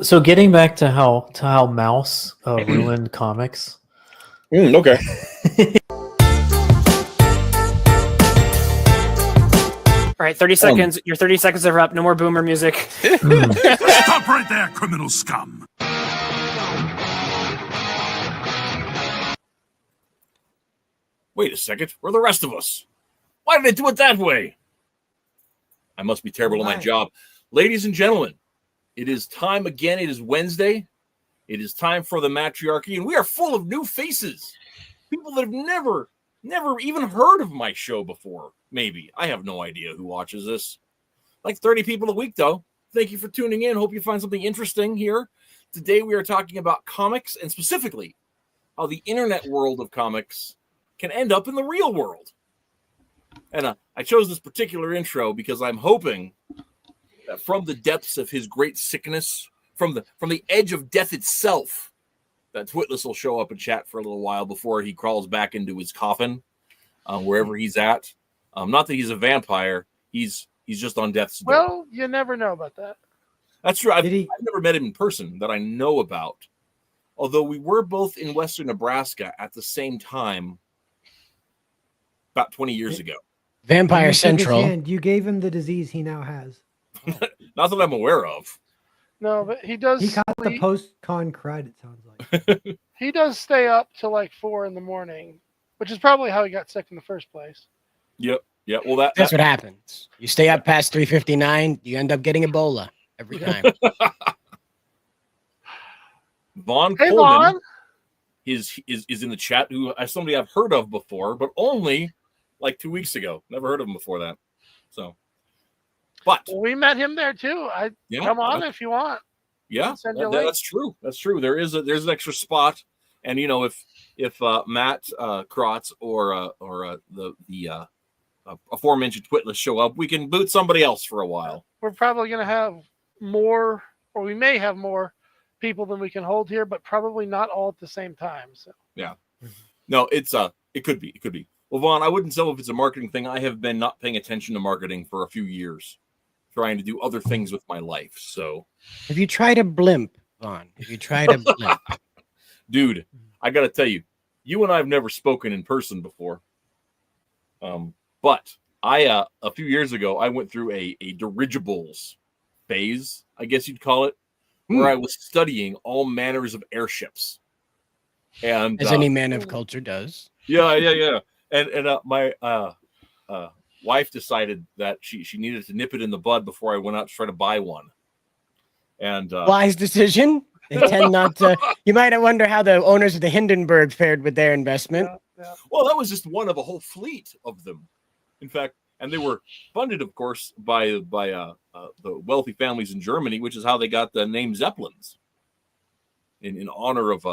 So getting back to how Mouse ruined comics. Okay. All right, 30 seconds. Your 30 seconds are up. No more boomer music. Stop right there, criminal scum. Wait a second. Where are the rest of us? Why did they do it that way? I must be terrible at my job. Ladies and gentlemen, it is time again. It is Wednesday. It is time for the Mattriarchy, and we are full of new faces. People that have never even heard of my show before. Maybe. I have no idea who watches this. Like 30 people a week, though. Thank you for tuning in. Hope you find something interesting here. Today we are talking about comics, and specifically how the internet world of comics can end up in the real world. And I chose this particular intro because I'm hoping that from the depths of his great sickness, from the edge of death itself, that Twitless will show up and chat for a little while before he crawls back into his coffin, wherever he's at. Not that he's a vampire. He's just on death's door. Well, you never know about that. That's true. I've never met him in person that I know about. Although we were both in Western Nebraska at the same time about 20 years ago. Vampire Central. And you gave him the disease he now has. Not that I'm aware of. No, but he does. He got the post-con crud, it sounds like. He does stay up till like 4 a.m, which is probably how he got sick in the first place. Yep. Yeah. Well, that's what happens. You stay up past 3:59, you end up getting Ebola every time. Vaughn Hey, Coleman Vaughn. is in the chat, who somebody I've heard of before, but only like 2 weeks ago. Never heard of him before that. So, but we met him there too. Come on if you want. Yeah, that's true. That's true. There's an extra spot, and you know if Matt Krotz or the aforementioned Twitless show up, we can boot somebody else for a while. We're probably going to have more, or we may have more people than we can hold here, but probably not all at the same time. So yeah, no, it could be. Well, Vaughn, I wouldn't know if it's a marketing thing. I have been not paying attention to marketing for a few years, trying to do other things with my life. So, have you tried a blimp, Vaughn? Have you tried a blimp? Dude, I got to tell you, you and I have never spoken in person before. But I a few years ago, I went through a dirigibles phase, I guess you'd call it, where I was studying all manners of airships. And as any man of culture does. Yeah. And my wife decided that she needed to nip it in the bud before I went out to try to buy one. And wise decision. They tend not to. You might wonder how the owners of the Hindenburg fared with their investment. Yeah. Well, that was just one of a whole fleet of them. In fact, and they were funded, of course, by the wealthy families in Germany, which is how they got the name Zeppelins, in honor of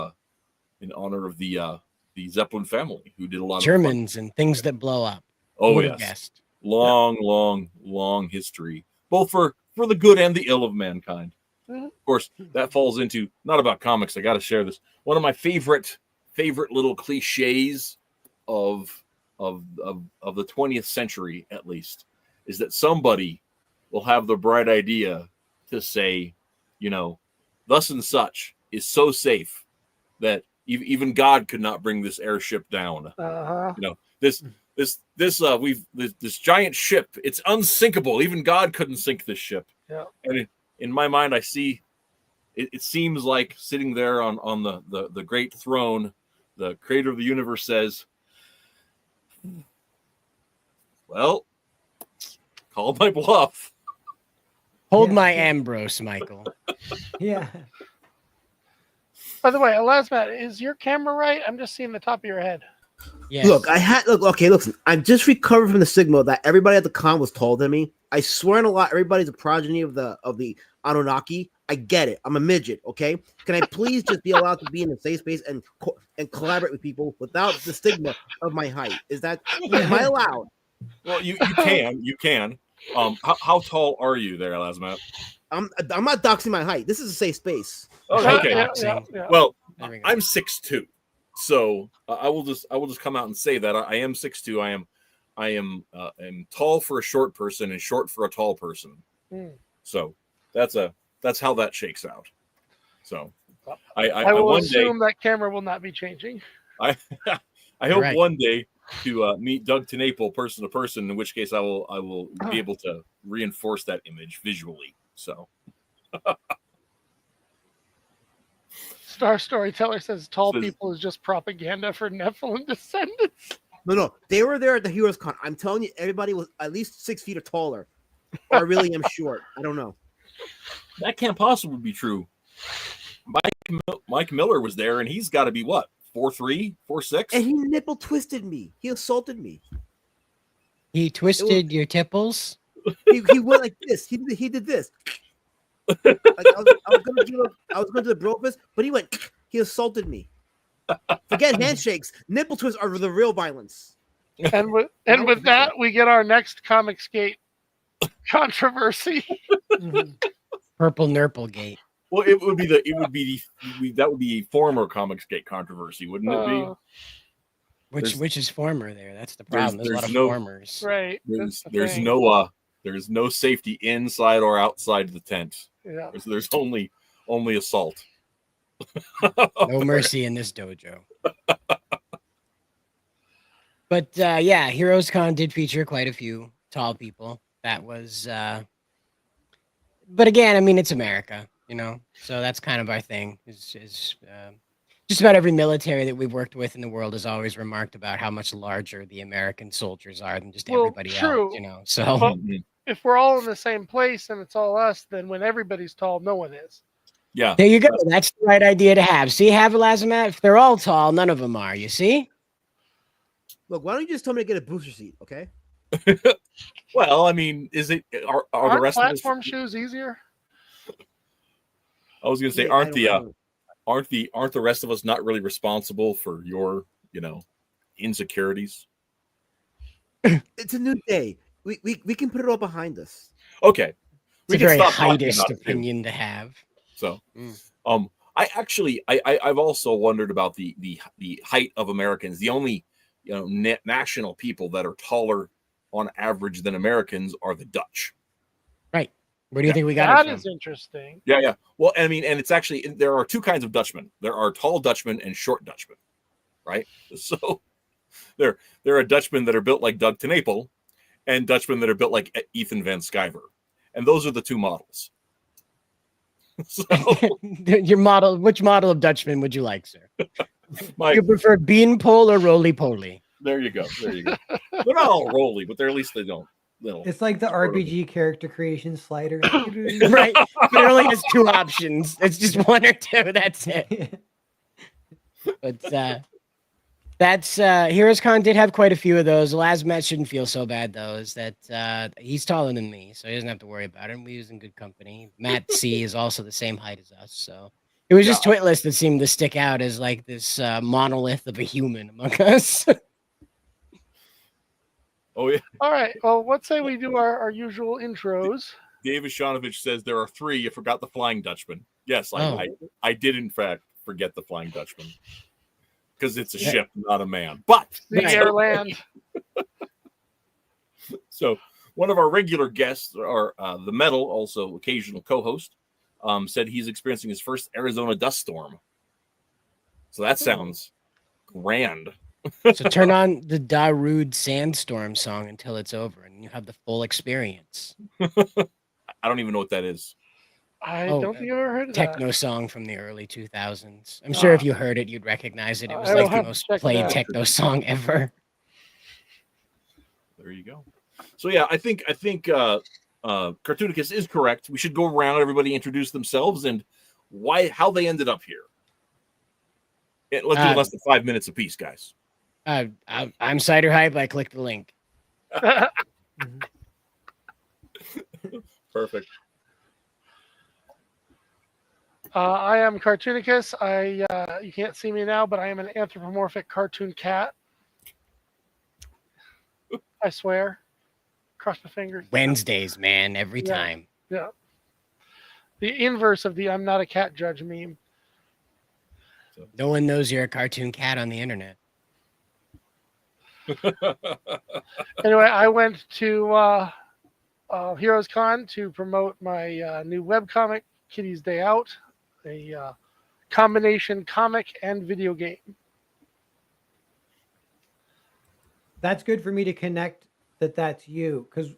the Zeppelin family, who did a lot of Germans and things that blow up. Oh yes, long history, both for the good and the ill of mankind. Mm-hmm. Of course, that falls into not about comics. I got to share this. One of my favorite little cliches of the 20th century, at least, is that somebody will have the bright idea to say, you know, thus and such is so safe that even God could not bring this airship down. Uh-huh. You know, this giant ship, it's unsinkable. Even God couldn't sink this ship. Yeah. And in my mind, I see it seems like sitting there on the great throne, the creator of the universe says, well, call my bluff. Hold my Ambrose, Michael. Yeah. By the way, Elasmat, is your camera right? I'm just seeing the top of your head. Yes. Look, listen, I'm just recovered from the stigma that everybody at the con was told to me. I swear in a lot, everybody's a progeny of the Anunnaki. I get it. I'm a midget, okay? Can I please just be allowed to be in a safe space and collaborate with people without the stigma of my height? Am I allowed? Well, you can. How tall are you there, Elasmat? I'm not doxing my height. This is a safe space. Oh, okay. Yeah. Well, I'm 6'2", so I will just come out and say that I am 6'2". I am tall for a short person and short for a tall person. So that's how that shakes out. So I I will one day assume that camera will not be changing. I I hope Right. one day to meet Doug TeNapel person to person, in which case I will be able to reinforce that image visually. So Star Storyteller says tall Says- people is just propaganda for Nephilim descendants. No, they were there at the Heroes Con. I'm telling you, everybody was at least 6 feet or taller. Or I really am short. I don't know. that can't possibly be true. Mike Miller was there, and he's got to be what 4'3", 4'6". And he nipple twisted me. He assaulted me. He twisted your tipples. He went like this. He did this. Like I was gonna do the bro fist, but he went. He assaulted me. Forget handshakes. Nipple twists are the real violence. And with that, we get our next Comicsgate controversy. Purple Nurple Gate. Well, that would be a former Comicsgate controversy, wouldn't it be? Which is former there? That's the problem. There's a lot of no- formers. Right. There's no safety inside or outside the tent. Yeah. There's only assault. No mercy in this dojo. But yeah, Heroes Con did feature quite a few tall people. That was but again, I mean, it's America, you know, so that's kind of our thing. Is just about every military that we've worked with in the world has always remarked about how much larger the American soldiers are than just everybody true. else, you know. So Well, if we're all in the same place and it's all us, then when everybody's tall, no one is. Yeah. there you go. That's the right idea to have. See, have a Lazamat. If they're all tall, none of them are. You see? Look, why don't you just tell me to get a booster seat, okay? Well, I mean, are the Aren't rest of us? platform shoes easier? I was going to say, Yeah, aren't the rest of us not really responsible for your insecurities? It's a new day. We can put it all behind us. Okay, It's a can very stop talking heightist about it, too. opinion to have. So, Mm. I've also wondered about the height of Americans. The only national people that are taller on average than Americans are the Dutch. Right. Where do you think we got That it from? is interesting. Yeah. Well, I mean, and it's actually there are two kinds of Dutchmen. There are tall Dutchmen and short Dutchmen, right? So there are Dutchmen that are built like Doug TeNapel, and Dutchmen that are built like Ethan Van Sciver, and those are the two models. So Your model, which model of Dutchman would you like, sir? Mike, You prefer beanpole or roly-poly? there you go. They're not all roly, but at least they don't. It's like the RPG character creation slider. Right. But it only has two options. It's just one or two. That's it. But that's Heroes Con did have quite a few of those. Lazmat shouldn't feel so bad though, is that he's taller than me, so he doesn't have to worry about it. We use in good company. Matt C is also the same height as us, so it was just Twitless that seemed to stick out as like this monolith of a human among us. Oh yeah. All right. Well, let's say we do our usual intros. David Shanovich says there are three. You forgot the Flying Dutchman. Yes, Oh. I did in fact forget the Flying Dutchman because it's a ship, not a man. But The air land. so one of our regular guests, or the Metal, also occasional co-host, said he's experiencing his first Arizona dust storm. So that sounds grand. So turn on the Darude Sandstorm song until it's over, and you have the full experience. I don't even know what that is. I Oh, don't think I've ever heard of Techno song from the early 2000s. I'm sure if you heard it, you'd recognize it. It was I will like the have to most check it played out. techno song ever. There you go. So yeah, I think Cartoonicus is correct. We should go around, everybody introduce themselves and how they ended up here. Let's do less than 5 minutes apiece, guys. I'm Cider Hype. I clicked the link. that. Perfect. I am Cartoonicus. You can't see me now, but I am an anthropomorphic cartoon cat. I swear. Cross my fingers. Wednesdays, man, every Yeah. time. Yeah. The inverse of the I'm not a cat judge meme. No one knows you're a cartoon cat on the internet. Anyway, I went to Heroes Con to promote my new webcomic, Kitty's Day Out. a combination comic and video game. That's good for me to connect that's you, because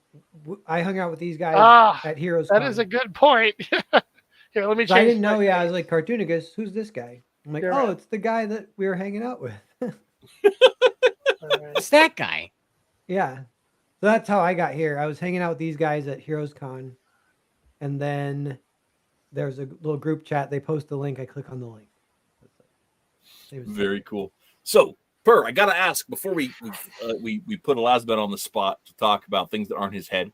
I hung out with these guys at Heroes That Con. is a good point. Here, let me change. I didn't know. my Yeah, I face. was like, Cartoonigus, who's this guy? I'm like, You're oh, right. it's the guy that we were hanging out with. All right. It's that guy. Yeah. So that's how I got here. I was hanging out with these guys at Heroes Con, and then there's a little group chat. They post the link. I click on the link. Very cool. So, Per, I gotta ask before we put Elasbet on the spot to talk about things that aren't his head.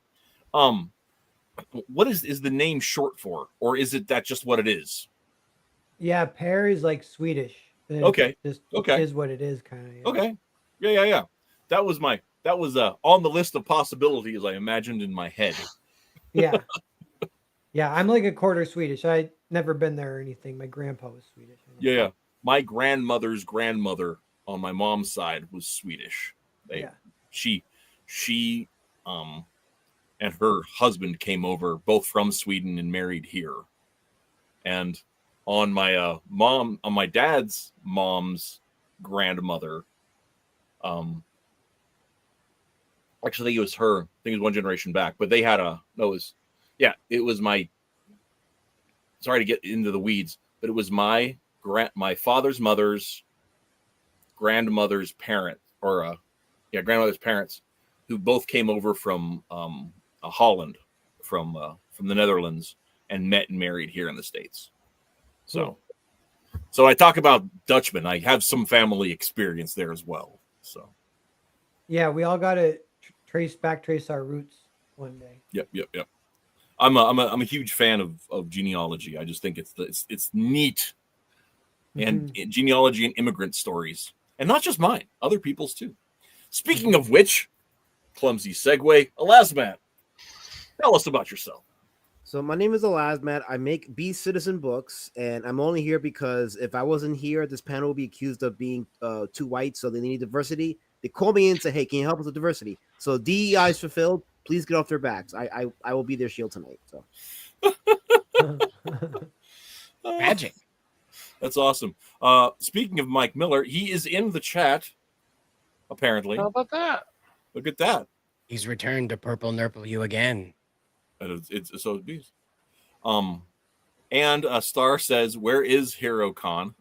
What is the name short for, or is it that just what it is? Yeah, pear is like Swedish. And Okay. Just Okay. is what it is, kind of. Okay. Yeah. That was on the list of possibilities I imagined in my head. Yeah. Yeah, I'm like a quarter Swedish. I never been there or anything. My grandpa was Swedish. Yeah. My grandmother's grandmother on my mom's side was Swedish. She and her husband came over both from Sweden and married here. And on my dad's mom's grandmother, actually it was her. I think it was one generation back, but they had it was my, sorry to get into the weeds, but it was my father's mother's grandmother's parents, grandmother's parents, who both came over from Holland, from the Netherlands, and met and married here in the States. So I talk about Dutchmen. I have some family experience there as well. So yeah, we all got to trace our roots one day. Yep. I'm a huge fan of genealogy. I just think it's neat, and genealogy and immigrant stories, and not just mine, other people's too. Speaking of which, clumsy segue, Elasmat, tell us about yourself. So my name is Elasmat. I make Beast Citizen books, and I'm only here because if I wasn't here, this panel would be accused of being too white, so they need diversity. They call me in and say, hey, can you help us with diversity? So DEI is fulfilled. Please get off their backs. I will be their shield tonight. So Magic. That's awesome. Speaking of Mike Miller, he is in the chat, apparently. How about that? Look at that. He's returned to Purple Nurple you again. It's so beast. And Star says, where is HeroCon?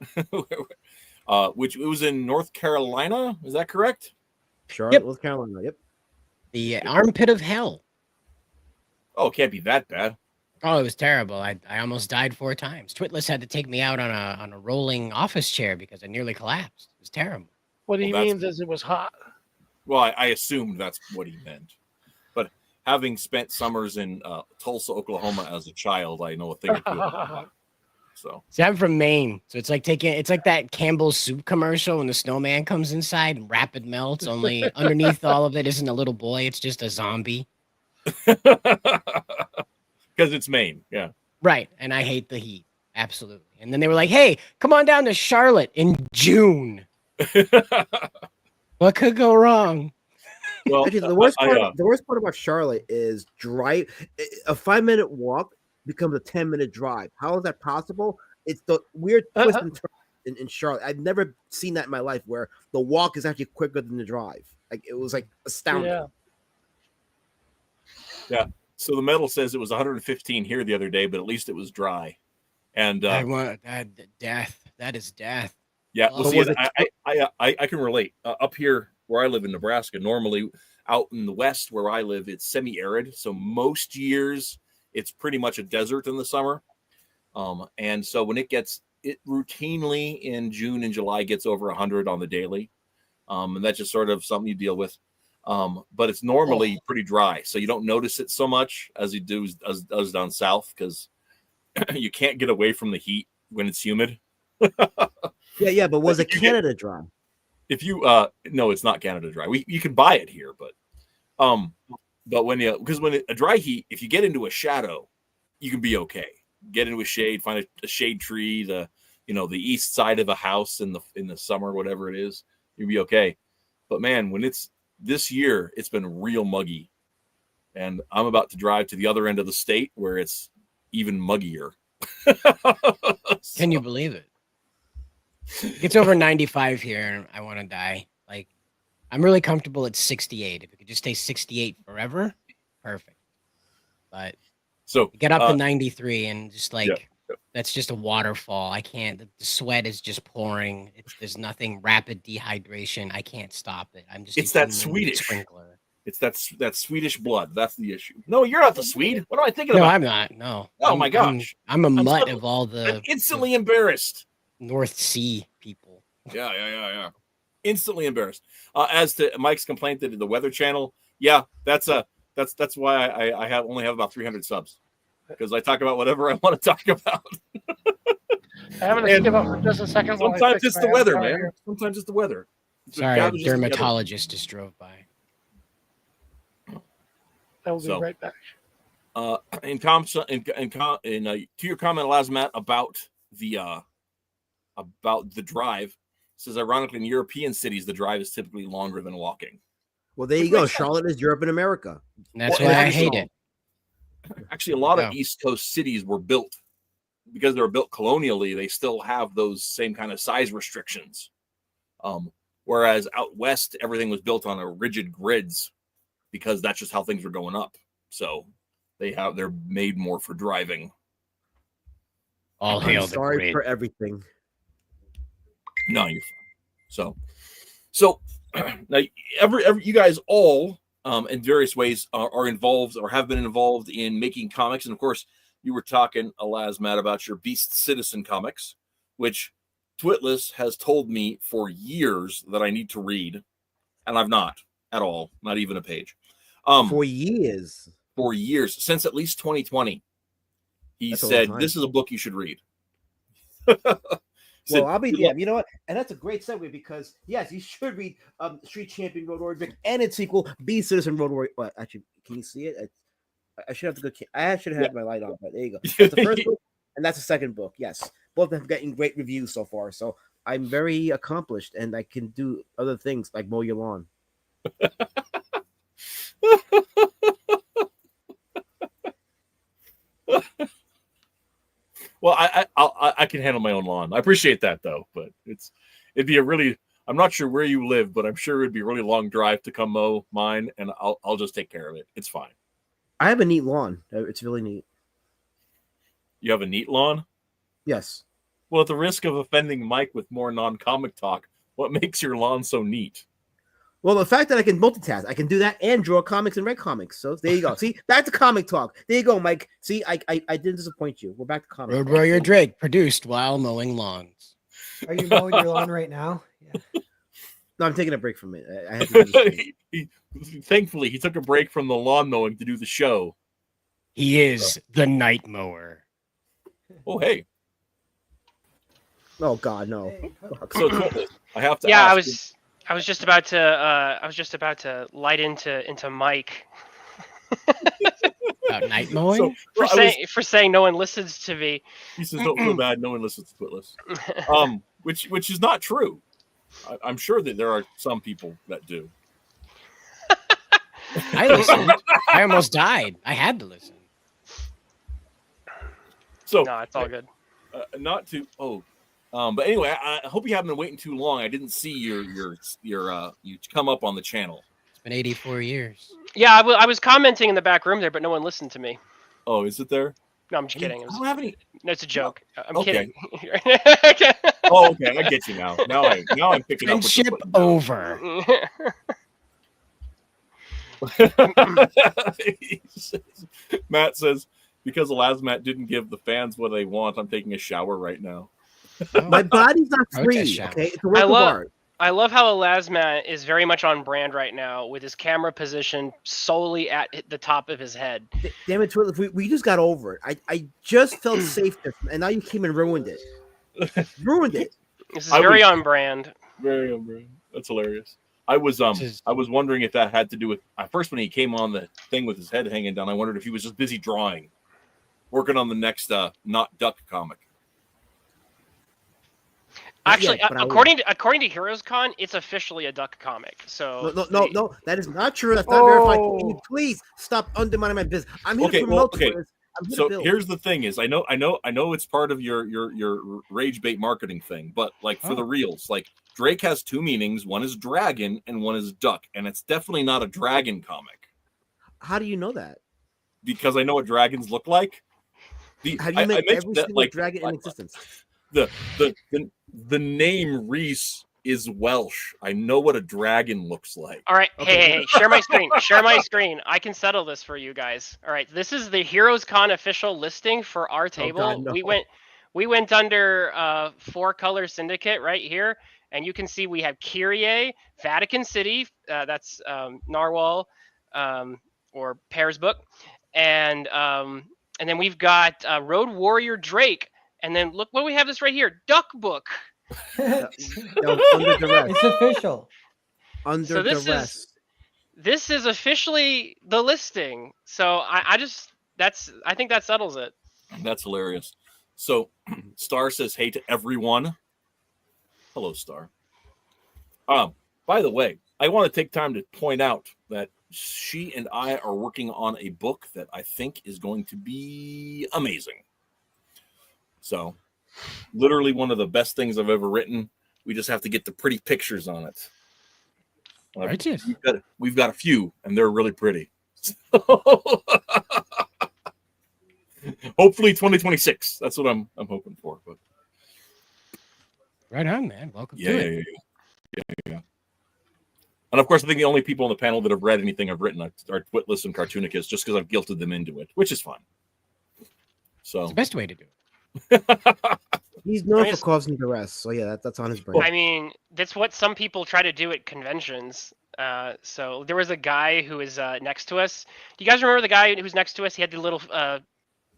Which it was in North Carolina. Is that correct? Charlotte, North Carolina. Yep. The armpit of hell. Oh, it can't be that bad. Oh, it was terrible. I almost died 4 times. Twitless had to take me out on a rolling office chair because I nearly collapsed. It was terrible. What he means is it was hot. Well, I assumed that's what he meant. But having spent summers in Tulsa, Oklahoma as a child, I know a thing or two about that. So See, I'm from Maine, so it's like that Campbell's soup commercial when the snowman comes inside and rapid melts. Only underneath all of it isn't a little boy; it's just a zombie. Because it's Maine, yeah. Right, and I hate the heat, absolutely. And then they were like, "Hey, come on down to Charlotte in June." What could go wrong? Well, actually, the worst part about Charlotte is a 5-minute walk becomes a 10-minute drive. How is that possible? It's the weird twist and turn in Charlotte. I've never seen that in my life where the walk is actually quicker than the drive. Like it was like astounding. Yeah. So the metal says it was 115 here the other day, but at least it was dry. And I want death. That is death. Yeah, well, Oh, see, I can relate. Up here where I live in Nebraska, normally out in the west where I live, it's semi-arid. So most years it's pretty much a desert in the summer. And so when it routinely in June and July gets over 100 on the daily. And that's just sort of something you deal with. But it's normally pretty dry. So you don't notice it so much as you do as down south because you can't get away from the heat when it's humid. Yeah, but was it Canada dry? If you no, it's not Canada dry. You can buy it here, but when a dry heat, if you get into a shadow, you can be okay. Get into a shade, find a shade tree, the east side of a house in the summer, whatever it is, you'll be okay. But man, when it's this year, it's been real muggy, and I'm about to drive to the other end of the state where it's even muggier. Can you believe it? It's over 95 here, and I want to die. Like, I'm really comfortable at 68. If it could just stay 68 forever, perfect. But So get up to 93, and just like yeah. that's just a waterfall. I can't. The sweat is just pouring. There's nothing. Rapid dehydration. I can't stop it. I'm just. It's a that human Swedish sprinkler. It's that Swedish blood. That's the issue. No, you're not the Swede. What am I thinking No, about? I'm not. No. Oh my gosh. I'm a mutt suddenly- of all the I'm instantly embarrassed. North Sea people. Yeah. Instantly embarrassed. As to Mike's complaint that the Weather Channel, yeah, that's why I only have about 300 subs, because I talk about whatever I want to talk about. I'm going to skip up for just a second. while I Sometimes fix it's my the weather, avatar man. here. Sometimes it's the weather. Sorry, a Gathers us together. dermatologist just drove by. I will be So, right back. To your comment, Lazmat, about the drive, says ironically in European cities the drive is typically longer than walking. Well, there you go. Charlotte is Europe and America. And that's Well, why I actually- hate it. Actually, a lot of Yeah. East Coast cities were built because they were built colonially. They still have those same kind of size restrictions. Whereas out west, everything was built on a rigid grids because that's just how things were going up. So they're made more for driving. All I'm hail the sorry grid. for everything. No, you're fine. So now you guys all in various ways are involved or have been involved in making comics, and of course you were talking, Alaz, Matt, about your Beast Citizen comics, which Twitless has told me for years that I need to read, and I've not at all, not even a page. For years. For years, since at least 2020, he That's a long said, time. "This is a book you should read." Well, I'll be you know what, and that's a great segue because yes, you should read Street Champion Road Warrior Vic and its sequel, Be Citizen Road Warrior. Well, actually, can you see it? I should have to go. I should have had my light on, but there you go. That's the first book, and that's the second book. Yes, both have gotten great reviews so far. So I'm very accomplished, and I can do other things like mow your lawn. Well, I can handle my own lawn. I appreciate that though, but it'd be a really, I'm not sure where you live, but I'm sure it'd be a really long drive to come mow mine, and I'll just take care of it. It's fine. I have a neat lawn. It's really neat. You have a neat lawn? Yes. Well, at the risk of offending Mike with more non-comic talk, what makes your lawn so neat? Well, the fact that I can multitask, I can do that and draw comics and write comics. So there you go. See, back to comic talk. There you go, Mike. See, I didn't disappoint you. We're back to comic. Road talk. Warrior Drake, produced while mowing lawns. Are you mowing your lawn right now? Yeah. No, I'm taking a break from it. I have to do this. Thankfully, he took a break from the lawn mowing to do the show. He is the night mower. Oh, hey. Oh God, no. Hey, So I have to Yeah, ask. I was just about to light into Mike About night mowing? for saying no one listens to me. He says, "Don't feel bad. No one listens to Twitless." Which is not true. I'm sure that there are some people that do. I listened. I almost died. I had to listen. So No, it's all good. not to. But anyway, I hope you haven't been waiting too long. I didn't see your you come up on the channel. It's been 84 years. Yeah, I was commenting in the back room there, but no one listened to me. Oh, is it there? No, I'm just kidding. I don't have any. No, it's a joke. I'm Okay. kidding. Oh, okay, I get you now. Now I'm picking up. what you're Friendship putting down. over. Matt says, because Lazmat didn't give the fans what they want, I'm taking a shower right now. My body's not Protest free. shower. Okay, it's a work of art. I love how Elasmat is very much on brand right now with his camera position solely at the top of his head. Damn it, Twitter. We just got over it. I just felt safe, and now you came and ruined it. Ruined it. This is very on brand. Very on brand. That's hilarious. I was wondering if that had to do with at first when he came on the thing with his head hanging down. I wondered if he was just busy drawing, working on the next Not Duck comic. Actually, Yeah, but according to Heroes Con, it's officially a duck comic. So No, that is not true. That's not verified. Can you please stop undermining my business? I'm here to promote okay. Twitter. I'm So build. here's the thing: is I know it's part of your rage bait marketing thing, but like for the reals, like Drake has two meanings: one is dragon and one is duck, and it's definitely not a dragon comic. How do you know that? Because I know what dragons look like. Have you met every that, single like, dragon in existence? The name Reese is Welsh. I know what a dragon looks like. All right, Okay. hey, share my screen. Share my screen. I can settle this for you guys. All right, this is the Heroes Con official listing for our table. God, no. We went under 4-color syndicate right here, and you can see we have Kyrie, Vatican City, that's Narwhal or Pear's book, and then we've got Road Warrior Drake, and then look what we have this right here, Duck Book. Under duress. It's official. Under So this duress. This is officially the listing. So I think that settles it. That's hilarious. So Star says hey to everyone. Hello, Star. By the way, I want to take time to point out that she and I are working on a book that I think is going to be amazing. So literally one of the best things I've ever written. We just have to get the pretty pictures on it. We've got a few, and they're really pretty. Hopefully 2026. That's what I'm hoping for. But Right on, man. Welcome to it. Yeah. And of course, I think the only people on the panel that have read anything I've written are Twitless and Cartoonicus, just because I've guilted them into it, which is fine. So It's the best way to do it. He's known for causing duress, so yeah, that's on his brain. I mean, that's what some people try to do at conventions. So there was a guy who was next to us. Do you guys remember the guy who was next to us? He had the little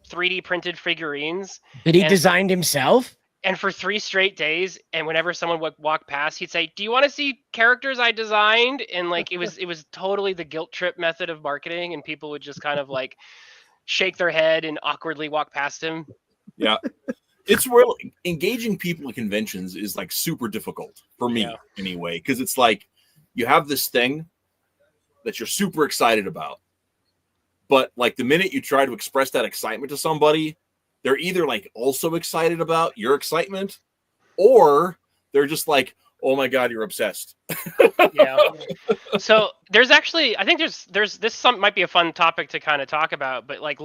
3D printed figurines. That he designed himself? And for 3 straight days, and whenever someone would walk past, he'd say, "Do you want to see characters I designed?" And like it was totally the guilt trip method of marketing, and people would just kind of like shake their head and awkwardly walk past him. Yeah. It's real engaging people at conventions is like super difficult for me anyway, because it's like you have this thing that you're super excited about, but like the minute you try to express that excitement to somebody, they're either like also excited about your excitement, or they're just like, "Oh my God, you're obsessed." Yeah. So there's actually, I think there's this might be a fun topic to kind of talk about, but like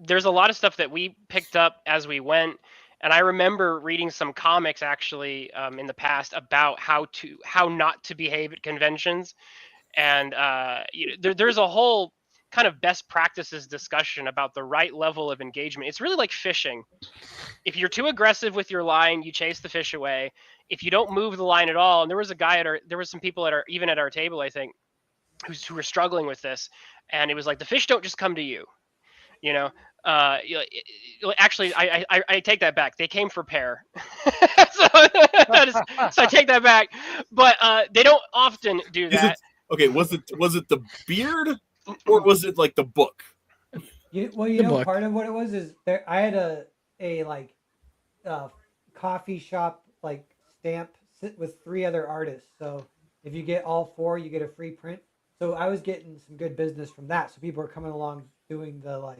there's a lot of stuff that we picked up as we went. And I remember reading some comics actually in the past about how not to behave at conventions, and there's a whole kind of best practices discussion about the right level of engagement. It's really like fishing. If you're too aggressive with your line, you chase the fish away. If you don't move the line at all, and there was some people even at our table, I think, who were struggling with this, and it was like the fish don't just come to you, you know. Actually, I take that back. They came for Pear, so I take that back. But they don't often do that. Was it the beard, or was it like the book? Part of what it was is there. I had a like coffee shop like stamp sit with 3 other artists. So if you get all 4, you get a free print. So I was getting some good business from that. So people are coming along doing the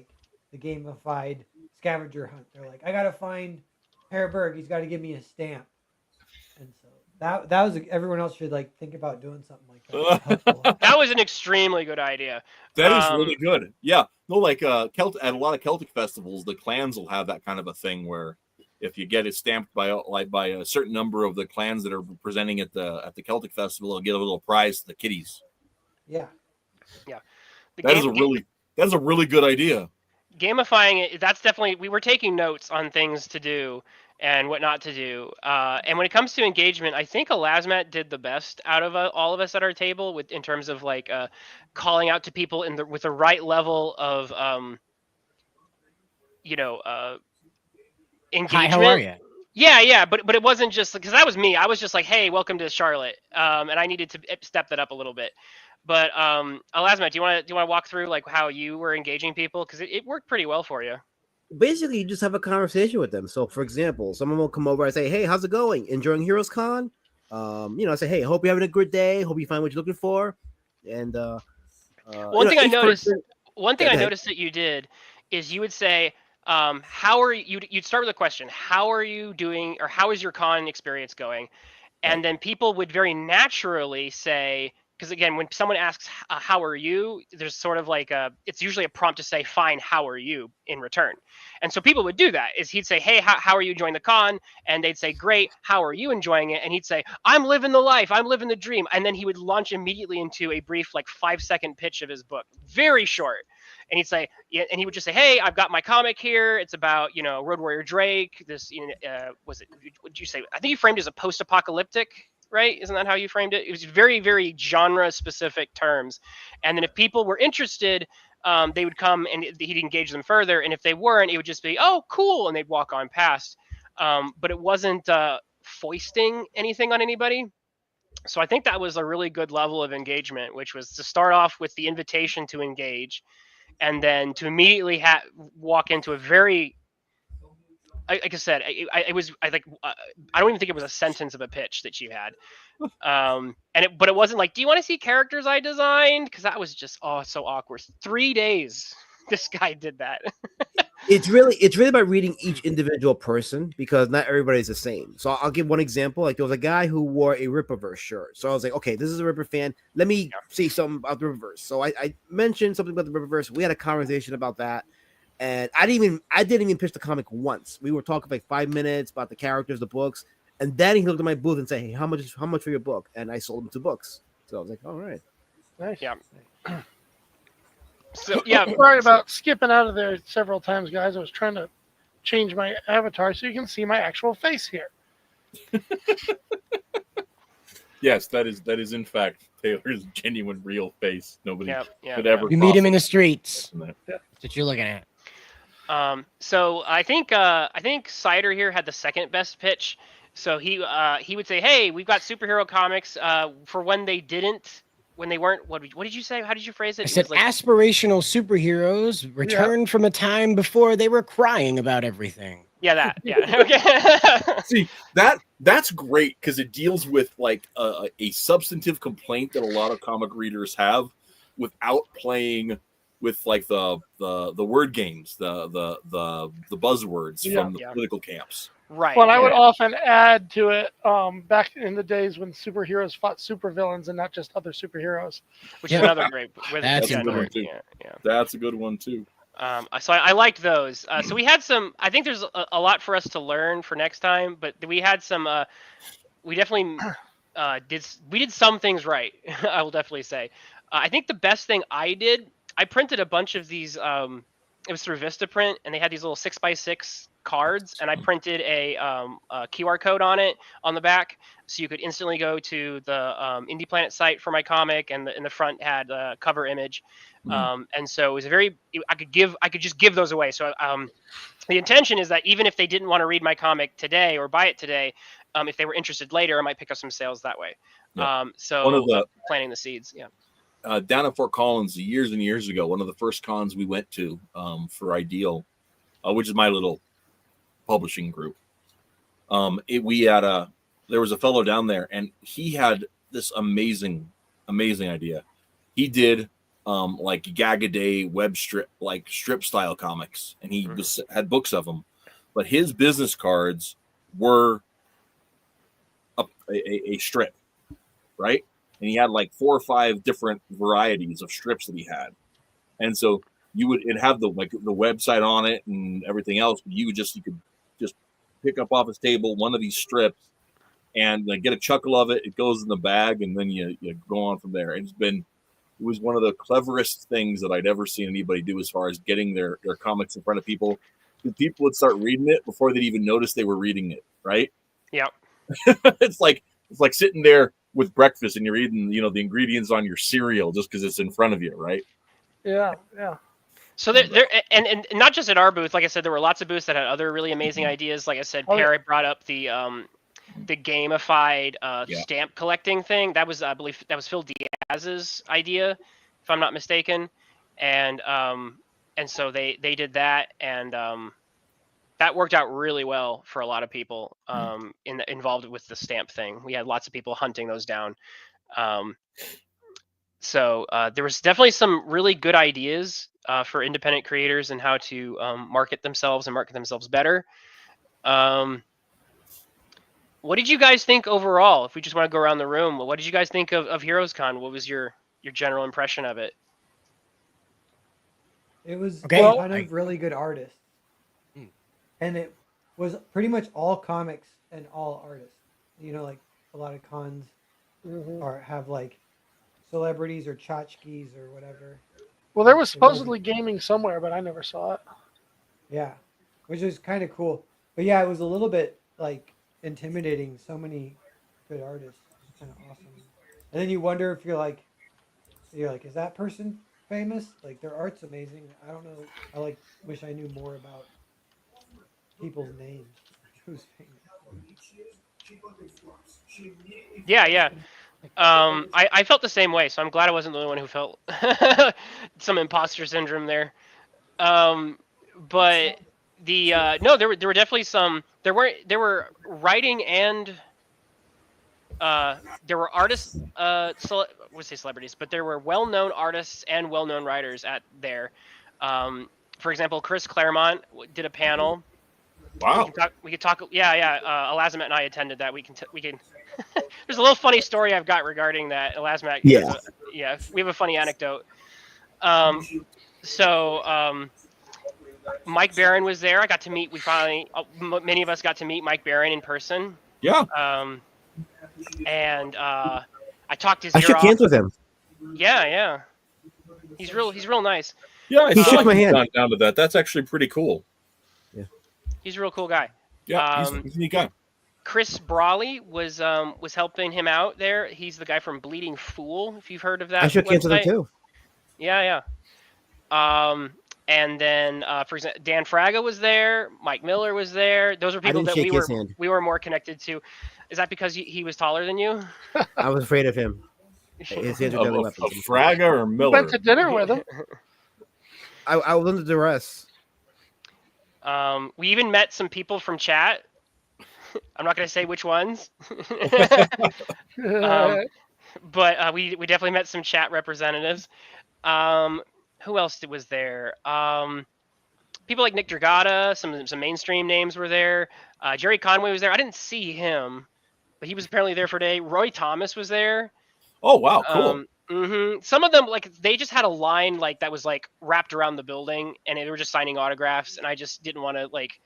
gamified scavenger hunt. They're like, I gotta find Herberg. He's got to give me a stamp. And so that was everyone else should like think about doing something like that. That was an extremely good idea. That is really good. Yeah, no, like at a lot of Celtic festivals, the clans will have that kind of a thing where if you get it stamped by a certain number of the clans that are presenting at the Celtic festival, they'll get a little prize to the kiddies. Yeah. That is a really good idea. Gamifying it, that's definitely, we were taking notes on things to do and what not to do. And when it comes to engagement, I think Elasmat did the best out of all of us at our table in terms of like calling out to people with the right level of engagement. Hi, how are you? Yeah, but it wasn't just because that was me. I was just like, hey, welcome to Charlotte, and I needed to step that up a little bit. But Elasmat, do you want to walk through like how you were engaging people, because it worked pretty well for you? Basically, you just have a conversation with them. So, for example, someone will come over and say, "Hey, how's it going? Enjoying Heroes Con?" I say, "Hey, hope you're having a good day. Hope you find what you're looking for." And one thing I noticed that you did is you would say, how are you? You'd start with a question: how are you doing, or how is your con experience going? And then people would very naturally say, because again, when someone asks how are you, there's sort of like it's usually a prompt to say fine, how are you, in return. And so people would do that, is he'd say, hey, how are you enjoying the con? And they'd say, great, how are you enjoying it? And he'd say, I'm living the life, I'm living the dream. And then he would launch immediately into a brief, like 5-second pitch of his book, very short. And he'd say, yeah, and he would just say, hey, I've got my comic here. It's about, Road Warrior Drake. This, was it, what did you say? I think you framed it as a post-apocalyptic, right? Isn't that how you framed it? It was very, very genre-specific terms. And then if people were interested, they would come and he'd engage them further. And if they weren't, it would just be, oh, cool. And they'd walk on past. But it wasn't foisting anything on anybody. So I think that was a really good level of engagement, which was to start off with the invitation to engage, and then to immediately walk into a very, like I said, I don't even think it was a sentence of a pitch that you had, but it wasn't like, do you want to see characters I designed? Because that was just so awkward. 3 days this guy did that. It's really about reading each individual person, because not everybody's the same. So I'll give one example. Like, there was a guy who wore a Rippaverse shirt. So I was like, okay, this is a Ripper fan. Let me say something about the Rippaverse. So I mentioned something about the Rippaverse. We had a conversation about that. And I didn't even pitch the comic once. We were talking for like 5 minutes about the characters, the books. And then he looked at my booth and said, hey, how much for your book? And I sold him 2 books. So I was like, all right. Nice. Yeah. So yeah, sorry about skipping out of there several times, guys. I was trying to change my avatar so you can see my actual face here. Yes, that is in fact Taylor's genuine, real face. Nobody could ever. You meet him in the streets. Yeah. That's what you're looking at. So I think Cider here had the second best pitch. So he would say, hey, we've got superhero comics for when they weren't. What did you say? How did you phrase it? I said aspirational superheroes returned from a time before they were crying about everything. Yeah, that. Yeah. Okay. See, that's great, because it deals with like a substantive complaint that a lot of comic readers have, without playing with like the word games, the buzzwords from the political camps. Right. Well, I would often add to it back in the days when superheroes fought supervillains and not just other superheroes. Which is another great. That's a good one too. Yeah. That's a good one too. So I liked those. So we had some. I think there's a lot for us to learn for next time, but we had some. We definitely did some things right. I will definitely say. I think the best thing I did, I printed a bunch of these. It was through Vistaprint, and they had these little 6x6 cards, and I printed a QR code on it on the back, so you could instantly go to the Indie Planet site for my comic, and in the front had a cover image, and so it was I could just give those away. So the intention is that even if they didn't want to read my comic today or buy it today, if they were interested later, I might pick up some sales that way. Yeah. So planting the seeds. Yeah. Down at Fort Collins years and years ago, one of the first cons we went to for Ideal, which is my little publishing group. There was a fellow down there, and he had this amazing idea. He did like gag-a-day web strip style comics, and he had books of them, but his business cards were a strip, right? And he had like 4 or 5 different varieties of strips that he had. And so it'd have the website on it and everything else, but you could just pick up off his table one of these strips and get a chuckle of it. It goes in the bag, and then you go on from there. It was one of the cleverest things that I'd ever seen anybody do as far as getting their comics in front of people. Because people would start reading it before they'd even notice they were reading it, right? Yeah. It's like sitting there with breakfast and you're eating, the ingredients on your cereal just because it's in front of you, right? Yeah. So there and not just at our booth. Like I said, there were lots of booths that had other really amazing ideas. Like I said, Perry brought up the gamified stamp collecting thing. That was, I believe, Phil Diaz's idea, if I'm not mistaken. And so they did that, and that worked out really well for a lot of people involved with the stamp thing. We had lots of people hunting those down. So there was definitely some really good ideas for independent creators and how to market themselves and market themselves better. What did you guys think overall? If we just want to go around the room, what did you guys think of Heroes Con? What was your general impression of it? It was Okay. a ton of really good artists, and it was pretty much all comics and all artists. You know, like a lot of cons have like celebrities or tchotchkes or whatever. Well, there was supposedly gaming somewhere, but I never saw it. Yeah, which is kind of cool. But yeah, it was a little bit like intimidating. So many good artists. It's kind of awesome. And then you wonder if you're like, is that person famous? Like their art's amazing. I don't know. I like wish I knew more about people's names. Who's famous? Yeah. I felt the same way, so I'm glad I wasn't the only one who felt some imposter syndrome there. But the no, there were definitely some. There were writing and there were artists. I would say celebrities, but there were well-known artists and well-known writers at there. For example, Chris Claremont did a panel. Wow. We could talk. Yeah. Elazamet and I attended that. We can. There's a little funny story I've got regarding that. Elazamet. Yeah. We have a funny anecdote. Mike Barron was there. I got to meet. Many of us got to meet Mike Barron in person. Yeah. And I talked to Xerox. I shook hands with him. Yeah. He's real nice. Yeah, I He saw shook my hand. gone down to that. That's actually pretty cool. He's a real cool guy. Yeah, he's a neat guy. Chris Brawley was helping him out there. He's the guy from Bleeding Fool, if you've heard of that. I shook hands with him website. too. Yeah. And then, for example, Dan Fraga was there. Mike Miller was there. Those were people that we were more connected to. Is that because he was taller than you? I was afraid of him. His hands are deadly Of weapons. Fraga or We Miller? went to dinner with him. I was under duress. We even met some people from chat. I'm not going to say which ones. But we definitely met some chat representatives. Who else was there? People like Nick Dragata, some mainstream names were there. Jerry Conway was there. I didn't see him, but he was apparently there for a day. Roy Thomas was there. Oh wow, cool. Some of them, like, they just had a line like that was like wrapped around the building, and they were just signing autographs, and I just didn't want to like.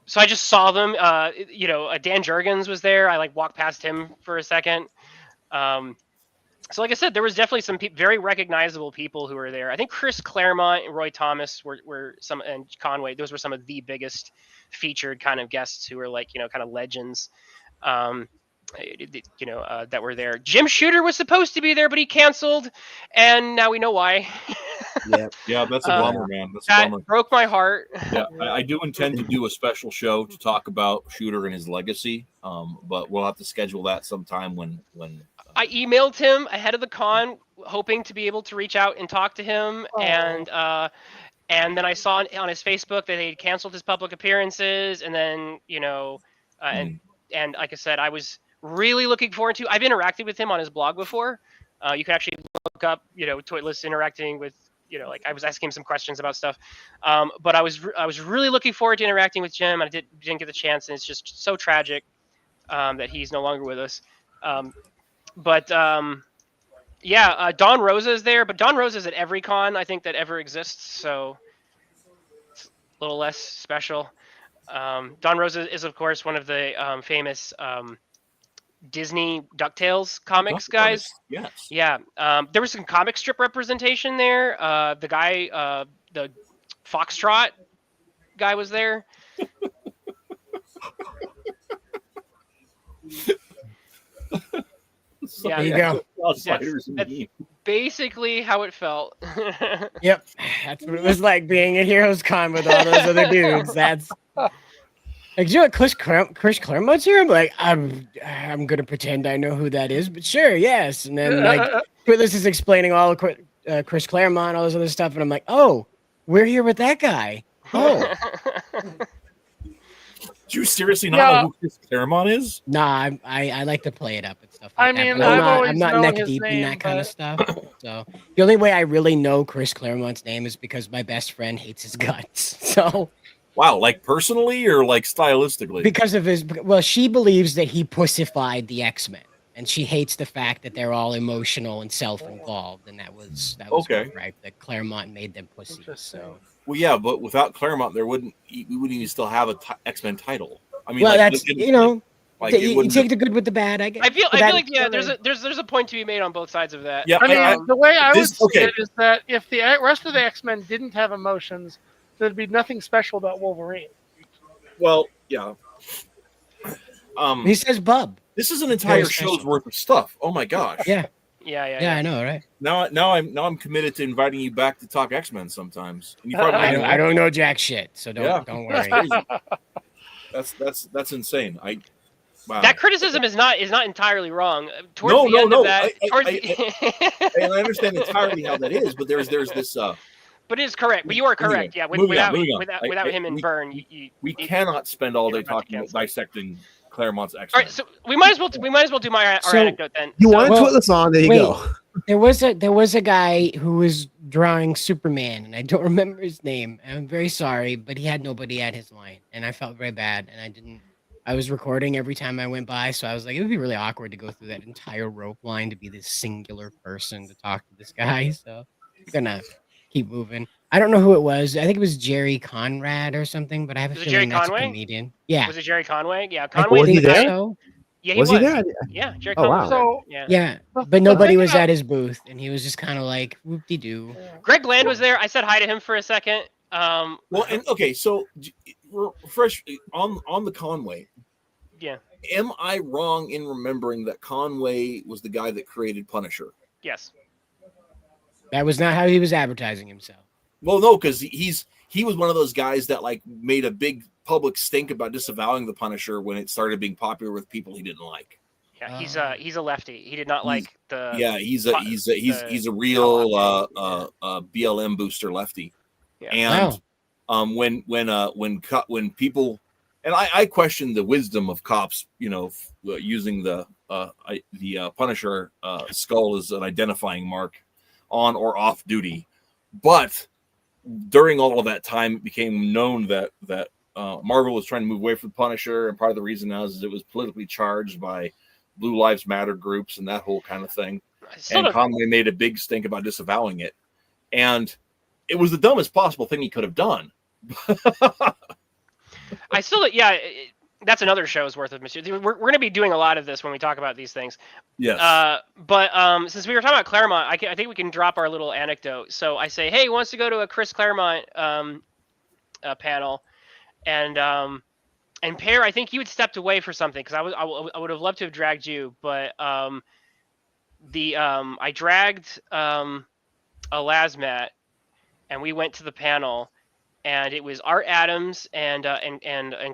So I just saw them. Dan Jurgens was there. I like walked past him for a second. So like I said, there was definitely some very recognizable people who were there. I think Chris Claremont and Roy Thomas were some, and Conway. Those were some of the biggest featured kind of guests who were like, kind of legends. That were there. Jim Shooter was supposed to be there, but he canceled, and now we know why. Yeah, that's a bummer, man. That's a that bummer. broke my heart. Yeah, I do intend to do a special show to talk about Shooter and his legacy, but we'll have to schedule that sometime when I emailed him ahead of the con, hoping to be able to reach out and talk to him, and then I saw on his Facebook that they canceled his public appearances, and then and like I said, I was really looking forward to. I've interacted with him on his blog before. You can actually look up, Toitless interacting with, like I was asking him some questions about stuff. But I was really looking forward to interacting with Jim, and I didn't get the chance, and it's just so tragic that he's no longer with us. Don Rosa is there, but Don Rosa is at every con I think that ever exists, so it's a little less special. Don Rosa is, of course, one of the famous Disney DuckTales comics guys. Yes. Yeah. There was some comic strip representation there. The guy, the Foxtrot guy was there. There you go. That's basically how it felt. Yep, that's what it was like being at Heroes Con with all those other dudes. That's like, what, Chris Claremont's here? I'm like, I'm gonna pretend I know who that is, but sure, yes. And then like Twitless is explaining all of Chris Claremont, all this other stuff, and I'm like, oh, we're here with that guy. Oh. Do you seriously not know who Chris Claremont is? Nah, I like to play it up and stuff like that. I mean, But I'm I'm not known neck his deep in name, that kind of stuff. So the only way I really know Chris Claremont's name is because my best friend hates his guts. So Wow, like personally or like stylistically? because of his, well, she believes that he pussified the X-Men, and she hates the fact that they're all emotional and self-involved, and that was Okay. her gripe, that Claremont made them pussies. So Well, yeah, but without Claremont, we wouldn't even still have a X-Men title. I mean, well, like, that's like it you wouldn't take the good with the bad. I feel that- like there's a point to be made on both sides of that. Yeah, I mean, the way I would this- see okay. it is that if the rest of the X-Men didn't have emotions, there'd be nothing special about Wolverine. Well, yeah. he says bub. This is an entire show's worth of stuff. Oh my gosh. Yeah. Yeah. I know, right? Now I'm committed to inviting you back to talk X-Men sometimes. And you probably I don't know jack shit, so don't worry. That's insane. Wow. That criticism is not entirely wrong. Towards No, the no, end no. of that, I understand entirely how that is, but there's this. But it is correct. But you are correct. Anyway, Yeah, moving on. without him and Byrne, we cannot spend all day talking dissecting Claremont's X-Men. All right, so we might as well do our anecdote then. You So- wanted Twitless on? There you go. There was a guy who was drawing Superman, and I don't remember his name. I'm very sorry, but he had nobody at his line, and I felt very bad. And I was recording every time I went by, so I was like, it would be really awkward to go through that entire rope line to be this singular person to talk to this guy. So I'm gonna keep moving. I don't know who it was. I think it was Jerry Conrad or something, but I have a Was it feeling Jerry that's Conway? a comedian. Yeah. Was it Jerry Conway? Yeah, Like, Conway. was he the guy- there? So, Yeah, he Was he there? Yeah, Jerry Oh, Conway. wow. Was there. So Yeah. but nobody thing was about- at his booth, and he was just kind of like whoop-de-doo. Greg Land was there. I said hi to him for a second. Well, and okay, so fresh on the Conway. Yeah. Am I wrong in remembering that Conway was the guy that created Punisher? Yes. That was not how he was advertising himself. Well, no, because he was one of those guys that like made a big public stink about disavowing the Punisher when it started being popular with people he didn't like. Yeah, he's a lefty. He did not like the. Yeah, he's a real BLM booster lefty. Yeah. And when people, and I question the wisdom of cops, using the Punisher skull as an identifying mark on or off duty, but during all of that time, it became known that Marvel was trying to move away from Punisher, and part of the reason now is it was politically charged by Blue Lives Matter groups and that whole kind of thing. And Conway made a big stink about disavowing it, and it was the dumbest possible thing he could have done. That's another show's worth of material. We're going to be doing a lot of this when we talk about these things. Yes. But since we were talking about Claremont, I think we can drop our little anecdote. So I say, hey, he wants to go to a Chris Claremont panel, and Pear, I think you had stepped away for something because I would have loved to have dragged you, but I dragged a Lazmat, and we went to the panel. And it was Art Adams and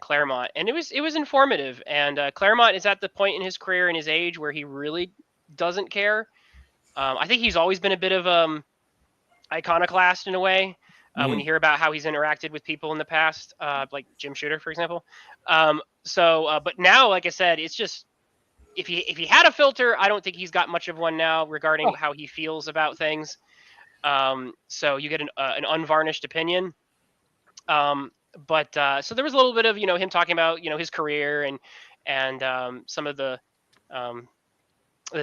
Claremont, and it was informative. And Claremont is at the point in his career and his age where he really doesn't care. I think he's always been a bit of iconoclast in a way. When you hear about how he's interacted with people in the past, like Jim Shooter, for example. But now, like I said, it's just if he had a filter, I don't think he's got much of one now regarding how he feels about things. So you get an unvarnished opinion. So there was a little bit of him talking about his career and some of the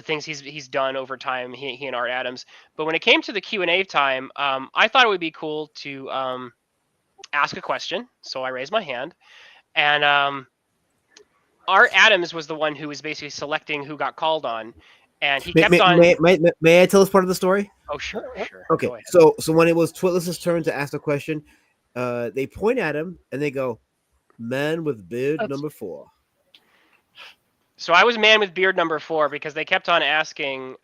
things he's done over time, he and Art Adams. But when it came to the Q&A time, I thought it would be cool to ask a question, so I raised my hand, and Art Adams was the one who was basically selecting who got called on, and he kept on. May I tell us part of the story? Oh sure. Okay, so when it was Twitless's turn to ask the question, they point at him and they go, "Man with beard number 4." So I was man with beard number 4 because they kept on asking,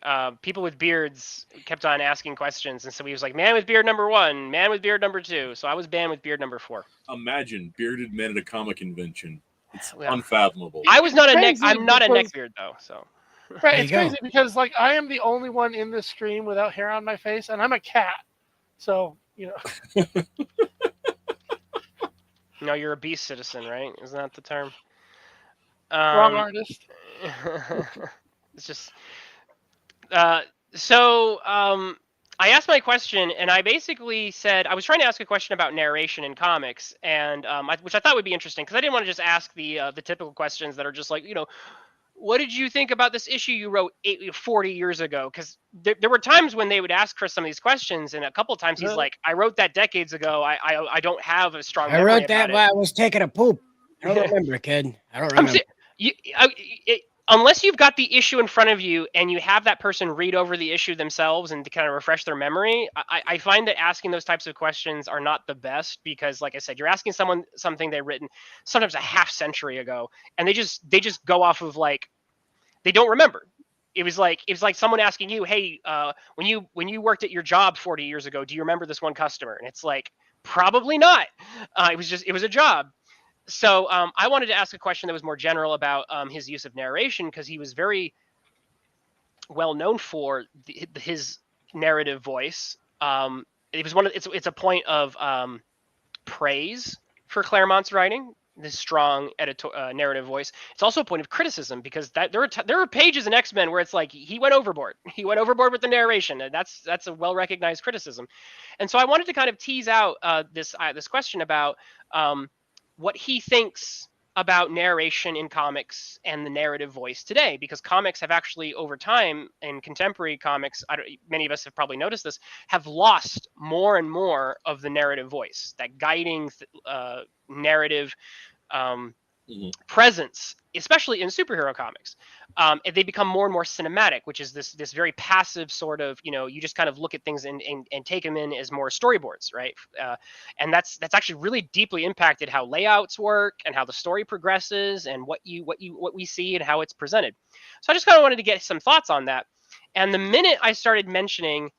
people with beards kept on asking questions, and so he was like, man with beard number 1, man with beard number 2. So I was man with beard number 4. Imagine bearded men at a comic convention. It's unfathomable. I was not a neck. Crazy I'm not a because- neckbeard though. So Right, it's crazy because like I am the only one in this stream without hair on my face, and I'm a cat. So no, you're a beast citizen, right? Isn't that the term? Wrong artist. It's just So I asked my question, and I basically said I was trying to ask a question about narration in comics, and which I thought would be interesting because I didn't want to just ask the typical questions that are just like, what did you think about this issue you wrote 40 years ago? Because there were times when they would ask Chris some of these questions, and a couple of times he's like, I wrote that decades ago. I don't have a strong memory I wrote that about while I was taking a poop. I don't remember, kid. I don't I'm remember. unless you've got the issue in front of you and you have that person read over the issue themselves and to kind of refresh their memory, I find that asking those types of questions are not the best because, like I said, you're asking someone something they've written sometimes a half century ago, and they just go off of like they don't remember. It was like someone asking you, "Hey, when you worked at your job 40 years ago, do you remember this one customer?" And it's like probably not. It was a job. So I wanted to ask a question that was more general about his use of narration because he was very well known for his narrative voice. It was it's a point of praise for Claremont's writing, this strong narrative voice. It's also a point of criticism because there are pages in X-Men where it's like he went overboard. He went overboard with the narration, and that's a well-recognized criticism. And so I wanted to kind of tease out this question about what he thinks about narration in comics and the narrative voice today, because comics have actually over time in contemporary comics, many of us have probably noticed this, have lost more and more of the narrative voice, that guiding narrative presence, especially in superhero comics. They become more and more cinematic, which is this very passive sort of, you just kind of look at things and take them in as more storyboards, right? And that's actually really deeply impacted how layouts work and how the story progresses and what we see and how it's presented. So I just kind of wanted to get some thoughts on that. And the minute I started mentioning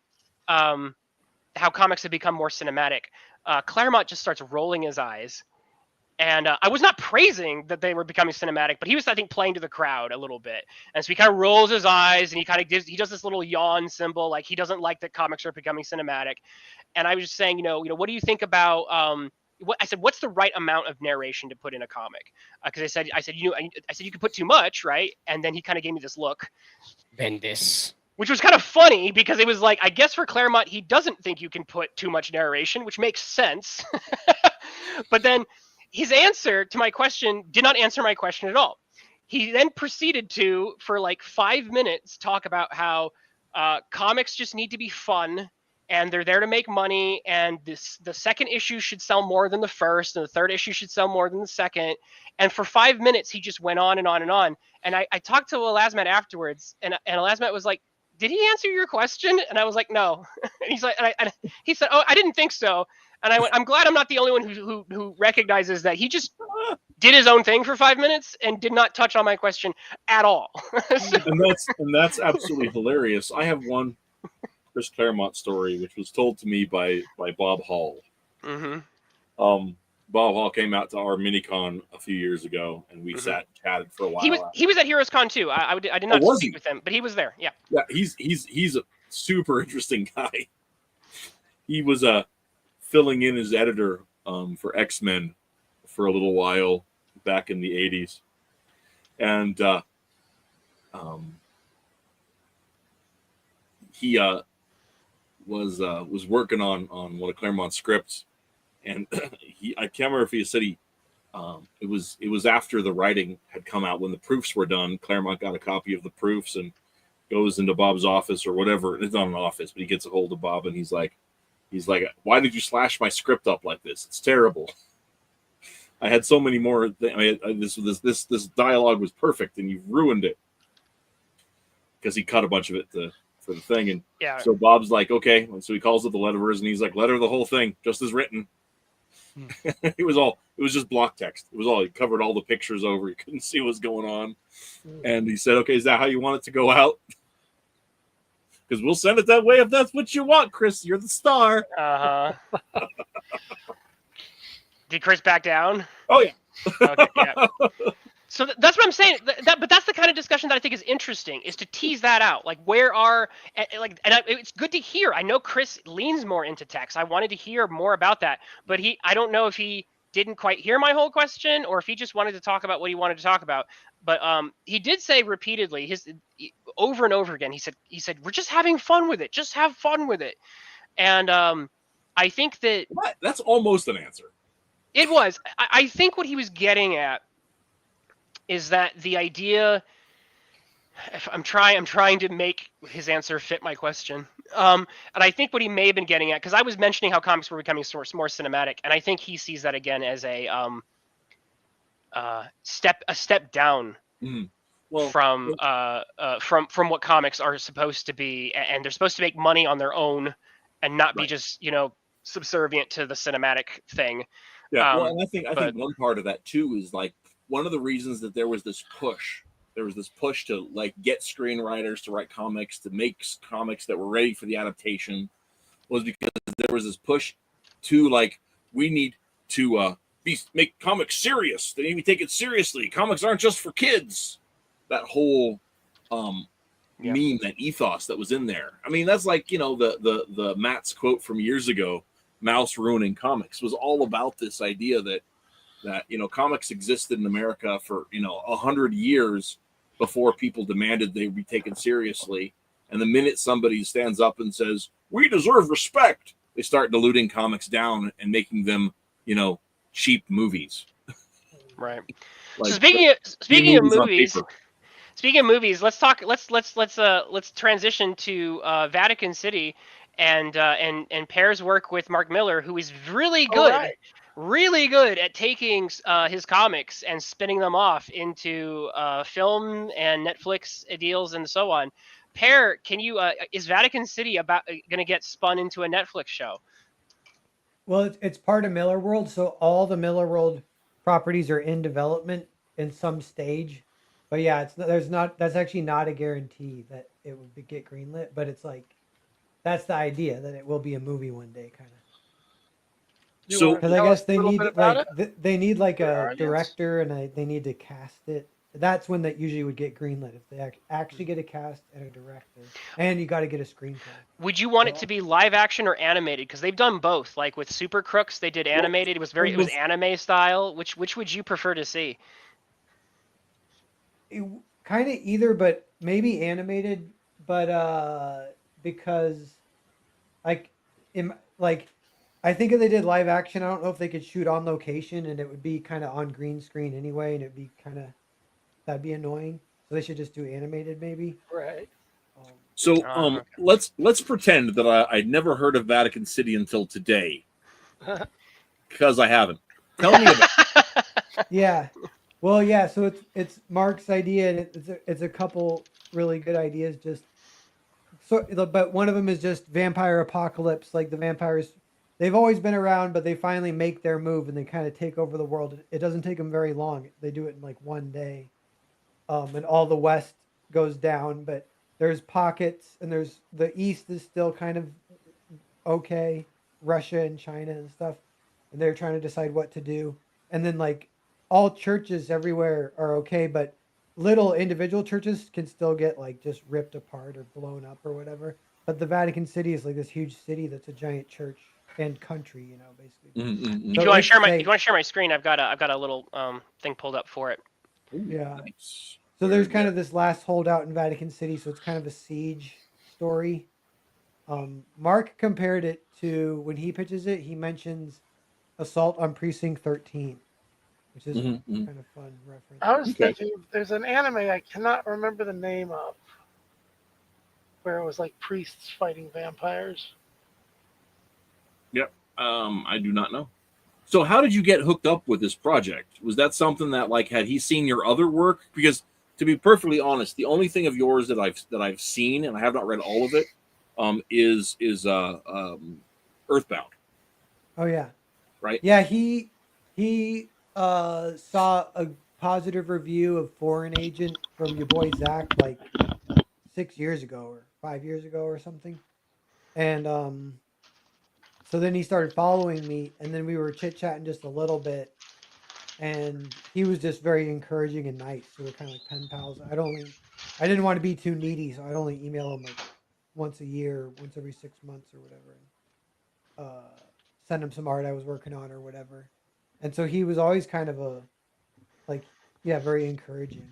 how comics have become more cinematic, Claremont just starts rolling his eyes. And I was not praising that they were becoming cinematic, but he was, I think, playing to the crowd a little bit. And so he kind of rolls his eyes and he does this little yawn symbol, like he doesn't like that comics are becoming cinematic. And I was just saying, what do you think about I said, what's the right amount of narration to put in a comic? Because I said, you could put too much, right? And then he kind of gave me this look. Bendis. Which was kind of funny because it was like, I guess for Claremont, he doesn't think you can put too much narration, which makes sense. But then his answer to my question did not answer my question at all. He then proceeded to, for like 5 minutes, talk about how comics just need to be fun and they're there to make money, and the second issue should sell more than the first, and the third issue should sell more than the second. And for 5 minutes, he just went on and on and on. And I talked to Elasmat afterwards, and Elasmat was like, "Did he answer your question?" And I was like, "No." And he's like, and he said, "Oh, I didn't think so." And I went, "I'm glad I'm not the only one who recognizes that he just did his own thing for 5 minutes and did not touch on my question at all." and that's absolutely hilarious. I have one Chris Claremont story, which was told to me by Bob Hall. Mm-hmm. Bob Hall came out to our Minicon a few years ago, and we sat and chatted for a while. He was at Heroes Con too. I did not speak with him, but he was there. Yeah. Yeah, he's a super interesting guy. He was filling in as editor for X-Men for a little while back in the 80s, and he was working on one of Claremont's scripts, and I can't remember if he said it was after the writing had come out when the proofs were done. Claremont got a copy of the proofs and goes into Bob's office or whatever. It's not an office, but he gets a hold of Bob and he's like, "Why did you slash my script up like this? It's terrible. I had so many more. This dialogue was perfect, and you've ruined it." Because he cut a bunch of it for the thing, and so Bob's like, "Okay," and so he calls up the letterers, and he's like, "Letter the whole thing, just as written." It was just block text. It was all, he covered all the pictures over. You couldn't see what was going on, and he said, "Okay, is that how you want it to go out? Because we'll send it that way if that's what you want, Chris. You're the star." Did Chris back down? Oh yeah. Okay, yeah. So that's what I'm saying. But that's the kind of discussion that I think is interesting, is to tease that out. Like, it's good to hear. I know Chris leans more into text. I wanted to hear more about that, but I don't know if he didn't quite hear my whole question or if he just wanted to talk about what he wanted to talk about. But he did say repeatedly, over and over again. He said, we're just having fun with it. Just have fun with it. And I think that that's almost an answer. It was. I think what he was getting at is that the idea. I'm trying to make his answer fit my question. And I think what he may have been getting at, because I was mentioning how comics were becoming more cinematic, and I think he sees that again as a step down from what comics are supposed to be, and they're supposed to make money on their own and not be just subservient to the cinematic thing. Yeah, well, and I think one part of that too is like one of the reasons that there was this push. There was this push to like get screenwriters to write comics, to make comics that were ready for the adaptation, was because there was this push to like, we need to make comics serious. They need to take it seriously. Comics aren't just for kids. That whole meme, that ethos that was in there. I mean, that's like, the Matt's quote from years ago, "Mouse ruining comics," was all about this idea that comics existed in America for 100 years before people demanded they be taken seriously. And the minute somebody stands up and says, "We deserve respect," they start diluting comics down and making them cheap movies. Right. Like, so speaking of movies, let's transition to Vatican City and Pear's work with Mark Miller, who is really good. Really good at taking his comics and spinning them off into film and Netflix deals and so on. Pear, can you? Is Vatican City going to get spun into a Netflix show? Well, it's part of Miller World, so all the Miller World properties are in development in some stage. But yeah, that's actually not a guarantee that it would get greenlit. But it's like that's the idea, that it will be a movie one day, kind of. So, because I guess they need like a director, and they need to cast it. That's when that usually would get greenlit, if they actually get a cast and a director, and you got to get a screenplay. Would you want it to be live action or animated? Because they've done both. Like with Super Crooks, they did animated. It was anime style. Which would you prefer to see? Kind of either, but maybe animated. But because I think if they did live action, I don't know if they could shoot on location, and it would be kind of on green screen anyway, and it'd be that'd be annoying. So they should just do animated, maybe. Right. So let's pretend that I'd never heard of Vatican City until today, because I haven't. Tell me about it. Yeah. Well, yeah. So it's Mark's idea, and it's a couple really good ideas. But one of them is just vampire apocalypse. Like the vampires, they've always been around, but they finally make their move and they kind of take over the world. It doesn't take them very long. They do it in like one day, and all the West goes down. But there's pockets, and there's the East is still kind of okay, Russia and China and stuff, and they're trying to decide what to do. And then like all churches everywhere are okay, but little individual churches can still get like just ripped apart or blown up or whatever. But the Vatican City is like this huge city that's a giant church and country, basically. Mm-hmm. So if you want to share my screen, I've got a little thing pulled up for it. Yeah. Nice. So there's kind of this last holdout in Vatican City, so it's kind of a siege story. Mark compared it to, when he pitches it, he mentions Assault on Precinct 13. Which is kind of fun reference. I was thinking there's an anime I cannot remember the name of, where it was like priests fighting vampires. Yep. I do not know. So how did you get hooked up with this project? Was that something that had he seen your other work? Because to be perfectly honest, the only thing of yours that I've seen, and I have not read all of it, is Earthbound. Oh yeah. Right. Yeah, he saw a positive review of Foreign Agent from your boy Zach 6 years ago or 5 years ago or something, and so then he started following me, and then we were chit-chatting just a little bit, and he was just very encouraging and nice, so we're kind of like pen pals. I didn't want to be too needy, so I'd only email him once a year, once every 6 months or whatever, and send him some art I was working on or whatever. And so he was always kind of very encouraging.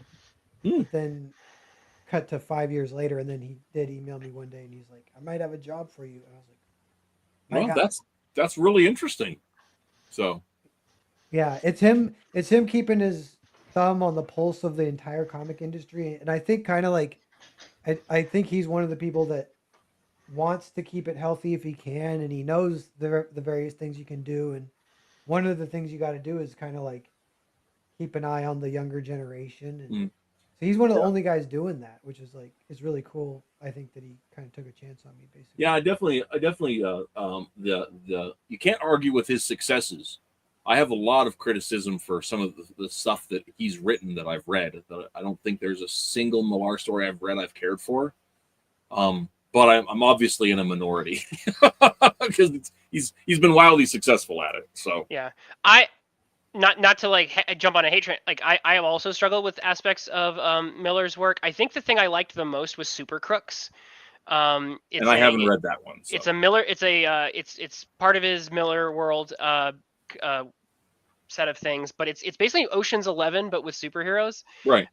But then cut to 5 years later, and then he did email me one day, and he's like, "I might have a job for you," and I was like, "My Well, God." that's really interesting. So Yeah, it's him. It's him keeping his thumb on the pulse of the entire comic industry, and I think kind of like, I think he's one of the people that wants to keep it healthy if he can, and he knows the various things you can do, and one of the things you got to do is kind of like keep an eye on the younger generation, and Mm. so he's one of the Yeah. only guys doing that, which is like it's really cool. I think that he kind of took a chance on me, basically. yeah, I definitely the you can't argue with his successes. I have a lot of criticism for some of the stuff that he's written that I've read. I don't think there's a single Millar story I've read I've cared for. But I'm obviously in a minority because he's been wildly successful at it. So Yeah, I not to like jump on a hate train. Like I have also struggled with aspects of Miller's work. I think the thing I liked the most was Super Crooks. It's and I haven't read that one. So. It's a Miller. It's a it's part of his Miller world set of things, but it's basically Ocean's 11 but with superheroes. Right.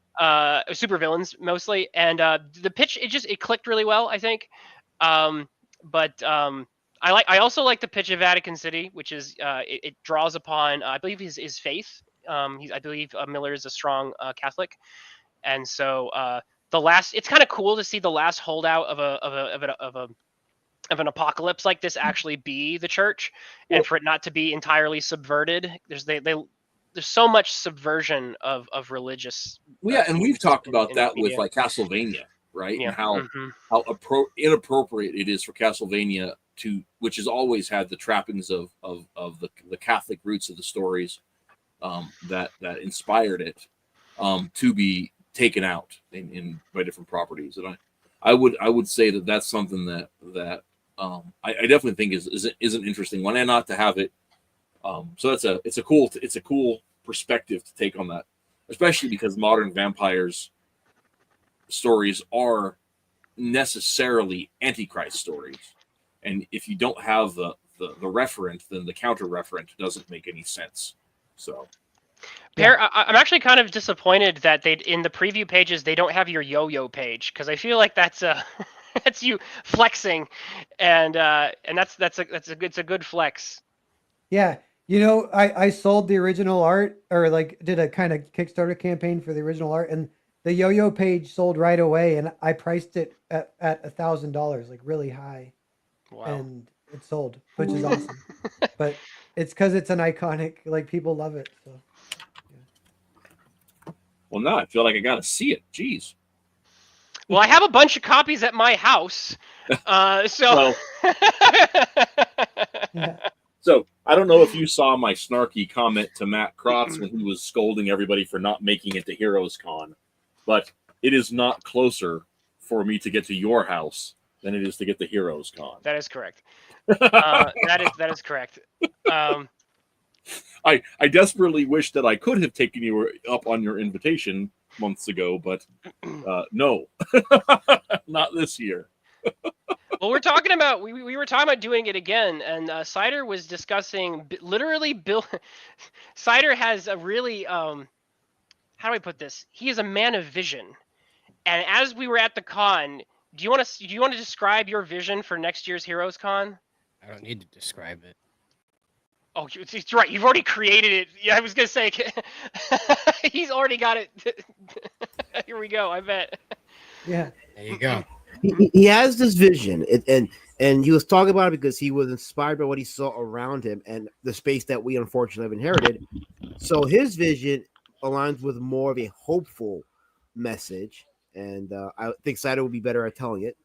Super villains mostly, and the pitch it clicked really well, I think. I also like the pitch of Vatican City, which is it draws upon I believe his faith. I believe Miller is a strong Catholic, and so it's kind of cool to see the last holdout of an apocalypse like this actually be the church, and for it not to be entirely subverted. There's so much subversion of religious. Well, yeah, and we've talked about in that with media. like Castlevania, right? Yeah. And how Mhm. inappropriate it is for Castlevania which has always had the trappings of the Catholic roots of the stories that inspired it to be taken out in by different properties. And I would say that that's something that I definitely think is an interesting one, and not to have it. So it's a cool perspective to take on that, especially because modern vampires stories are necessarily antichrist stories, and if you don't have the referent, then the counter referent doesn't make any sense. So I'm actually kind of disappointed that they in the preview pages they don't have your yo-yo page, because I feel like that's that's you flexing, and that's a good flex. Yeah, I sold the original art, or like did a kind of Kickstarter campaign for the original art, and the yo-yo page sold right away, and I priced it at $1,000, like really high. Wow. And it sold, which is awesome. But it's because it's an iconic, like people love it. So yeah. Well, now I feel like I gotta see it. Jeez. Well, I have a bunch of copies at my house, so. Yeah. So I don't know if you saw my snarky comment to Matt Krotz when he was scolding everybody for not making it to Heroes Con, but it is not closer for me to get to your house than it is to get to Heroes Con. That is correct. That is correct. I desperately wish that I could have taken you up on your invitation months ago, but no, not this year. Well, we're talking about we were talking about doing it again, and Cider was discussing literally Bill. Cider has a really how do I put this? He is a man of vision, and as we were at the con, do you want to describe your vision for next year's Heroes Con? I don't need to describe it. Oh, it's right. You've already created it. Yeah, I was gonna say he's already got it. Here we go. I bet. Yeah. There you go. He has this vision, and he was talking about it because he was inspired by what he saw around him and the space that we unfortunately have inherited. So his vision aligns with more of a hopeful message, and I think Cider would be better at telling it.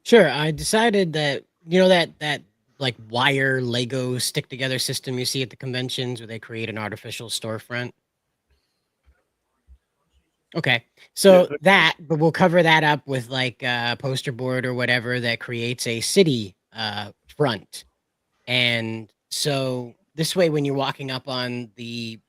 Sure, I decided that that like wire Lego stick together system you see at the conventions where they create an artificial storefront. Okay, so but we'll cover that up with like a poster board or whatever that creates a city front, and so this way when you're walking up on the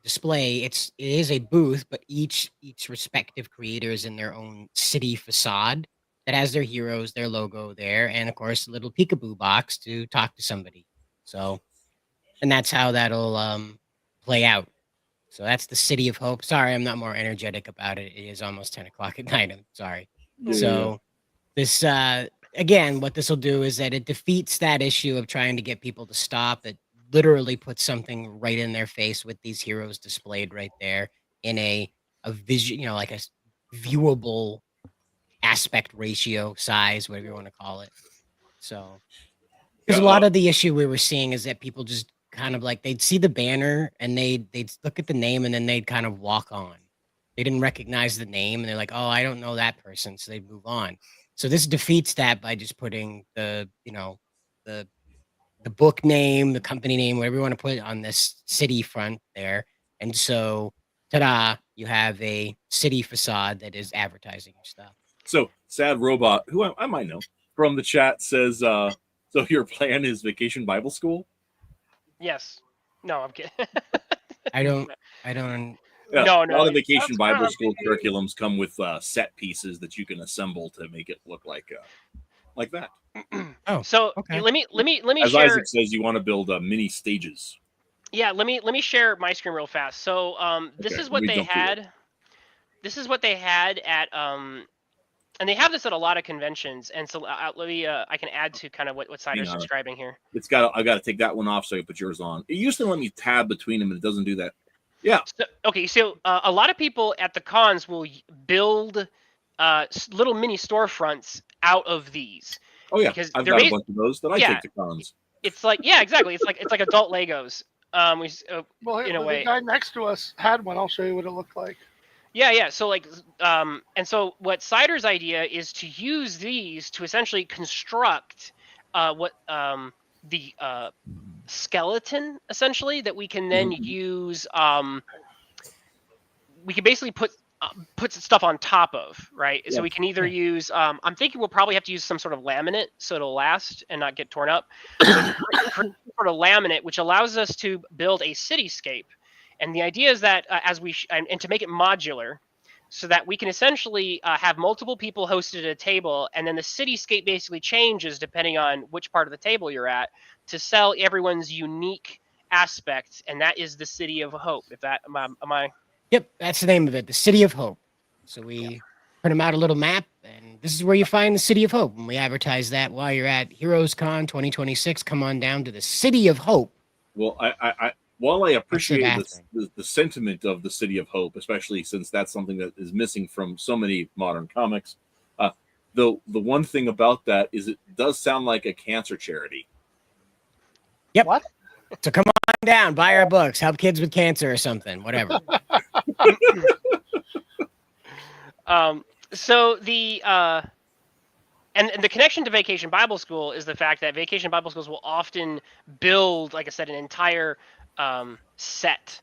display, it is a booth, but each respective creator is in their own city facade that has their heroes, their logo there, and of course a little peekaboo box to talk to somebody. So, and that's how that'll play out. So that's the City of Hope. Sorry, I'm not more energetic about it. It is almost 10 o'clock at night. I'm sorry. So this again, what this will do is that it defeats that issue of trying to get people to stop. It literally puts something right in their face with these heroes displayed right there in a vision, like a viewable aspect ratio, size, whatever you want to call it. So because a lot of the issue we were seeing is that people just kind of like they'd see the banner and they'd look at the name and then they'd kind of walk on. They didn't recognize the name and they're like, oh, I don't know that person, so they'd move on. So this defeats that by just putting the book name, the company name, whatever you want to put on this city front there. And so, ta-da, you have a city facade that is advertising your stuff. So Sad Robot, who I might know from the chat, says, so your plan is Vacation Bible School? Yes. No, I'm kidding. I don't. Yeah, No. A lot of Vacation Bible School curriculums come with set pieces that you can assemble to make it look like that. Oh, so okay. let me As share. Isaac says, you want to build mini stages. Yeah, let me share my screen real fast. So this is what they had. This is what they had at and they have this at a lot of conventions. And so let me I can add to kind of what Sider's describing here. I got to take that one off so I can put yours on. It used to let me tab between them, and it doesn't do that. Yeah. So a lot of people at the cons will build little mini storefronts out of these. Oh yeah, because I've got a bunch of those that I take to cons. It's like exactly. It's like adult Legos. In a way, the guy next to us had one. I'll show you what it looked like. Yeah. So and so what Sider's idea is to use these to essentially construct the skeleton essentially that we can then use. We can basically put stuff on top of, right? So we can either use, I'm thinking we'll probably have to use some sort of laminate so it'll last and not get torn up. Sort of laminate, which allows us to build a cityscape. And the idea is that and to make it modular so that we can essentially have multiple people hosted at a table, and then the cityscape basically changes depending on which part of the table you're at to sell everyone's unique aspect. And that is the City of Hope. Am I? Yep, that's the name of it, the City of Hope. So we print them out a little map, and this is where you find the City of Hope. And we advertise that while you're at Heroes Con 2026. Come on down to the City of Hope. Well, while I appreciate the sentiment of the City of Hope, especially since that's something that is missing from so many modern comics, the one thing about that is it does sound like a cancer charity. Yep. What? So come on down, buy our books, help kids with cancer or something, whatever. So the and the connection to Vacation Bible School is the fact that Vacation Bible Schools will often build, like I said, an entire set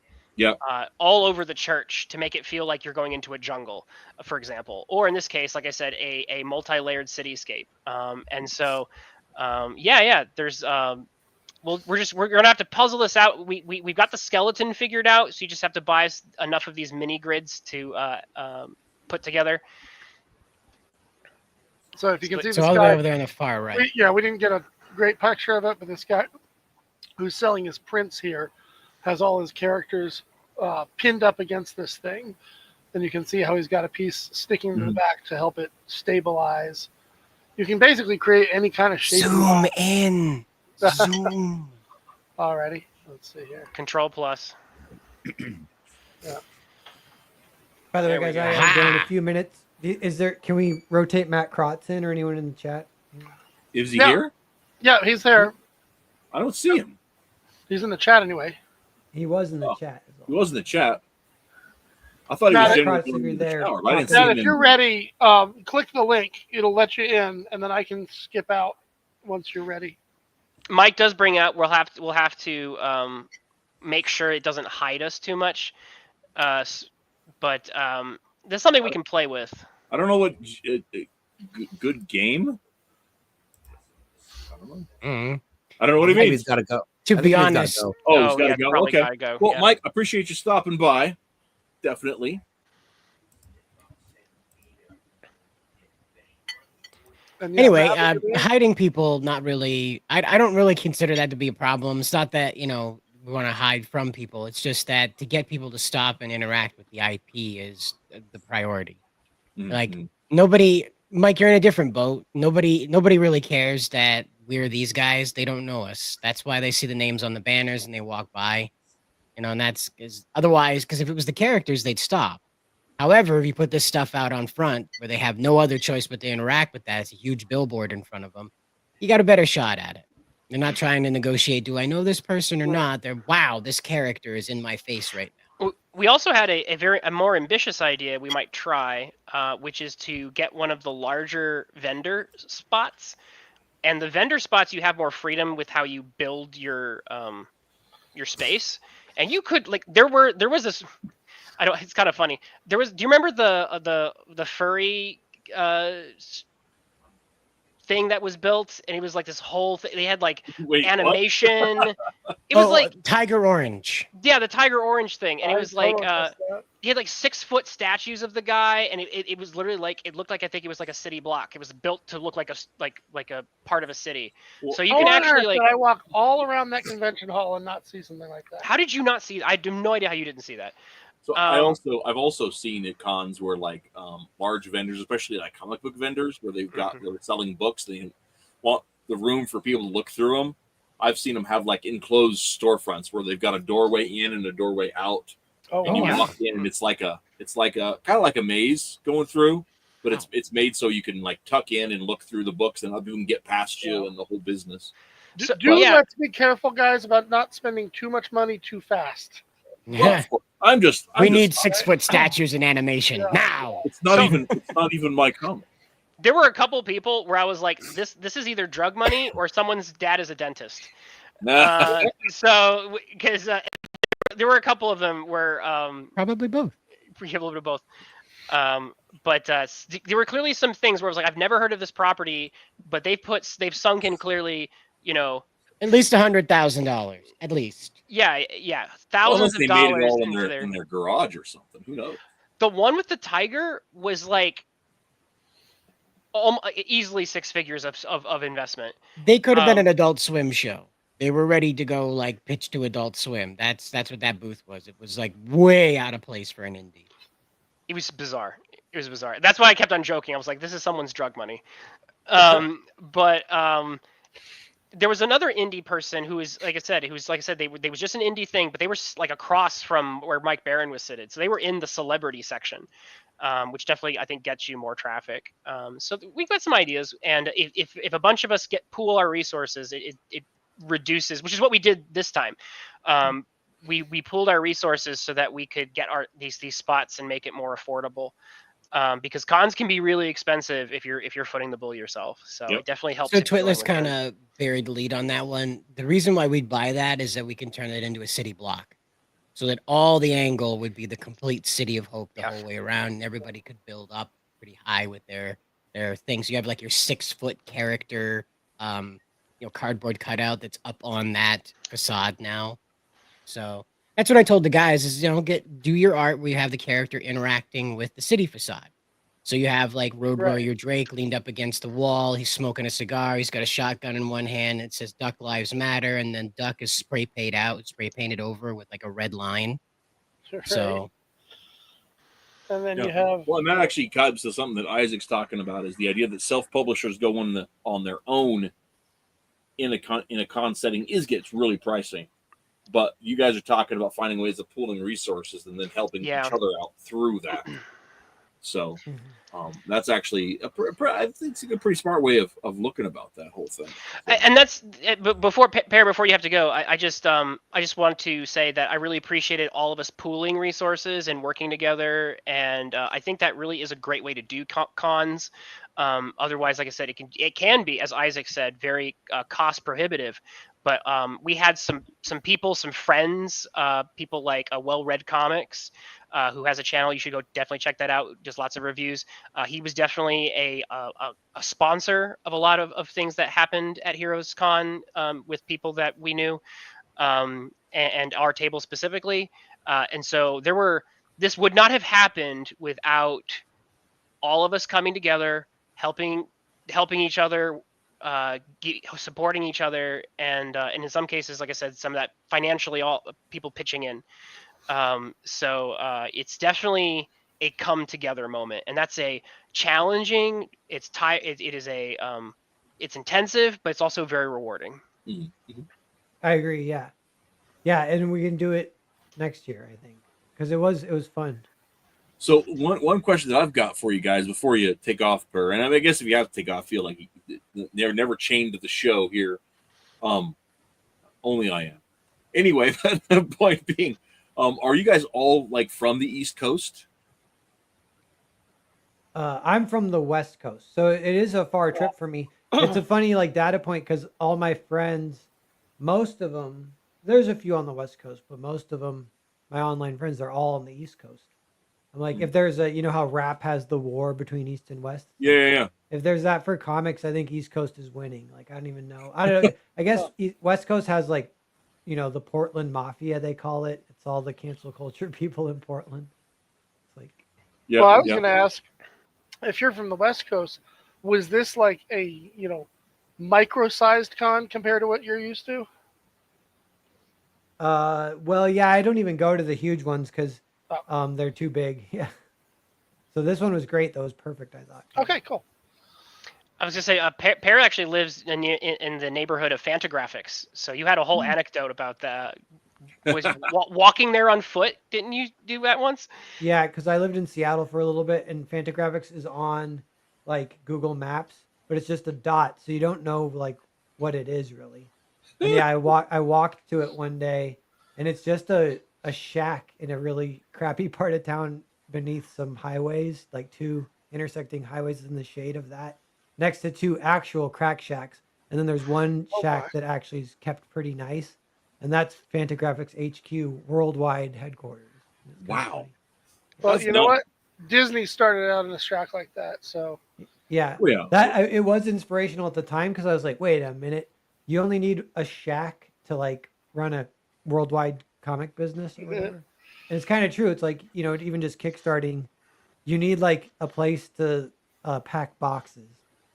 all over the church to make it feel like you're going into a jungle, for example, or in this case, like I said, a multi-layered cityscape. And so there's we're gonna have to puzzle this out. We've got the skeleton figured out, so you just have to buy enough of these mini grids to put together. So if you can see this all the guy way over there on the far right. We didn't get a great picture of it, but this guy who's selling his prints here has all his characters pinned up against this thing, and you can see how he's got a piece sticking to the back to help it stabilize. You can basically create any kind of shape. Zoom in. Zoom. Alrighty, let's see here. Control plus. Yeah. By the way, guys, I have in a few minutes. Can we rotate Matt Crotson or anyone in the chat? Is he here? Yeah, he's there. I don't see him. He's in the chat anyway. He was in the chat. He was in the chat. I thought he was generally there. If you're ready, click the link. It'll let you in, and then I can skip out once you're ready. Mike does bring out. We'll have to make sure it doesn't hide us too much, but there's something we can play with. I don't know what good game. I don't know. Mm-hmm. I don't know what he means. He's got to go. To be honest. He's got to go. Okay. Gotta go. Well, Mike, I appreciate you stopping by. Definitely. Anyway, hiding people, not really. I don't really consider that to be a problem. It's not that, we want to hide from people. It's just that to get people to stop and interact with the IP is the priority. Like nobody, Mike, you're in a different boat. Nobody really cares that we're these guys. They don't know us. That's why they see the names on the banners and they walk by. And that's because otherwise, because if it was the characters, they'd stop. However, if you put this stuff out on front where they have no other choice but to interact with that, it's a huge billboard in front of them. You got a better shot at it. They're not trying to negotiate, do I know this person or not? They're, wow, this character is in my face right now. We also had a more ambitious idea we might try, which is to get one of the larger vendor spots. And the vendor spots, you have more freedom with how you build your space. And you could there was this. I don't. It's kind of funny. Do you remember the furry thing that was built? And it was like this whole thing. They had animation. It was like Tiger Orange. Yeah, the Tiger Orange thing, and it was like he had like 6-foot statues of the guy, and it was literally like it looked like I think it was like a city block. It was built to look like a part of a so you can actually I walk all around that convention hall and not see something like that. How did you not see? I have no idea how you didn't see that. So I've also seen at cons where large vendors, especially like comic book vendors, where they're selling books, they want the room for people to look through them. I've seen them have enclosed storefronts where they've got a doorway in and a doorway out, and you walk in and it's like a kind of like a maze going through, but it's made so you can tuck in and look through the books and other people can get past you and the whole business. Let's be careful, guys, about not spending too much money too fast. Yeah. Well, we need 6-foot statues in animation now. It's not even my comment. There were a couple people where I was like, this is either drug money or someone's dad is a dentist. So because there were a couple of them where probably both. A little bit of both. But there were clearly some things where I was like, I've never heard of this property, but they've sunk in clearly, at least $100,000, at least. Yeah, thousands of dollars. Made it all in their garage or something. Who knows? The one with the tiger was easily 6 figures of investment. They could have been an Adult Swim show. They were ready to go pitch to Adult Swim. That's what that booth was. It was way out of place for an indie. It was bizarre. That's why I kept on joking. I was like, this is someone's drug money. There was another indie person who was, like I said, they was just an indie thing, but they were across from where Mike Barron was seated. So they were in the celebrity section, which definitely I think gets you more traffic. So we've got some ideas, and if a bunch of us pool our resources, it reduces, which is what we did this time. We pooled our resources so that we could get these spots and make it more affordable. Because cons can be really expensive if you're footing the bill yourself. So it definitely helps. So Twitless kind of buried the lead on that one. The reason why we'd buy that is that we can turn it into a city block, so that all the angle would be the complete City of Hope the whole way around, and everybody could build up pretty high with their things. You have your 6-foot character, cardboard cutout that's up on that facade now. So that's what I told the guys is, do your art where you have the character interacting with the city facade. So you have Road Warrior Drake leaned up against the wall. He's smoking a cigar. He's got a shotgun in one hand. It says Duck Lives Matter. And then Duck is spray painted over with a red line. Right. So. And then you have. Well, and that actually comes to something that Isaac's talking about is the idea that self-publishers go on their own in a con setting gets really pricey. But you guys are talking about finding ways of pooling resources and then helping each other out through that. So that's actually I think it's a pretty smart way of looking about that whole thing. And that's before you have to go. I just want to say that I really appreciated all of us pooling resources and working together, and I think that really is a great way to do cons. Otherwise, like I said, it can be, as Isaac said, very cost prohibitive. But we had some people, some friends, people like Well Read Comics, who has a channel. You should go definitely check that out. Just lots of reviews. He was definitely a sponsor of a lot of things that happened at Heroes Con with people that we knew, and our table specifically. And so this would not have happened without all of us coming together, helping each other supporting each other, and in some cases, like I said, some of that financially, all people pitching in. So it's definitely a come together moment, and that's a challenging. It's it is a it's intensive, but it's also very rewarding. Mm-hmm. I agree. Yeah, yeah, and we can do it next year, I think, because it was fun. So one question that I've got for you guys before you take off, Per, and I guess if you have to take off, I feel like they're never chained to the show here. Only I am. Anyway, the point being, are you guys all like from the East Coast? I'm from the West Coast, so it is a far trip for me. It's a funny like data point because all my friends, most of them, there's a few on the West Coast, but most of them, my online friends, they're all on the East Coast. I'm like, if there's a, you know how rap has the war between East and West? Yeah. If there's that for comics, I think East Coast is winning. Like, I don't even know. I don't know. I guess West Coast has like, you know, the Portland Mafia, they call it. It's all the cancel culture people in Portland. It's like, Yeah. Well, I was going to ask, if you're from the West Coast, was this like a, you know, micro-sized con compared to what you're used to? well, yeah, I don't even go to the huge ones because they're too big. Yeah. So this one was great. That was perfect, I thought. Okay, cool. I was gonna say, Per actually lives in the neighborhood of Fantagraphics, so you had a whole anecdote about that. Was walking there on foot? Didn't you do that once? Yeah, because I lived in Seattle for a little bit, and Fantagraphics is on like Google Maps, but it's just a dot, so you don't know like what it is really. And yeah, I walked to it one day, and it's just a shack in a really crappy part of town beneath some highways, like two intersecting highways in the shade of that, next to two actual crack shacks. And then there's one shack that actually is kept pretty nice, and that's Fantagraphics HQ worldwide headquarters. Wow. Well, That's you know nuts. what? Disney started out in a shack like that, so Yeah, Oh, yeah. that it was inspirational at the time because I was like, wait a minute, you only need a shack to like run a worldwide comic business or whatever. And it's kind of true. It's like, you know, even just kickstarting, you need like a place to pack boxes,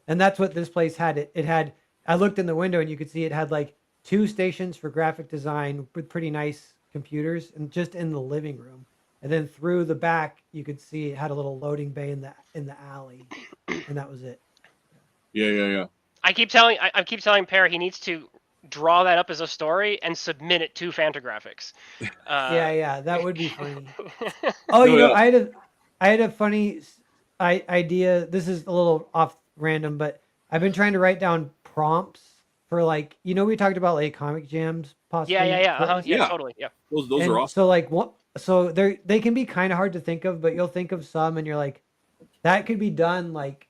and that's what this place had. It had. I looked in the window and you could see it had like two stations for graphic design with pretty nice computers, and just in the living room. And then through the back, you could see it had a little loading bay in the alley, and that was it. Yeah. I keep telling Per he needs to draw that up as a story and submit it to Fantagraphics. Yeah, that would be funny. Oh, you know, I had a funny idea. This is a little off random, but I've been trying to write down prompts for like, you know, we talked about like comic jams possibly. Yeah, Yeah. totally. Yeah. Those are awesome. So like what? So they can be kind of hard to think of, but you'll think of some, and you're like, that could be done like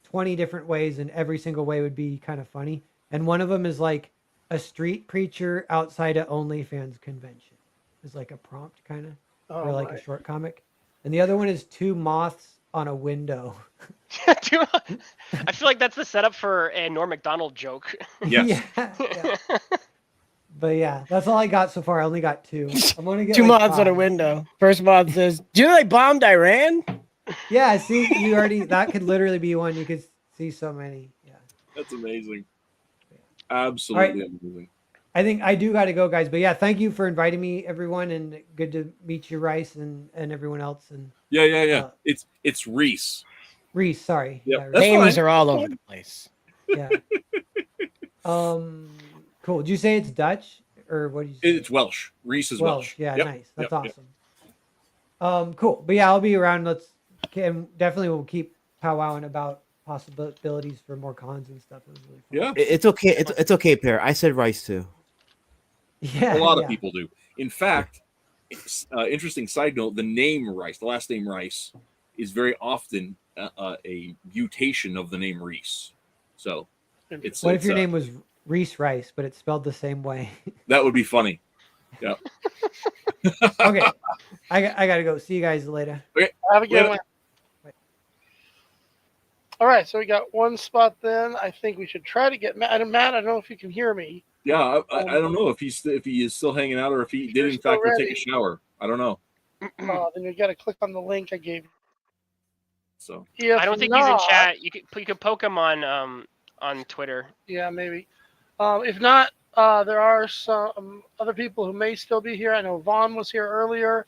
20 different ways, and every single way would be kind of funny. And one of them is like a street preacher outside a OnlyFans convention is like a prompt kind of, or like a short comic. And the other one is two moths on a window. I feel like that's the setup for a Norm Macdonald joke. Yes. Yeah. But yeah, that's all I got so far. I only got two. I'm gonna get two like moths on a 5. window. First moth says, "Do you know they bombed Iran?" Yeah, see, you already, that could literally be one. You could see so many. Yeah. That's amazing. Absolutely amazing. I think I do got to go, guys. But yeah, thank you for inviting me, everyone, and good to meet you, Rice, and everyone else. And Yeah. It's Reese. Reese, sorry. Yep, Yeah, that's Names fine. are all over the place. Yeah. Cool. Did you say it's Dutch or what did you say? It's Welsh. Reese is Welsh. Yeah, Yep, nice. That's yep. awesome. Cool. But yeah, I'll be around. Definitely we'll keep powwowing about possibilities for more cons and stuff. It was really fun. Yeah. It's okay. It's okay, Pear. I said Rice too. Yeah. A lot of people do. In fact, interesting side note: the name Rice, the last name Rice, is very often a mutation of the name Reese. So, what if your name was Reese Rice, but it's spelled the same way? That would be funny. Yeah. Okay. I gotta go. See you guys later. Okay. have a good one. All right, so we got one spot then. I think we should try to get Matt. And Matt, I don't know if you can hear me. Yeah, I don't know if he is still hanging out or if he did in fact go take a shower. I don't know. Then you got to click on the link I gave you. So I don't think he's in chat. You could poke him on on Twitter. Yeah, maybe. If not, there are some other people who may still be here. I know Vaughn was here earlier.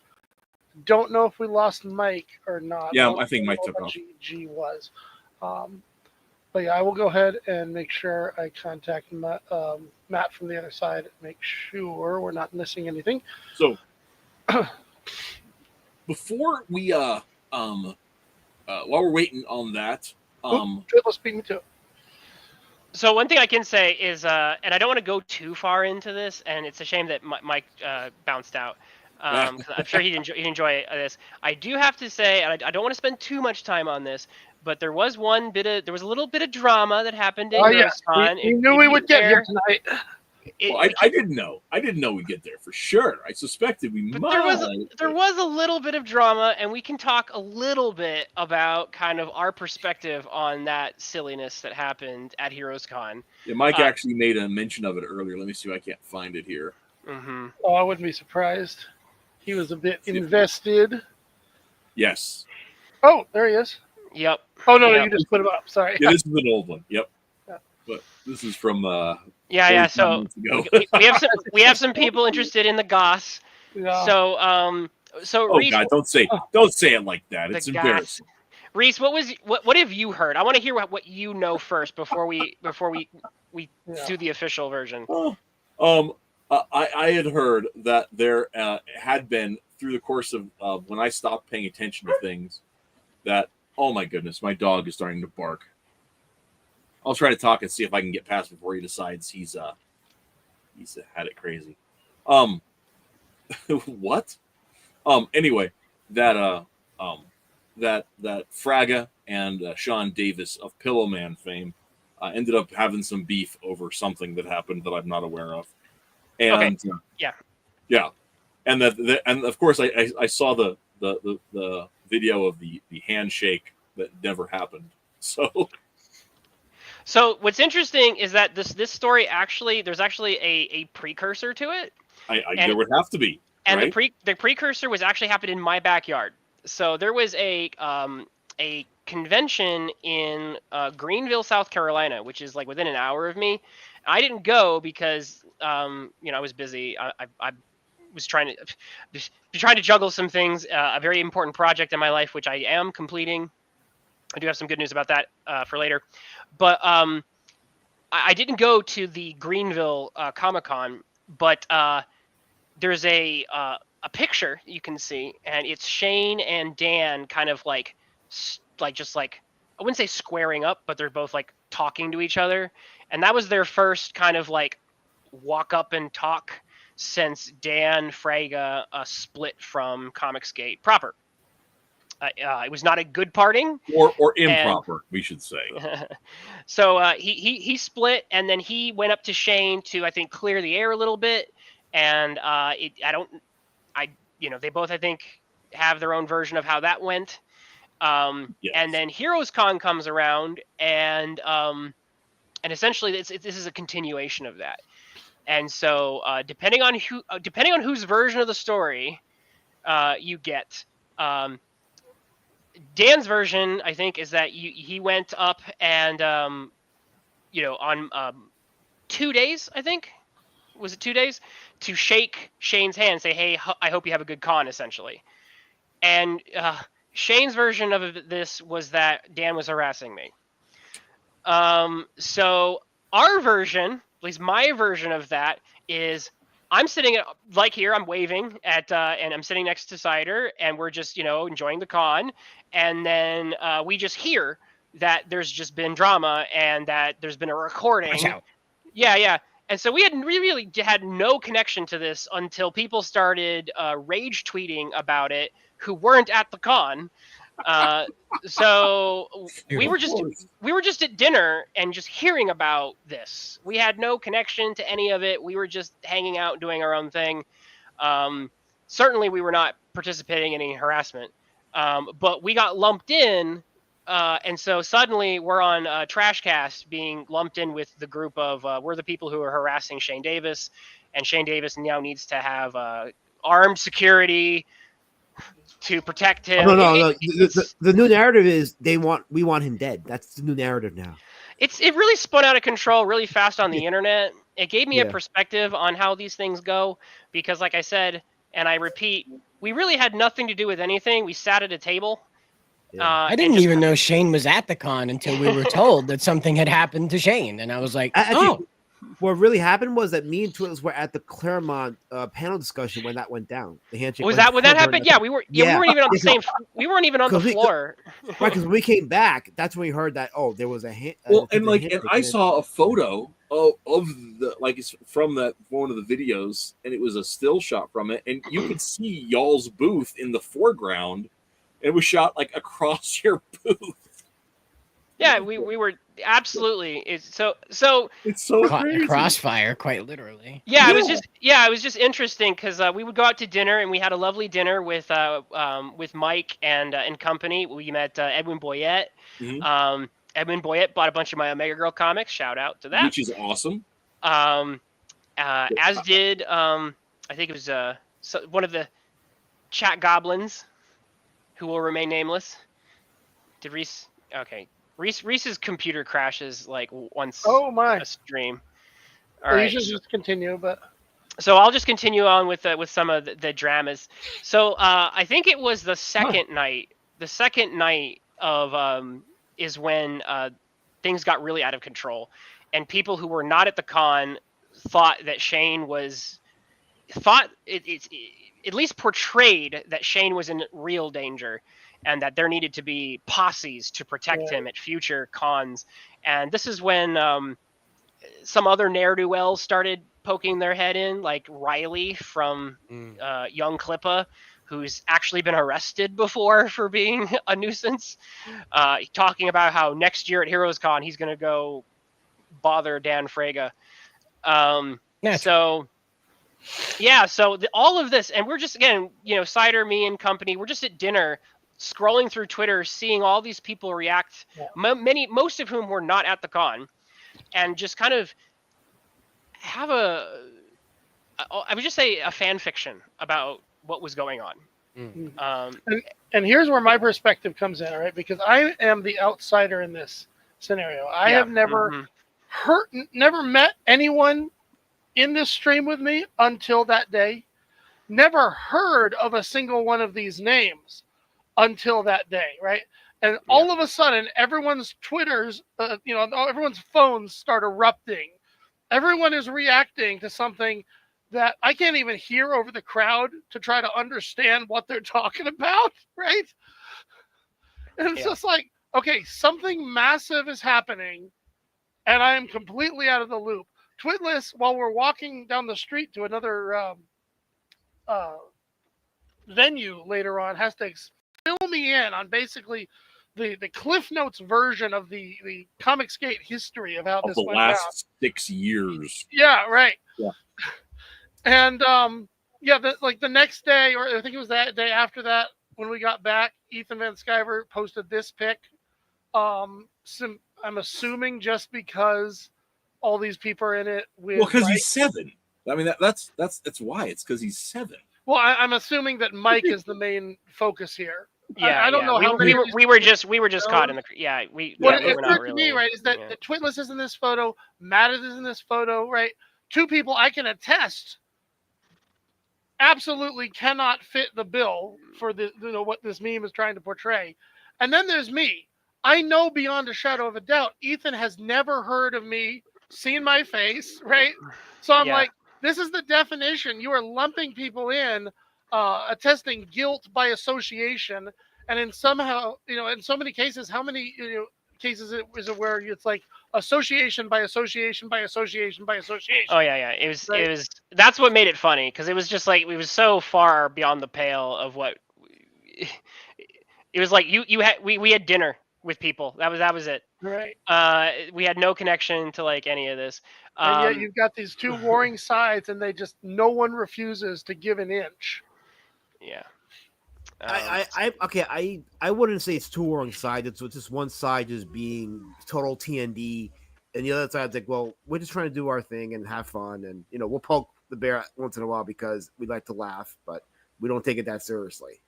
Don't know if we lost Mike or not. Yeah, I think Mike took off. G was. But yeah, I will go ahead and make sure I contact Matt from the other side. Make sure we're not missing anything. So before we while we're waiting on that, Triple speak me too. So one thing I can say is, and I don't want to go too far into this, and it's a shame that Mike bounced out. 'Cause I'm sure he'd enjoy this. I do have to say, and I don't want to spend too much time on this, but there was a little bit of drama that happened in HeroesCon. We knew we would get here tonight. I didn't know. I didn't know we'd get there for sure. I suspected we might. There was a little bit of drama, and we can talk a little bit about kind of our perspective on that silliness that happened at HeroesCon. Yeah, Mike actually made a mention of it earlier. Let me see if I can't find it here. Mm-hmm. Oh, I wouldn't be surprised. He was a bit invested. Yes. Oh, there he is. Yep. Oh no, you just put him up. Sorry. Yeah, this is an old one. Yep. Yeah. But this is from Yeah. So we have some people interested in the Goss. Yeah. So oh Reese, God, don't say it like that. It's embarrassing. Reese, what have you heard? I want to hear what you know first before we do the official version. I had heard that there had been, through the course of when I stopped paying attention to things, that, oh my goodness, my dog is starting to bark. I'll try to talk and see if I can get past before he decides he's had it crazy. What? Anyway, that Fraga and Sean Davis of Pillowman fame ended up having some beef over something that happened that I'm not aware of. And yeah, and and of course I saw the video of the handshake that never happened. So what's interesting is that this story there's actually a precursor to it. There would have to be. And right? the precursor was actually happened in my backyard. So there was a convention in Greenville, South Carolina, which is like within an hour of me. I didn't go because I was busy. I was trying to juggle some things, a very important project in my life, which I am completing. I do have some good news about that for later, but I didn't go to the Greenville Comic-Con, but there's a picture you can see, and it's Shane and Dan kind of like I wouldn't say squaring up, but they're both like talking to each other, and that was their first kind of like walk up and talk since Dan Fraga split from Comicsgate proper. It was not a good parting, or improper, we should say. So he split, and then he went up to Shane to, I think, clear the air a little bit, and they both, I think, have their own version of how that went. Yes. And then HeroesCon comes around, and essentially this is a continuation of that. And so depending on whose version of the story you get. Dan's version, I think, is that he went up and, on 2 days, I think, was it 2 days, to shake Shane's hand, say, hey, I hope you have a good con, essentially. And Shane's version of this was that Dan was harassing me. So our version, at least my version of that, is I'm sitting here, I'm waving at, and I'm sitting next to Cider, and we're just, enjoying the con. And then we just hear that there's just been drama and that there's been a recording. Watch out. Yeah. And so we really had no connection to this until people started rage tweeting about it who weren't at the con. So we were just at dinner and just hearing about this. We had no connection to any of it. We were just hanging out, doing our own thing. Certainly we were not participating in any harassment. But we got lumped in, and so suddenly we're on Trashcast being lumped in with the group of we're the people who are harassing Shane Davis, and Shane Davis now needs to have armed security to protect him. No. The new narrative is we want him dead. That's the new narrative now. it really spun out of control really fast on the internet. It gave me a perspective on how these things go because, like I said, and I repeat, we really had nothing to do with anything. We sat at a table. I didn't even know Shane was at the con until we were told that something had happened to Shane, and I was like, "Oh." What really happened was that me and Twitless were at the Claremont panel discussion when that went down. The handshake. Was that when that happened? Yeah, we were. Yeah, we weren't even on the same. We weren't even on the floor. Right, because when we came back, that's when we heard that. Oh, there was a hand. Well, and I saw a photo of the it's from that one of the videos, and it was a still shot from it, and you could see y'all's booth in the foreground. It was shot like across your booth. Yeah, we were absolutely. It's so crossfire, quite literally. Yeah, it was just interesting because we would go out to dinner and we had a lovely dinner with Mike and company. We met Edwin Boyette. Mm-hmm. Edwin Boyette bought a bunch of my Omega Girl comics. Shout out to that, which is awesome. As did I think it was one of the chat goblins, who will remain nameless. Did Reese? Okay. Reese's computer crashes like once a stream. All right. You should just continue, but so I'll just continue on with some of the dramas. So I think it was the second night. The second night of is when things got really out of control, and people who were not at the con thought that Shane was it's at least portrayed that Shane was in real danger. And that there needed to be posses to protect him at future cons. And this is when some other ne'er-do-wells started poking their head in, like Riley from Young Clippa, who's actually been arrested before for being a nuisance, talking about how next year at Heroes Con he's going to go bother Dan Frega. So all of this, and we're just, again, Cider, me and company, we're just at dinner, scrolling through Twitter, seeing all these people react, most of whom were not at the con, and just kind of have I would just say a fan fiction about what was going on. And here's where my perspective comes in, all right? Because I am the outsider in this scenario. I have never never met anyone in this stream with me until that day. Never heard of a single one of these names until that day, right? And all of a sudden, everyone's Twitters, everyone's phones start erupting. Everyone is reacting to something that I can't even hear over the crowd to try to understand what they're talking about, right? And it's just like, okay, something massive is happening, and I am completely out of the loop. Twitless, while we're walking down the street to another venue later on, has to fill me in on basically the Cliff Notes version of the Comicsgate history of how this went down. The last 6 years. Yeah, right. Yeah. And the next day, or I think it was that day after that, when we got back, Ethan Van Sciver posted this pic. I'm assuming just because all these people are in it. Because he's 7. I mean, that's why. It's because he's 7. Well, I'm assuming that Mike is the main focus here. Yeah, I don't know how we were just caught in the What it occurred to me, right, is that Twitless is in this photo, Matt is in this photo, right? Two people I can attest absolutely cannot fit the bill for the what this meme is trying to portray. And then there's me. I know beyond a shadow of a doubt, Ethan has never heard of me, seen my face, right? So I'm like, this is the definition. You are lumping people in, attesting guilt by association, and in somehow, in so many cases, how many cases is it where it's like association by association by association by association? Oh yeah. It was that's what made it funny, because it was just like we was so far beyond the pale of what it was like. We had dinner with people. That was it. Right. We had no connection to like any of this. And yet you've got these two warring sides, and no one refuses to give an inch. Yeah. I wouldn't say it's two warring sides. It's just one side just being total TND, and the other side's like, well, we're just trying to do our thing and have fun, and we'll poke the bear once in a while because we like to laugh, but we don't take it that seriously.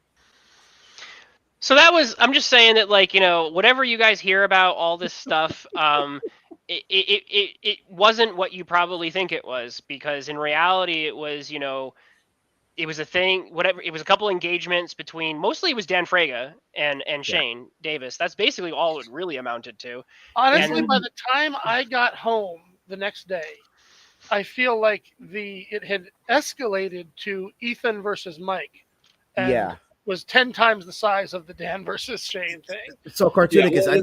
So I'm just saying that, like, whatever you guys hear about all this stuff, it wasn't what you probably think it was, because in reality it was, it was a thing, whatever. It was a couple engagements between, mostly it was Dan Frega and Shane Davis. That's basically all it really amounted to. Honestly, And by the time I got home the next day, I feel like it had escalated to Ethan versus Mike, and was 10 times the size of the Dan versus Shane thing. It's so cartoonic. Yeah, well,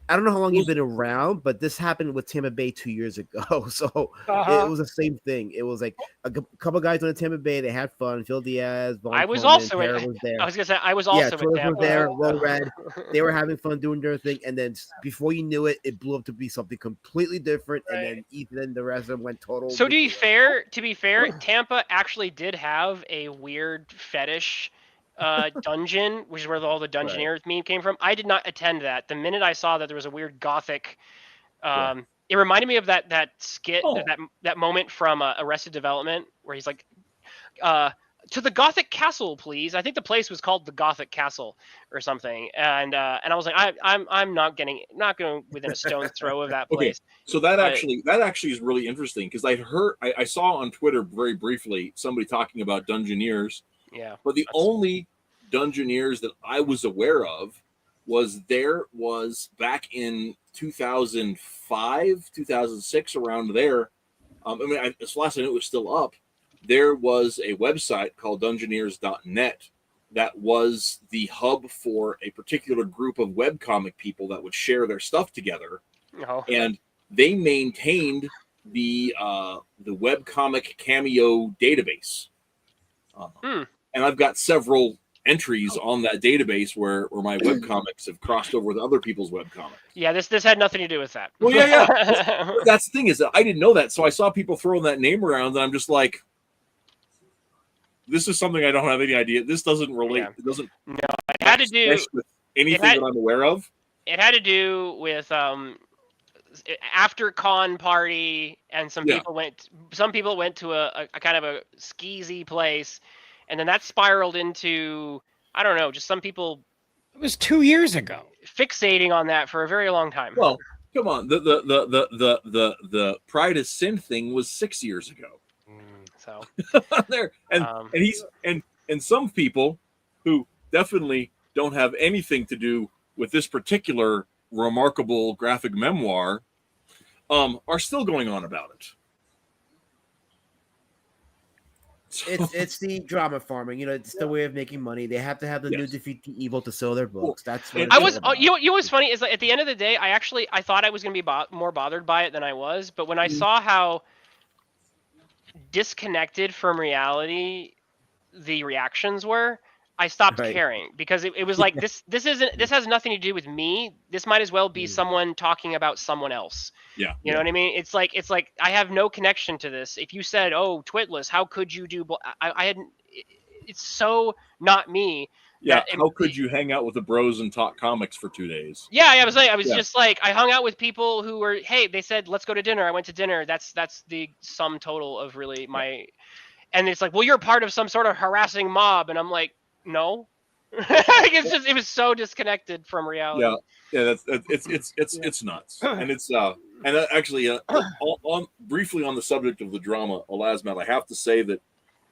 I don't know how long you've been around, but this happened with Tampa Bay 2 years ago. So it was the same thing. It was like a couple guys on the Tampa Bay. They had fun. Phil Diaz, Vaughn I was Coleman, also Tara at, was there. I was gonna say I was also Torres at Tampa. was there. Low Red. They were having fun doing their thing, and then before you knew it, it blew up to be something completely different. And then Ethan and the rest of them went total. So to be fair, Tampa actually did have a weird fetish dungeon, which is where all the Dungeoneers meme came from. I did not attend that. The minute I saw that there was a weird gothic, it reminded me of that skit, that moment from Arrested Development, where he's like, to the Gothic Castle, please. I think the place was called the Gothic Castle or something. And I was like, I'm not going within a stone's throw of that place. So that actually is really interesting, because I saw on Twitter very briefly somebody talking about Dungeoneers. Yeah. But the only Dungeoneers that I was aware of was back in 2005, 2006, around there. As last I knew, it was still up. There was a website called Dungeoneers.net that was the hub for a particular group of webcomic people that would share their stuff together. Oh. And they maintained the webcomic Cameo database. And I've got several entries on that database where my webcomics have crossed over with other people's webcomics. Yeah, this had nothing to do with that. Well, yeah. That's the thing, is that I didn't know that. So I saw people throwing that name around, and I'm just like, this is something I don't have any idea. This doesn't relate. Yeah. It doesn't. No, it had to do with anything that I'm aware of. It had to do with after con party, and some people went to a kind of a skeezy place, and then that spiraled into, I don't know, just some people. It was 2 years ago. Fixating on that for a very long time. Well, come on, the Pride is Sin thing was 6 years ago. So there, and some people who definitely don't have anything to do with this particular remarkable graphic memoir are still going on about it. It's the drama farming, it's the way of making money. They have to have the new Defeat the Evil to sell their books. That's what you know what's funny is, like, at the end of the day, I thought I was going to be more bothered by it than I was, but when I saw how disconnected from reality the reactions were, I stopped caring, because it was like, this has nothing to do with me. This might as well be someone talking about someone else. Yeah. You know what I mean? It's like I have no connection to this. If you said, "Oh, Twitless, how could you do?" I hadn't. It's so not me. Yeah. How could you hang out with the bros and talk comics for 2 days? Yeah, I was just like, I hung out with people who were, hey, they said, let's go to dinner. I went to dinner. That's the sum total of really my. And it's like, well, you're part of some sort of harassing mob, and I'm like, no. It was so disconnected from reality. Yeah, it's nuts, and it's and actually briefly on the subject of the drama, Elasmat, I have to say that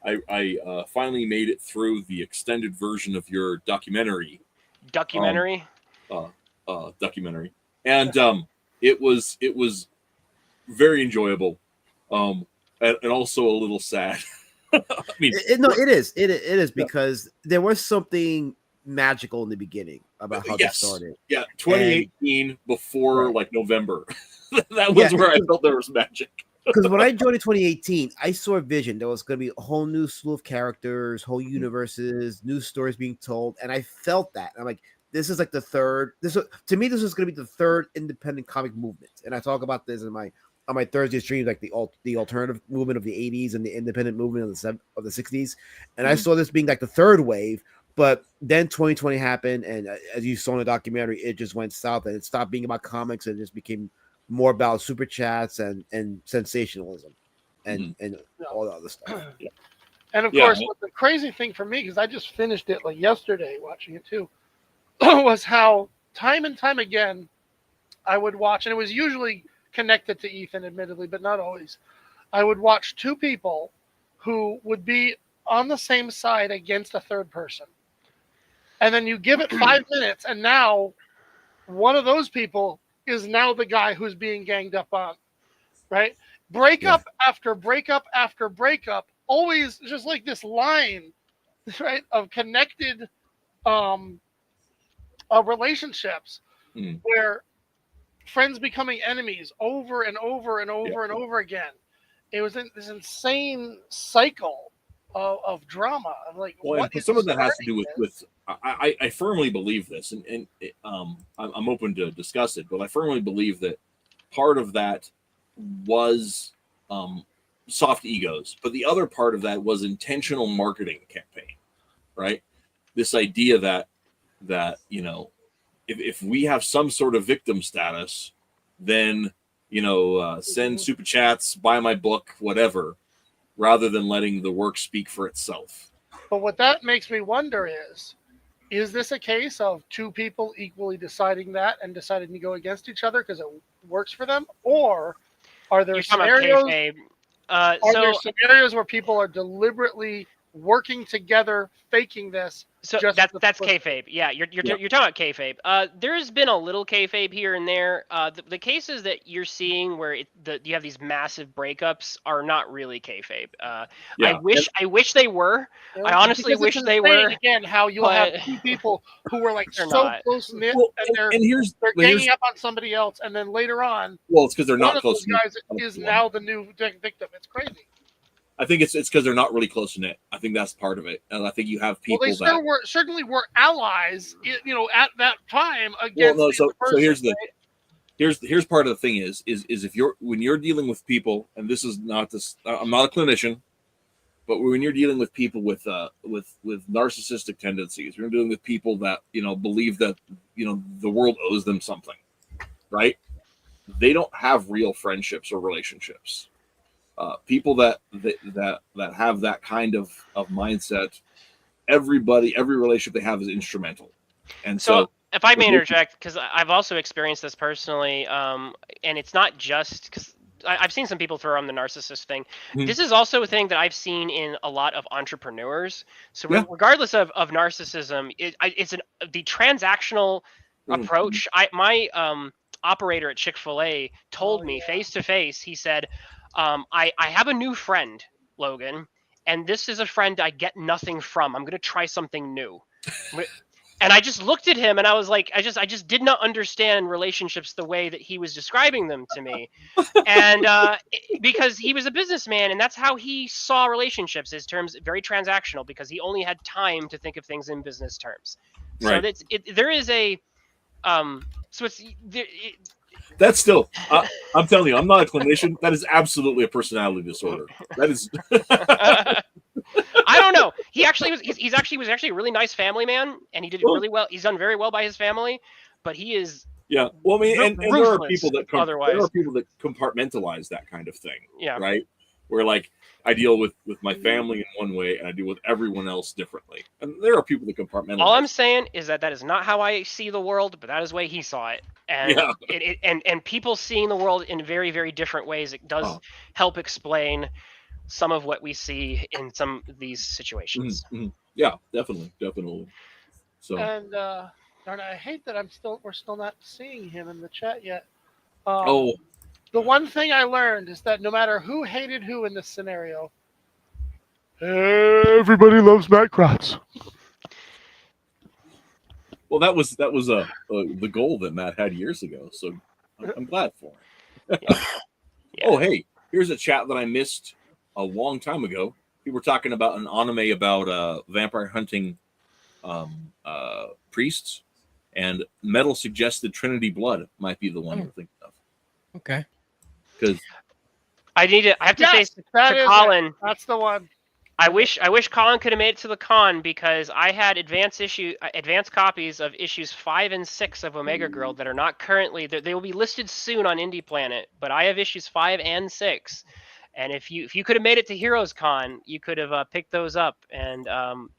I finally made it through the extended version of your documentary, and it was very enjoyable, and also a little sad. I mean, it is because there was something magical in the beginning about how this started. Yeah, 2018 before like November, that was where I felt there was magic. Because when I joined in 2018, I saw a vision. There was going to be a whole new slew of characters, whole universes, new stories being told, and I felt that. I'm like, this is like the third. To me, this is going to be the third independent comic movement, and I talk about this on my Thursday streams, like the alternative movement of the 80s and the independent movement of the 60s. And I saw this being like the third wave, but then 2020 happened. And as you saw in the documentary, it just went south, and it stopped being about comics and it just became more about super chats and sensationalism and all the other stuff. Yeah. And of course, the crazy thing for me, because I just finished it like yesterday watching it too, was how time and time again, I would watch, and it was usually connected to Ethan, admittedly, but not always. I would watch two people who would be on the same side against a third person. And then you give it 5 minutes, and now one of those people is now the guy who's being ganged up on, right? Breakup after breakup after breakup, always just like this line, right, of connected relationships where friends becoming enemies over and over and over and over again. It was this insane cycle of drama. I'm like, well, and some of that has to do with I firmly believe this, and I'm open to discuss it, but I firmly believe that part of that was soft egos, but the other part of that was intentional marketing campaign, right? This idea that you know, if we have some sort of victim status, then send super chats, buy my book, whatever, rather than letting the work speak for itself. But what that makes me wonder is this a case of two people equally deciding that and deciding to go against each other because it works for them, or are there scenarios? Are there scenarios where people are deliberately working together, faking this? So that's kayfabe. Yeah, you're talking about kayfabe. There's been a little kayfabe here and there. The cases that you're seeing where you have these massive breakups are not really kayfabe. I wish they were. I honestly wish they were. Again, how you'll have two people who were like so close knit, and they're ganging up on somebody else, and then later on, well, it's because they're not close. One of those guys is now the new victim. It's crazy. I think it's because they're not really close knit. I think that's part of it, and I think you have people that certainly were allies, at that time against. Well, no, so here's part of the thing is if when you're dealing with people, and this is not this, I'm not a clinician, but when you're dealing with people with narcissistic tendencies, you're dealing with people that believe that the world owes them something, right? They don't have real friendships or relationships. People that have that kind of mindset, every relationship they have is instrumental. And so if I may interject, because I've also experienced this personally, and it's not just because I've seen some people throw on the narcissist thing. Mm-hmm. This is also a thing that I've seen in a lot of entrepreneurs. So regardless of narcissism, it's the transactional approach. My operator at Chick-fil-A told me face to face, he said, I have a new friend, Logan, and this is a friend I get nothing from. I'm going to try something new. And I just looked at him and I was like, I just did not understand relationships the way that he was describing them to me. And because he was a businessman and that's how he saw relationships, his terms very transactional, because he only had time to think of things in business terms. Right. So there is a that's still, I'm telling you, I'm not a clinician. That is absolutely a personality disorder. That is. I don't know. He actually was. He's actually a really nice family man, and he did really well. He's done very well by his family, but he is. Yeah. Well, I mean, and there are people that compartmentalize that kind of thing. Yeah. Right. Where like I deal with my family in one way, and I deal with everyone else differently. And there are people that compartmentalize. All I'm saying is that is not how I see the world, but that is the way he saw it. And and people seeing the world in very, very different ways, it does help explain some of what we see in some of these situations. Mm-hmm. Yeah, definitely. So and darn it, I hate that we're still not seeing him in the chat yet. The one thing I learned is that no matter who hated who in this scenario, everybody loves Matt Kratz. Well, that was the goal that Matt had years ago, so I'm glad for him. Yeah. Oh, hey, here's a chat that I missed a long time ago. We were talking about an anime about vampire hunting priests, and Metal suggested Trinity Blood might be the one we're thinking of. Okay. Because I have to say to Colin. That's the one. I wish Colin could have made it to the con, because I had advanced copies of issues 5 and 6 of Omega Girl that are not currently. They will be listed soon on Indie Planet, but I have issues 5 and 6, And if you could have made it to Heroes Con, you could have picked those up. And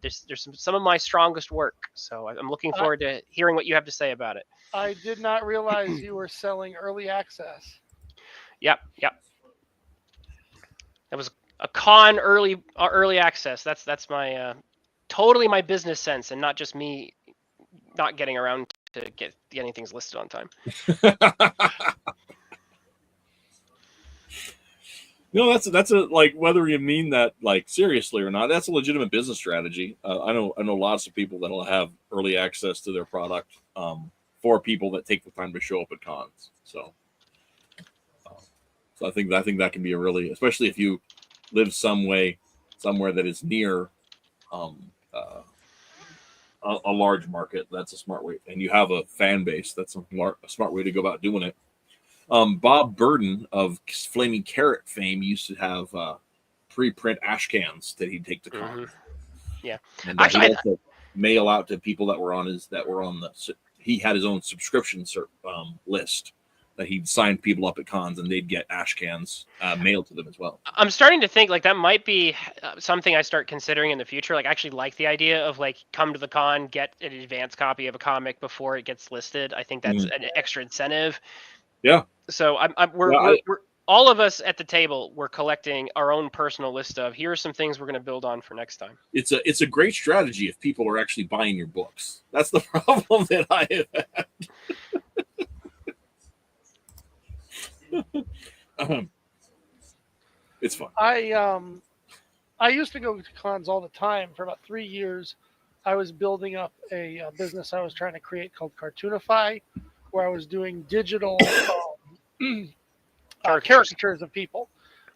there's some of my strongest work. So I'm looking forward to hearing what you have to say about it. I did not realize you were selling early access. Yep. That was a con early access. That's my totally my business sense, and not just me not getting around to getting things listed on time. No, that's a like, whether you mean that like seriously or not, that's a legitimate business strategy. I know lots of people that'll have early access to their product for people that take the time to show up at cons. So I think that can be a really, especially if you live somewhere that is near a large market. That's a smart way, and you have a fan base. That's a smart way to go about doing it. Bob Burden of Flaming Carrot fame used to have pre-print ash cans that he'd take to con. Mm-hmm. Yeah, and actually, he'd also mail out to people that were on the. He had his own subscription list that he'd sign people up at cons, and they'd get ash cans mailed to them as well. I'm starting to think like that might be something I start considering in the future. Like, I actually like the idea of like, come to the con, get an advance copy of a comic before it gets listed. I think that's an extra incentive. Yeah. So we're all of us at the table. We're collecting our own personal list of, here are some things we're going to build on for next time. It's a great strategy if people are actually buying your books. That's the problem that I have had. It's fun. I used to go to cons all the time for about 3 years. I was building up a business I was trying to create called Cartoonify, where I was doing digital caricatures of people,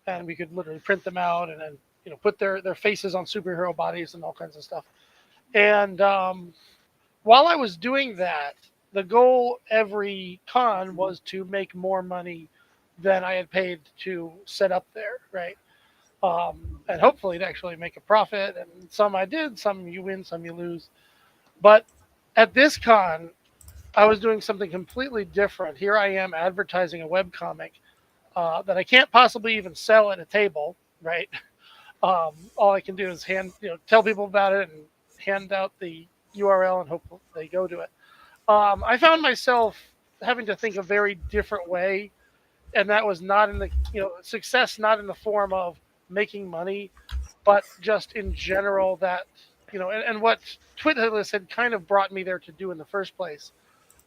and we could literally print them out and then put their faces on superhero bodies and all kinds of stuff. And while I was doing that, the goal every con was to make more money than I had paid to set up there, right? And hopefully to actually make a profit. And some I did, some you win, some you lose. But at this con, I was doing something completely different. Here I am advertising a webcomic that I can't possibly even sell at a table, right? All I can do is tell people about it and hand out the URL and hope they go to it. I found myself having to think a very different way, and that was not in the success, not in the form of making money, but just in general that and what Twitless had kind of brought me there to do in the first place,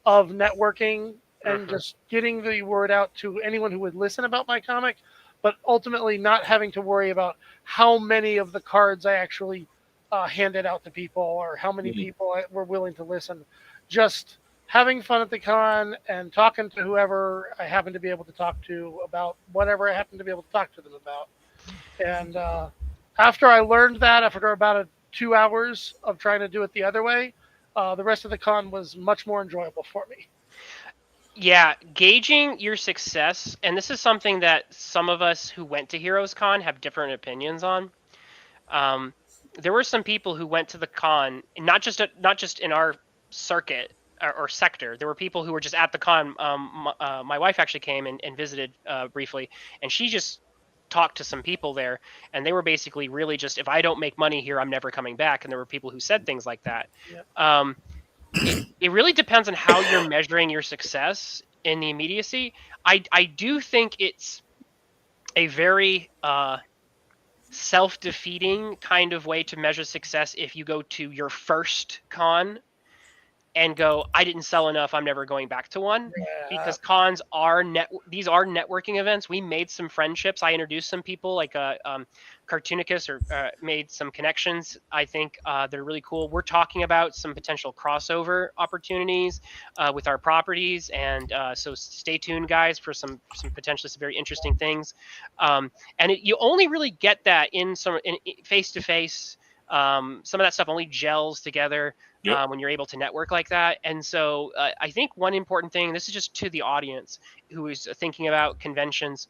of networking and just getting the word out to anyone who would listen about my comic, but ultimately not having to worry about how many of the cards I actually handed out to people or how many people were willing to listen. Just having fun at the con and talking to whoever I happen to be able to talk to about whatever I happen to be able to talk to them about. And after I learned that, after about 2 hours of trying to do it the other way, the rest of the con was much more enjoyable for me. Yeah, gauging your success, and this is something that some of us who went to Heroes Con have different opinions on. There were some people who went to the con, not just in our circuit or sector. There were people who were just at the con. My wife actually came and visited briefly, and she just talked to some people there, and they were basically really just, if I don't make money here, I'm never coming back. And there were people who said things like that. Yep. It really depends on how you're measuring your success in the immediacy. I do think it's a very self-defeating kind of way to measure success if you go to your first con and go, I didn't sell enough, I'm never going back to one. Yeah. Because cons are these are networking events. We made some friendships. I introduced some people like Cartoonicus, or made some connections. I think they're really cool. We're talking about some potential crossover opportunities with our properties, and so stay tuned, guys, for some potentially some very interesting things. And you only really get that in face-to-face. Some of that stuff only gels together when you're able to network like that. And so I think one important thing, this is just to the audience who is thinking about conventions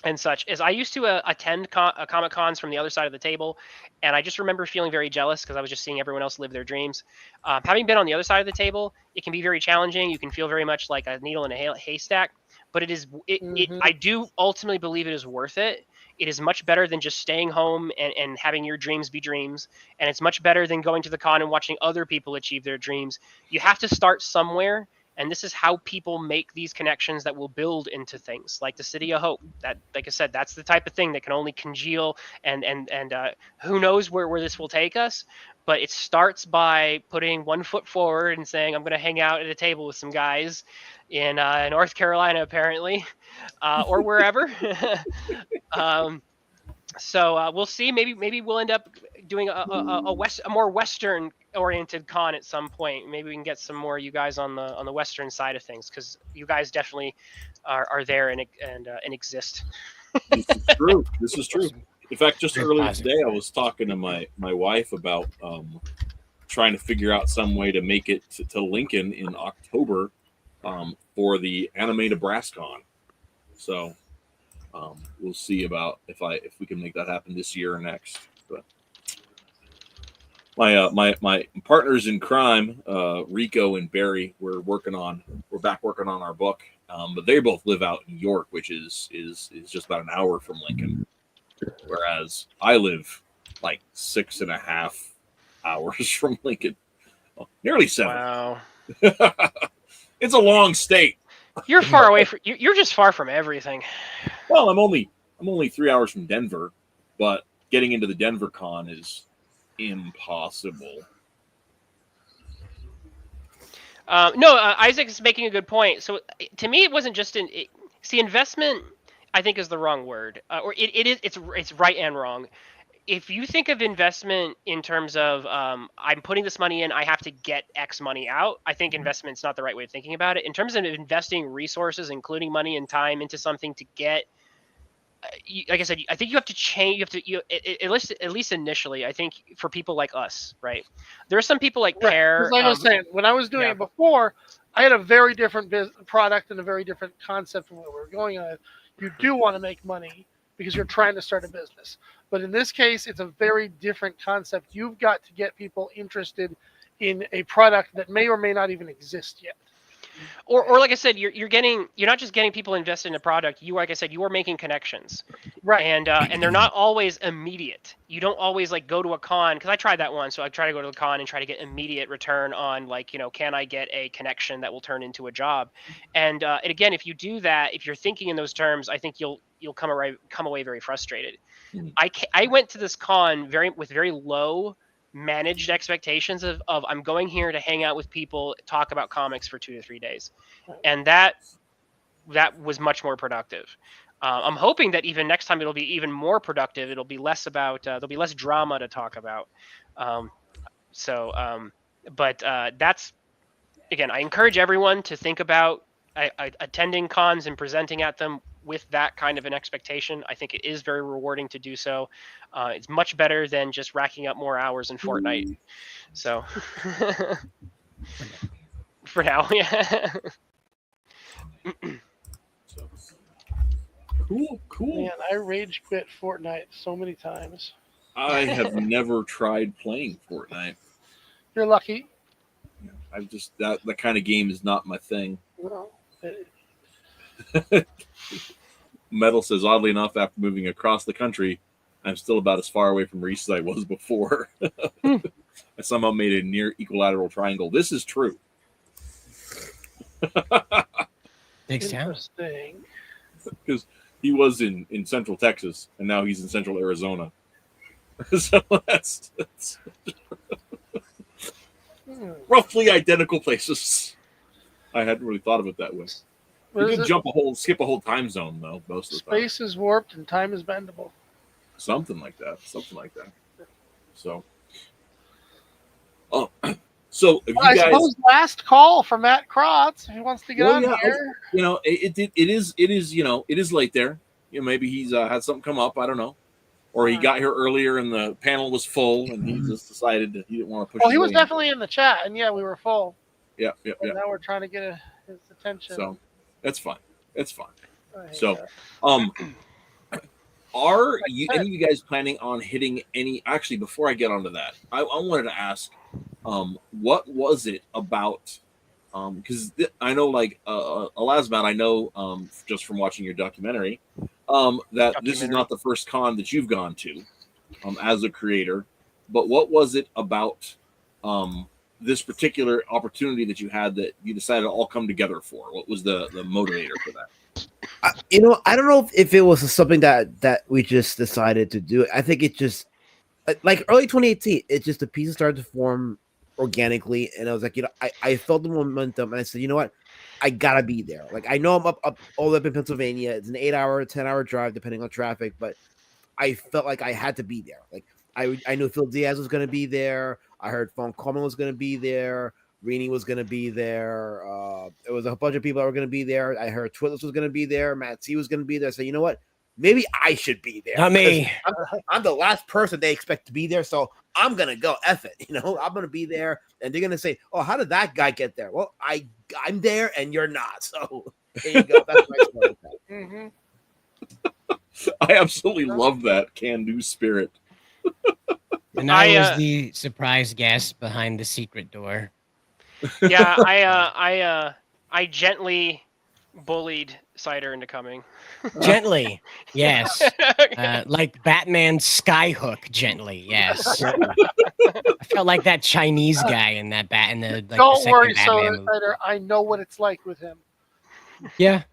and such, is I used to attend Comic Cons from the other side of the table, and I just remember feeling very jealous because I was just seeing everyone else live their dreams. Having been on the other side of the table, it can be very challenging. You can feel very much like a needle in a haystack, but I do ultimately believe it is worth it. It is much better than just staying home and having your dreams be dreams. And it's much better than going to the con and watching other people achieve their dreams. You have to start somewhere. And this is how people make these connections that will build into things like the City of Hope. That, like I said, that's the type of thing that can only congeal, and who knows where this will take us. But it starts by putting one foot forward and saying, I'm going to hang out at a table with some guys in North Carolina, apparently, or wherever. So we'll see. Maybe we'll end up doing a more Western oriented con at some point. Maybe we can get some more of you guys on the Western side of things, because you guys definitely are there and exist. This is true. This is true. In fact, just earlier today, I was talking to my wife about trying to figure out some way to make it to Lincoln in October for the Anime Nebrascon. So we'll see about if we can make that happen this year or next. But my partners in crime, Rico and Barry, we're back working on our book. But they both live out in York, which is just about an hour from Lincoln, whereas I live like 6.5 hours from Lincoln, nearly 7. Wow. It's a long state. You're far away from. You're just far from everything. Well, I'm only 3 hours from Denver, but getting into the Denver con is impossible. No, Isaac is making a good point. So to me, it wasn't just investment. I think is the wrong word, or it's right and wrong. If you think of investment in terms of I'm putting this money in, I have to get X money out, I think investment's not the right way of thinking about it. In terms of investing resources, including money and time into something to get, like I said, I think you have to change. At least initially, I think for people like us, right? There are some people like Pear. Like I was saying, when I was doing it before, I had a very different product and a very different concept from what we were going on. You do want to make money because you're trying to start a business. But in this case, it's a very different concept. You've got to get people interested in a product that may or may not even exist yet. Or like I said, you're not just getting people invested in a product. You, like I said, you are making connections, right? And they're not always immediate. You don't always like go to a con, because I tried that one. So I try to go to the con and try to get immediate return on, like, can I get a connection that will turn into a job? And again, if you do that, if you're thinking in those terms, I think you'll come away very frustrated. I went to this con with very low managed expectations of I'm going here to hang out with people, talk about comics for 2 to 3 days, and that was much more productive. I'm hoping that even next time it'll be even more productive. It'll be less about there'll be less drama to talk about. But that's, again, I encourage everyone to think about attending cons and presenting at them with that kind of an expectation. I think it is very rewarding to do so. It's much better than just racking up more hours in Fortnite. So for now, yeah. Cool. Man, I rage quit Fortnite so many times. I have never tried playing Fortnite. You're lucky. I've just that kind of game is not my thing. Well, Metal says, oddly enough, after moving across the country, I'm still about as far away from Reese as I was before. I somehow made a near equilateral triangle. This is true. Interesting. Because he was in Central Texas, and now he's in Central Arizona. So that's roughly identical places. I hadn't really thought of it that way. You did skip a whole time zone, though, most of the time. Space is warped and time is bendable. Something like that. So, so if I suppose last call for Matt Krotz, if he wants to get on here. It is late there. Maybe he's had something come up. I don't know. Or he got here earlier and the panel was full and he just decided that he didn't want to push. Well, he was definitely in the chat, and we were full. Yeah. Now we're trying to get his attention. So that's fine. So, are any of you guys planning on hitting any? Actually, before I get onto that, I wanted to ask, what was it about because I know, like Elasmat, I know just from watching your documentary, that this is not the first con that you've gone to as a creator. But what was it about this particular opportunity that you had that you decided to all come together for? What was the motivator for that? I don't know if it was something that we just decided to do. I think it just like early 2018, it just the pieces started to form organically, and I was like, I felt the momentum, and I said, you know what, I gotta be there. Like I know I'm up all the way up in Pennsylvania. It's an 8-hour, 10-hour drive depending on traffic, but I felt like I had to be there. Like I knew Phil Diaz was going to be there. I heard Von Coleman was going to be there. Rini was going to be there. It was a bunch of people that were going to be there. I heard Twitless was going to be there. Matt C was going to be there. So you know what? Maybe I should be there. Not me. I'm the last person they expect to be there, so I'm gonna go. F it. I'm gonna be there, and they're gonna say, "Oh, how did that guy get there?" Well, I'm there, and you're not. So there you go. That's my story. Mm-hmm. I absolutely love that can-do spirit. And I was the surprise guest behind the secret door. Yeah, I gently bullied Cider into coming. Gently, yes. Like Batman's Skyhook, gently, yes. I felt like that Chinese guy in that Don't the worry, Batman movie. Cider. I know what it's like with him. Yeah.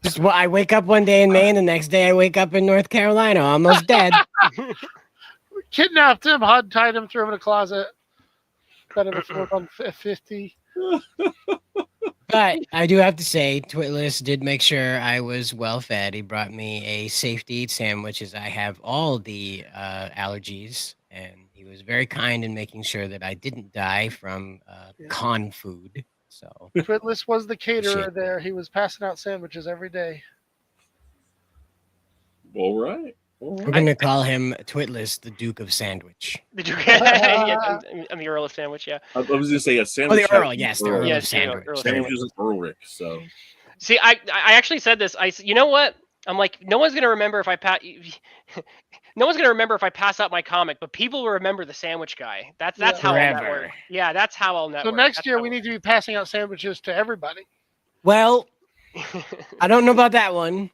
Just I wake up one day in Maine, the next day I wake up in North Carolina, almost dead. Kidnapped him, hog-tied him, threw him in a closet. Got him a 450. But I do have to say, Twitless did make sure I was well fed. He brought me a safe to eat sandwich, as I have all the allergies, and he was very kind in making sure that I didn't die from con food. So Twitless was the caterer there. He was passing out sandwiches every day. All right. We're going to call him Twitless, the Duke of Sandwich. The Duke, yeah, I'm the Earl of Sandwich, yeah. I was going to say a sandwich. Oh, the Earl, yes, the Earl of Sandwich. Sandwich is an Earlrick, so. See, I actually said this. You know what? I'm like, no one's gonna remember if I no one's gonna remember if I pass out my comic, but people will remember the sandwich guy. That's how I'll network. Yeah, that's how I'll network. So next year we need to be passing out sandwiches to everybody. Well, I don't know about that one.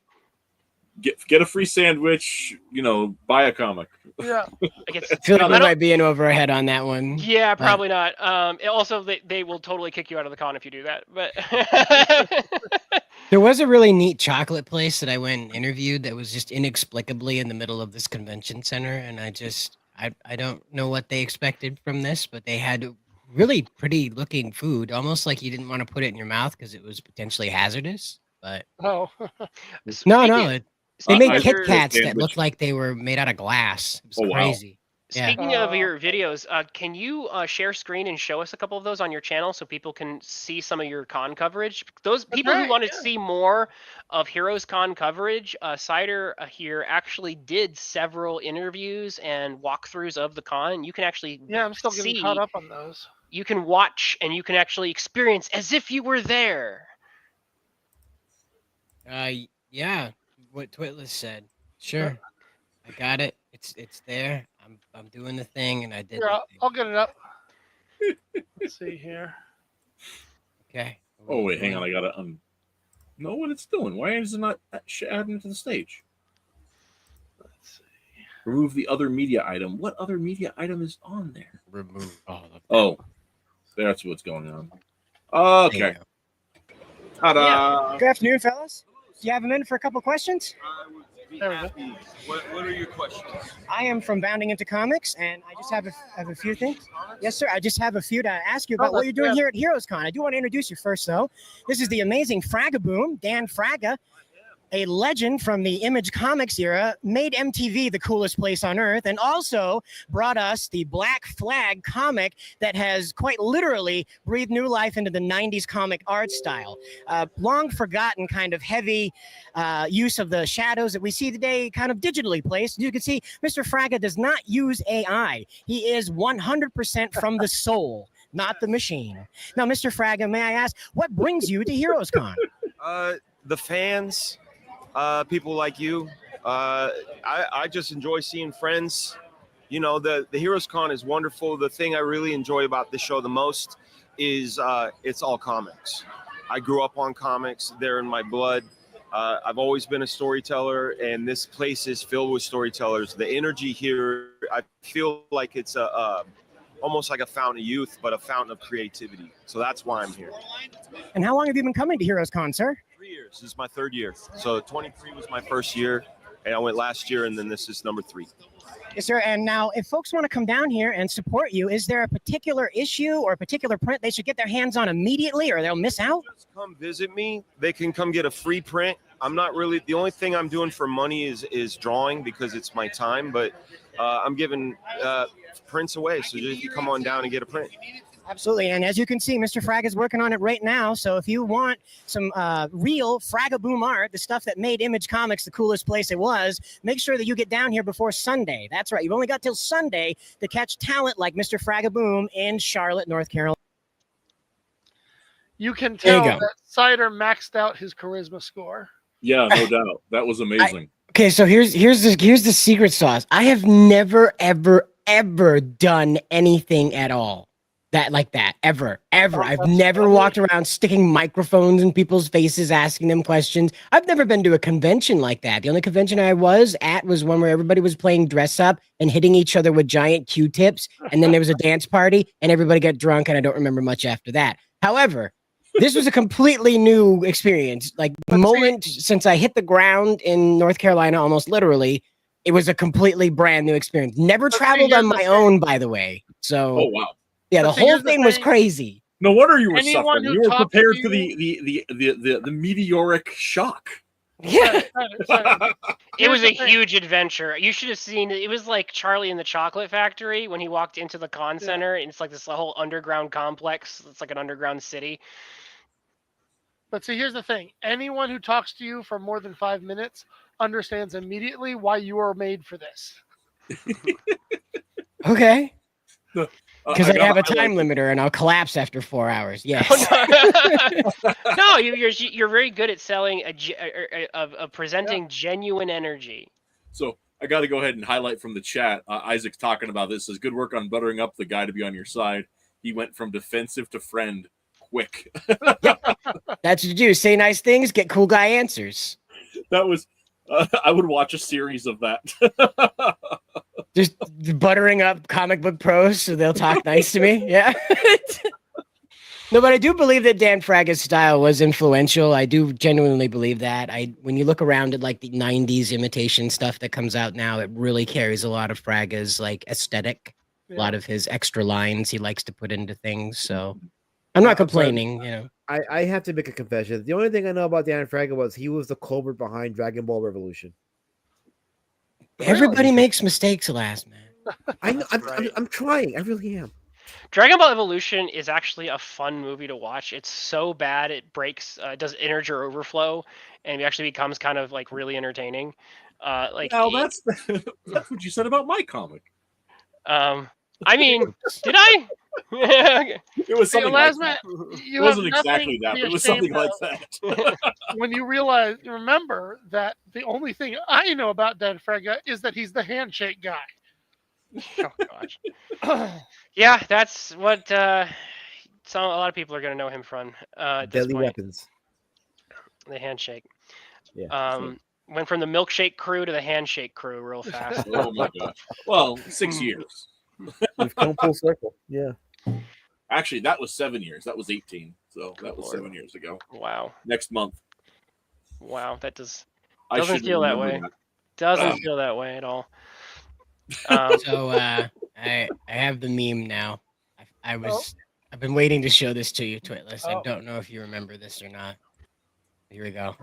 Get a free sandwich, buy a comic. Yeah. I feel like we might be in over our head on that one. Yeah, probably not. Also, they will totally kick you out of the con if you do that. But there was a really neat chocolate place that I went and interviewed that was just inexplicably in the middle of this convention center, and I don't know what they expected from this, but they had really pretty looking food, almost like you didn't want to put it in your mouth because it was potentially hazardous. But no, they made Kit Kats that looked like they were made out of glass. It was crazy. Wow. Speaking of your videos, can you share screen and show us a couple of those on your channel so people can see some of your con coverage? Those people who want to see more of Heroes Con coverage, Cider here actually did several interviews and walkthroughs of the con. You can actually I'm still getting caught up on those. You can watch and you can actually experience as if you were there. Yeah. What Twitless said. Sure. I got it. It's there. I'm doing the thing, and I did. Here, I'll get it up. Let's see here. Okay. Oh wait, hang on. I gotta know what it's doing. Why is it not adding it to the stage? Let's see. Remove the other media item. What other media item is on there? Remove all of them. Oh, that's what's going on. Okay. Ta-da! Yeah. Good afternoon, fellas. Do you have a minute for a couple questions? What are your questions? I am from Bounding Into Comics, and I just have a few things. Yes, sir. I just have a few to ask you about what you're doing here at Heroes Con. I do want to introduce you first, though. This is the amazing Fragaboom, Dan Fraga, a legend from the Image Comics era, made MTV the coolest place on earth, and also brought us the Black Flag comic that has quite literally breathed new life into the 90s comic art style. Long forgotten kind of heavy use of the shadows that we see today kind of digitally placed. You can see Mr. Fraga does not use AI. He is 100% from the soul, not the machine. Now, Mr. Fraga, may I ask, what brings you to Heroes Con? The fans. People like you. I just enjoy seeing friends. The Heroes Con is wonderful. The thing I really enjoy about this show the most is it's all comics. I grew up on comics; they're in my blood. I've always been a storyteller, and this place is filled with storytellers. The energy here, I feel like it's almost like a fountain of youth, but a fountain of creativity. So that's why I'm here. And how long have you been coming to Heroes Con, sir? 3 years. This is my 3rd year. So 23 was my first year, and I went last year, and then this is number 3. Yes, sir. And now, if folks want to come down here and support you, is there a particular issue or a particular print they should get their hands on immediately, or they'll miss out? Just come visit me. They can come get a free print. I'm not really, the only thing I'm doing for money is drawing because it's my time, but I'm giving prints away. So just you come on down and get a print. Absolutely. And as you can see, Mr. Frag is working on it right now. So if you want some real Fragaboom art, the stuff that made Image Comics the coolest place it was, make sure that you get down here before Sunday. That's right. You've only got till Sunday to catch talent like Mr. Fragaboom in Charlotte, North Carolina. You can tell that Cider maxed out his charisma score. Yeah, no doubt. That was amazing. Okay, so here's the secret sauce. I have never, ever done anything at all like that ever. I've never walked around sticking microphones in people's faces, asking them questions. I've never been to a convention like that. The only convention I was at was one where everybody was playing dress up and hitting each other with giant Q-tips, and then there was a dance party, and everybody got drunk, and I don't remember much after that. However, this was a completely new experience. Like the moment since I hit the ground in North Carolina, almost literally, it was a completely brand new experience. Never traveled on my own, by the way. So, oh wow. Yeah, the whole thing was crazy. No wonder you were suffering. You were prepared for the meteoric shock. Yeah. It was a huge adventure. You should have seen it. It was like Charlie in the Chocolate Factory when he walked into the con center, and it's like this whole underground complex. It's like an underground city. But see, here's the thing. Anyone who talks to you for more than 5 minutes understands immediately why you are made for this. Okay. Because I have a time limiter and I'll collapse after 4 hours. Yes. No, you're very good at selling presenting genuine energy. So I got to go ahead and highlight from the chat. Isaac's talking about this. Says good work on buttering up the guy to be on your side. He went from defensive to friend quick. That's what you do. Say nice things, get cool guy answers. That was. I would watch a series of that. Just buttering up comic book pros so they'll talk nice to me. Yeah. No, but I do believe that Dan Fraga's style was influential. I do genuinely believe that. When you look around at like the 90s imitation stuff that comes out now, it really carries a lot of Fraga's like aesthetic. Yeah. A lot of his extra lines he likes to put into things. So I'm not complaining, you know. I have to make a confession. The only thing I know about Dan Fraga was he was the culprit behind Dragon Ball Revolution. Everybody makes mistakes, alas, man. I know. I'm trying. I really am. Dragon Ball Evolution is actually a fun movie to watch. It's so bad it breaks, does integer overflow, and it actually becomes kind of like really entertaining. That's what you said about my comic. I mean, did I? It was something like that. It wasn't exactly that, but it was something like that. When you remember that the only thing I know about Dan Fraga is that he's the handshake guy. Oh gosh. Yeah, that's what a lot of people are going to know him from. Deadly Weapons. The handshake. Yeah. Went from the milkshake crew to the handshake crew real fast. Oh my gosh. Well, 6 years. We've come full circle. Yeah. Actually, that was 7 years. That was 18. So that was 7 years ago. Wow. Next month. Wow, that doesn't feel that way. Doesn't feel that way at all. So I have the meme now. I've been waiting to show this to you, Twitless. I don't know if you remember this or not. Here we go.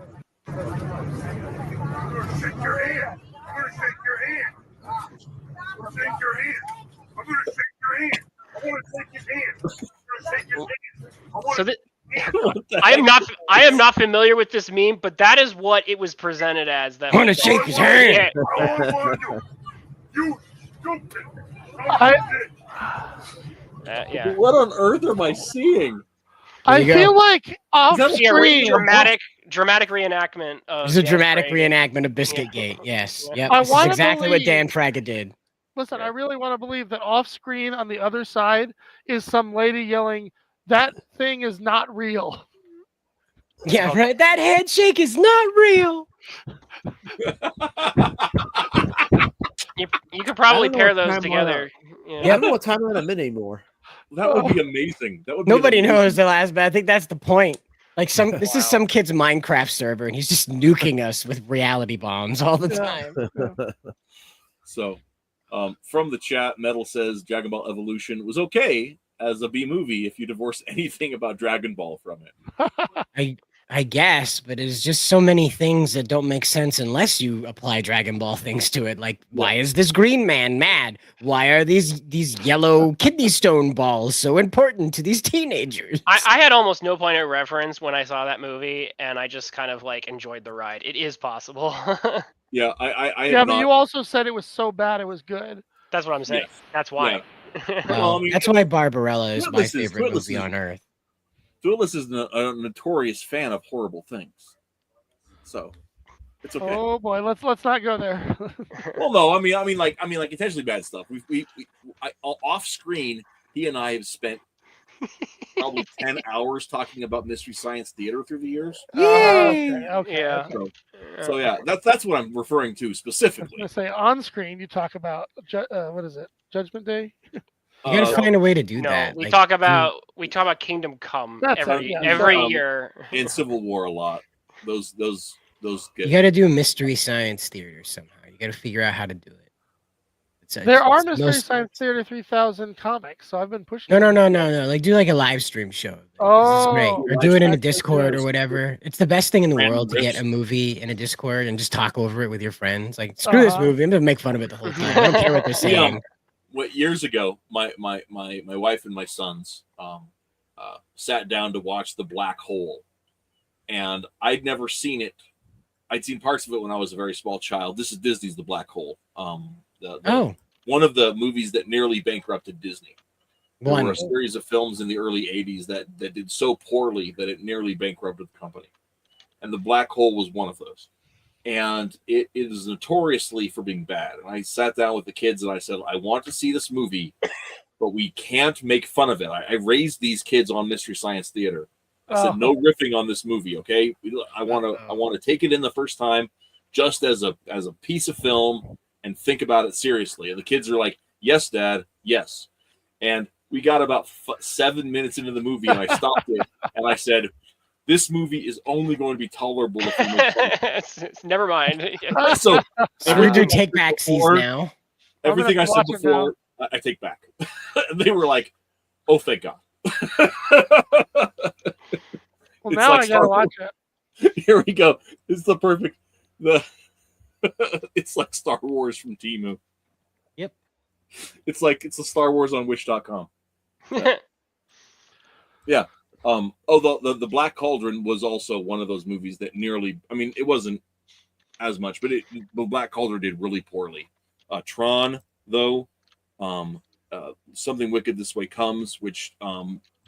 I'm gonna shake your hand. I'm gonna shake your hand. I'm gonna shake your hand. I'm gonna shake your hand. I want to shake his hand. I'm gonna shake his hand. I am not familiar with this meme, but that is what it was presented as. That I want to shake his hand. You stupid. Yeah. What on earth am I seeing? I feel like off screen. Dramatic reenactment. It's a dramatic reenactment of Biscuit Gate. Yes. Yep. This is exactly what Dan Fraga did. Listen, I really want to believe that off screen on the other side is some lady yelling, That thing is not real. Yeah, right. That handshake is not real. You could probably know pair what those time together. I Yeah. don't know what timeline I'm in anymore. That would be amazing. That would be Nobody an knows amazing- the last, but I think that's the point. Like this is Wow. some kid's Minecraft server, and he's just nuking us with reality bombs all the time. So, from the chat, Metal says Dragon Ball Evolution was okay as a B movie if you divorce anything about Dragon Ball from it. I guess, but there's just so many things that don't make sense unless you apply Dragon Ball things to it. Like, why is this green man mad? Why are these yellow kidney stone balls so important to these teenagers? I had almost no point of reference when I saw that movie, and I just kind of like enjoyed the ride. It is possible. Yeah, I Yeah, have but not. you also said it was so bad it was good. That's what I'm saying. Yes. That's why. Well, I mean, that's why Barbarella is my Twitless is- favorite Twitless movie is- on earth. Twitless is a notorious fan of horrible things, so it's okay. Oh boy, let's not go there. Well, no, I mean, like intentionally bad stuff. Off screen, he and I have spent probably 10 hours talking about Mystery Science Theater through the years. Okay. Yeah. So yeah, that's what I'm referring to I was specifically. gonna say on screen you talk about what is it? Judgment Day? You gotta find a way to do No, that. we like, talk about Kingdom Come That's every it, yeah. every year. And Civil War a lot. Those get. you gotta do Mystery Science Theater somehow. You gotta figure out how to do it. There are it's Mystery most- Science Theater 3000 comics, so I've been pushing. No. Like do like a live stream show. This is great. Oh, Or do it in a that's Discord good. or whatever. It's the best thing in the Random world to get riffs. a movie in a Discord and just talk over it with your friends. Like screw this Uh-huh. movie. I'm gonna make fun of it the whole time. I don't care what they're saying. What years ago, my wife and my sons sat down to watch The Black Hole, and I'd never seen it. I'd seen parts of it when I was a very small child. This is Disney's The Black Hole. One of the movies that nearly bankrupted Disney. There were a series of films in the early 80s that did so poorly that it nearly bankrupted the company. And The Black Hole was one of those. And it is notoriously for being bad. And I sat down with the kids and I said, I want to see this movie, but we can't make fun of it. I raised these kids on Mystery Science Theater. I said, no riffing on this movie, okay? I want to take it in the first time just as a piece of film and think about it seriously. And the kids are like, yes, Dad, yes. And we got about 7 minutes into the movie and I stopped it and I said, this movie is only going to be tolerable if you make fun. Never mind. So we do take back seas now. Everything I said before, I take back. And they were like, oh, thank God. Well, now I gotta watch it. Here we go. It's the perfect. It's like Star Wars from Temu. Yep. It's the Star Wars on Wish.com. Yeah. The Black Cauldron was also one of those movies that nearly. I mean, it wasn't as much, but the Black Cauldron did really poorly. Tron, though, Something Wicked This Way Comes, which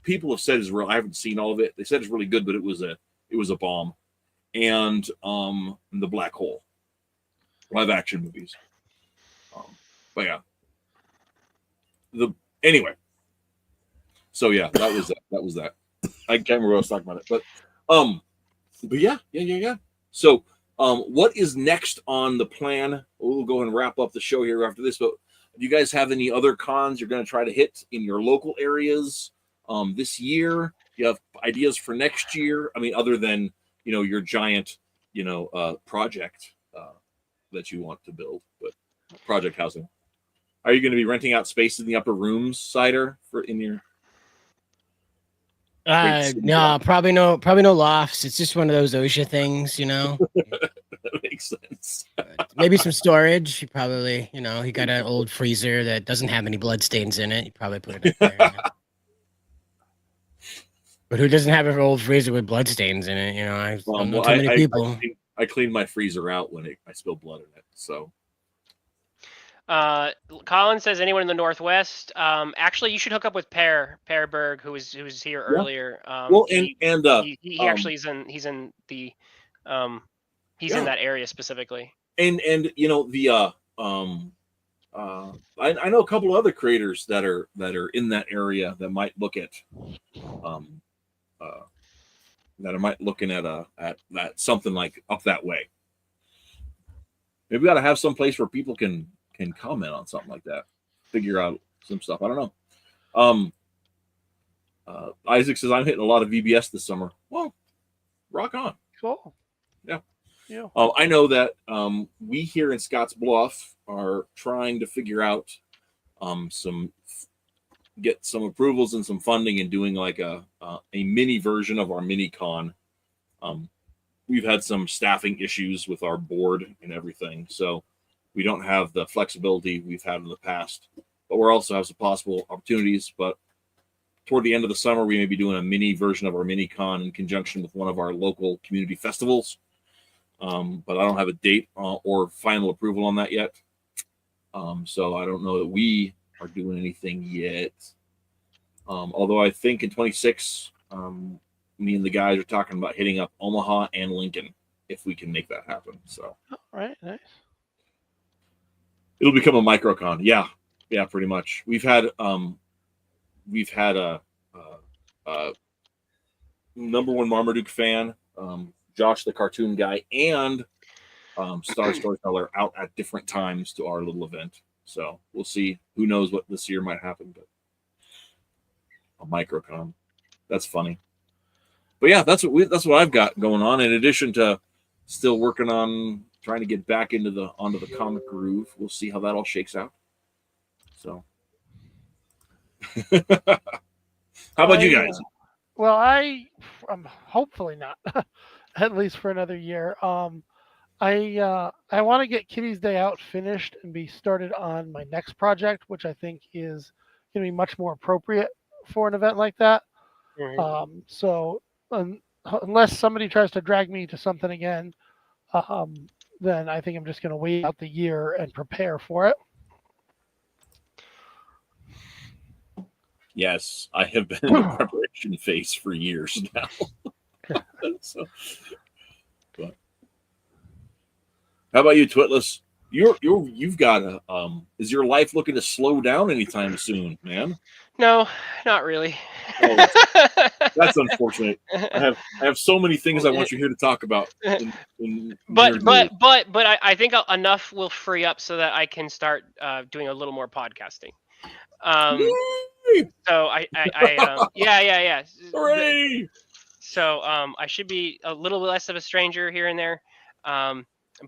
people have said is real. I haven't seen all of it. They said it's really good, but it was a bomb. And The Black Hole, live action movies. But yeah. Anyway. So yeah, that was that. I can't remember what I was talking about it, but yeah. So what is next on the plan? We'll go and wrap up the show here after this, but do you guys have any other cons you're going to try to hit in your local areas this year? Do you have ideas for next year? I mean, other than, your giant, project that you want to build, but project housing. Are you going to be renting out space in the upper rooms, Cider, for in your? No, probably no lofts. It's just one of those OSHA things, That makes sense. Maybe some storage. You probably, you got an old freezer that doesn't have any blood stains in it. You probably put it in there. But who doesn't have an old freezer with blood stains in it? I don't know too many people. I cleaned my freezer out when I spilled blood in it. So. Colin says, anyone in the Northwest? Actually, you should hook up with Per Berg, who was here earlier. He actually he's in that area specifically. And I know a couple other creators that are in that area that might look at that I might looking at that something like up that way. Maybe we got to have some place where people can comment on something like that, figure out some stuff. I don't know. Isaac says I'm hitting a lot of VBS this summer. Well, rock on. Cool. Yeah. Yeah. I know that we here in Scotts Bluff are trying to figure out get some approvals and some funding and doing like a mini version of our mini con. We've had some staffing issues with our board and everything, so we don't have the flexibility we've had in the past. But we're also have some possible opportunities. But toward the end of the summer, we may be doing a mini version of our mini con in conjunction with one of our local community festivals. But I don't have a date or final approval on that yet. So I don't know that we are doing anything yet. Although I think in 26, me and the guys are talking about hitting up Omaha and Lincoln if we can make that happen. So, All right, nice. It'll become a microcon. Yeah, pretty much. We've had a number one Marmaduke fan, Josh the cartoon guy, and Star Storyteller out at different times to our little event. So we'll see. Who knows what this year might happen, but a microcon. That's funny. But yeah, that's what I've got going on. In addition to still working on trying to get back onto the comic groove. We'll see how that all shakes out. So, how about you guys? Well, I'm hopefully not, at least for another year. I want to get Kitty's Day Out finished and be started on my next project, which I think is going to be much more appropriate for an event like that. So unless somebody tries to drag me to something again, then I think I'm just going to wait out the year and prepare for it. Yes, I have been in the preparation phase for years now. So, but how about you, Twitless? You've got a is your life looking to slow down anytime soon, man? No, not really. Oh, that's unfortunate. I have so many things I want you here to talk about. But I think enough will free up so that I can start doing a little more podcasting. So yeah. Hooray! So I should be a little less of a stranger here and there.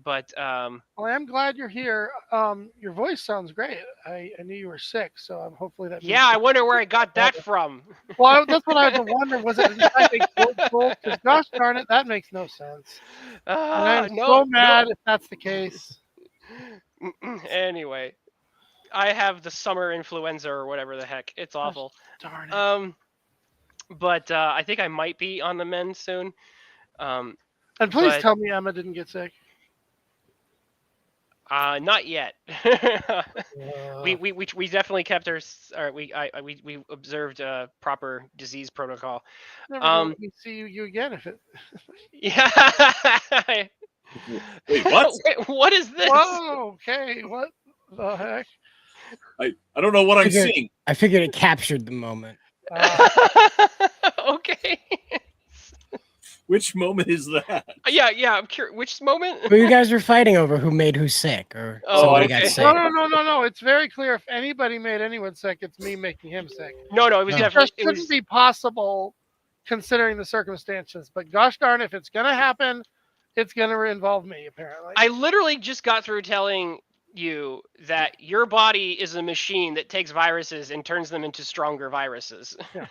But well, I'm glad you're here. Your voice sounds great. I knew you were sick, so hopefully that. Yeah, I wonder where I got that from. Well, that's what I was wondering. Was it in fact a cold? Because gosh darn it, that makes no sense. I'm so mad if that's the case. Anyway, I have the summer influenza or whatever the heck. It's awful. Gosh, darn it. But I think I might be on the mend soon. And please tell me Emma didn't get sick. Not yet. We definitely kept we observed a proper disease protocol. Let me see you again if it. Yeah. Wait, what? Wait, what is this? Whoa, okay, what the heck? I don't know what I'm seeing. I figured it captured the moment. Okay. Which moment is that? Yeah, I'm curious. Which moment? Well, you guys were fighting over who made who sick, or somebody got sick. No. It's very clear. If anybody made anyone sick, it's me making him sick. No, it was definitely. It shouldn't be possible, considering the circumstances. But gosh darn, if it's gonna happen, it's gonna involve me. Apparently. I literally just got through telling you that your body is a machine that takes viruses and turns them into stronger viruses. Yeah.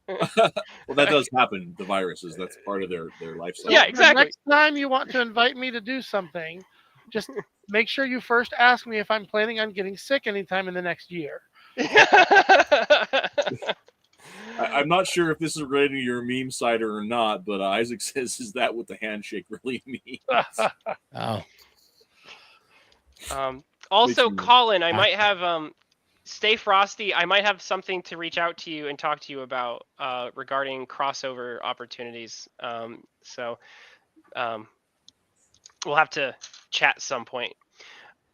Well, that does happen. The viruses, that's part of their lifestyle. Yeah, exactly. Next time you want to invite me to do something, just make sure you first ask me if I'm planning on getting sick anytime in the next year. I'm not sure if this is related to your meme cider or not, but Isaac says, "Is that what the handshake really means?" Oh. Also, Colin, I might have Stay Frosty. I might have something to reach out to you and talk to you about regarding crossover opportunities. So we'll have to chat some point.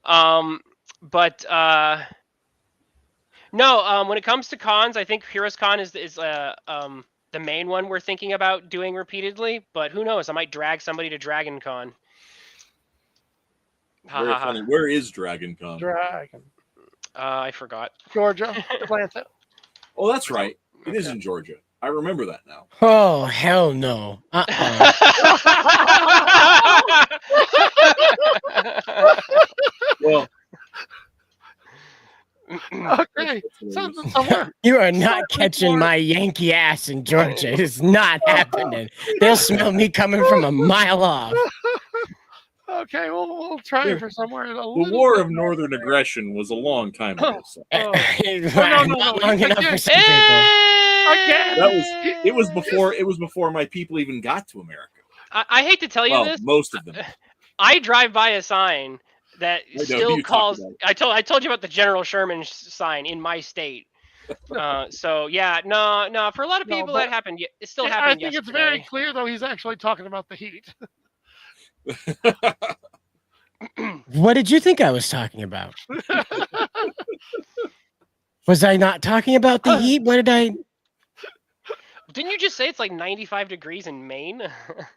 But no, when it comes to cons, I think Heroes Con is the main one we're thinking about doing repeatedly. But who knows? I might drag somebody to Dragon Con. Very funny. Where is Dragon Con? Dragon. I forgot. Georgia, Atlanta. Oh, that's right. It is in Georgia. I remember that now. Oh, hell no. Well, okay. Somewhere. You are not catching my Yankee ass in Georgia. It is not happening. They'll smell me coming from a mile off. Okay, we'll try for somewhere. The War of Northern Aggression was a long time ago. So. No. Not long enough for some people. It was before my people even got to America. I hate to tell you this. Most of them. I drive by a sign that still calls. I told you about the General Sherman sign in my state. So yeah, no. For a lot of people, that happened. It still happened. I think it's very clear, though. He's actually talking about the heat. What did you think I was talking about? Was I not talking about the heat? What did I? Didn't you just say it's like 95 degrees in Maine?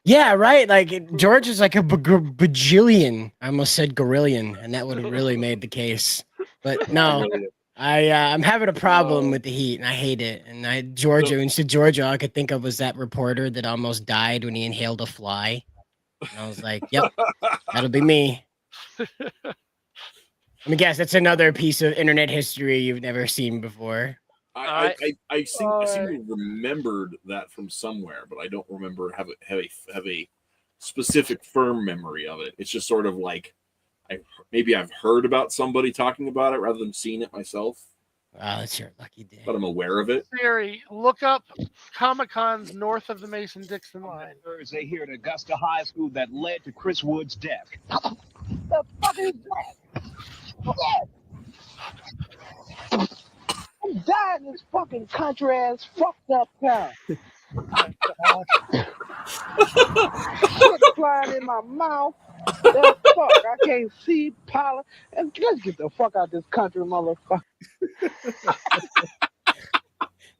Yeah, right. Like Georgia's like a bajillion. I almost said gorillion, and that would have really made the case. But no, I'm having a problem with the heat, and I hate it. And Georgia, all I could think of was that reporter that almost died when he inhaled a fly. And I was like, "Yep, that'll be me." Let me guess, that's another piece of internet history you've never seen before. I seem to have remembered that from somewhere, but I don't remember have a specific firm memory of it. It's just sort of like maybe I've heard about somebody talking about it rather than seeing it myself. Wow, that's your lucky day. But I'm aware of it. Siri, look up Comic-Cons north of the Mason-Dixon line. Thursday here at Augusta High School that led to Chris Wood's death. The fuck is that? I'm dying in this fucking country ass fucked up town. Shit flying in my mouth. The fuck, I can't see pollen. And let's get the fuck out of this country, motherfucker.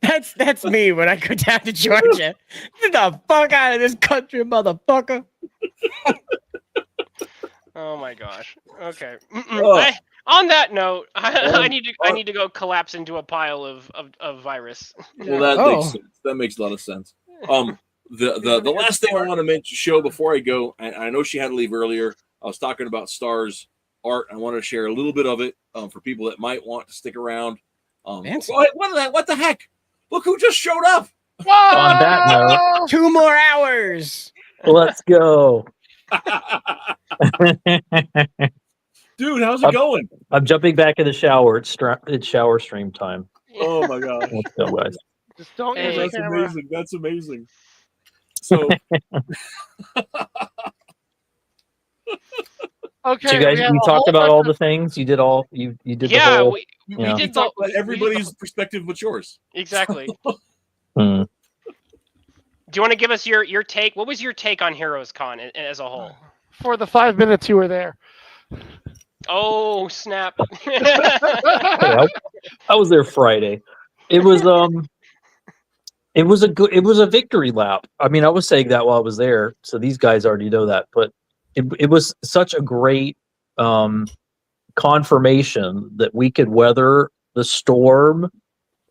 That's me when I go down to Georgia. Get the fuck out of this country, motherfucker. Oh my gosh. Okay. On that note, I need to go collapse into a pile of virus. Well, that makes sense. That makes a lot of sense. The last thing I want to mention show before I go, and I know she had to leave earlier. I was talking about Star's art. I wanted to share a little bit of it for people that might want to stick around. What the heck? Look who just showed up! Whoa! On that note, 2 more hours. Let's go. Dude, how's it going? I'm jumping back in the shower. It's shower stream time. Oh my gosh. Let's go, guys. Just don't use the That's camera. amazing. That's amazing. So okay, So you guys, we talked about all the things. You did all. You did. Yeah, the whole, we yeah. did talk about everybody's perspective but yours. Exactly. Hmm. Do you want to give us your take? What was your take on Heroes Con as a whole? For the 5 minutes you were there. Oh snap! Yeah, I was there Friday. It was it was a victory lap. I mean, I was saying that while I was there, so these guys already know that. But it was such a great confirmation that we could weather the storm,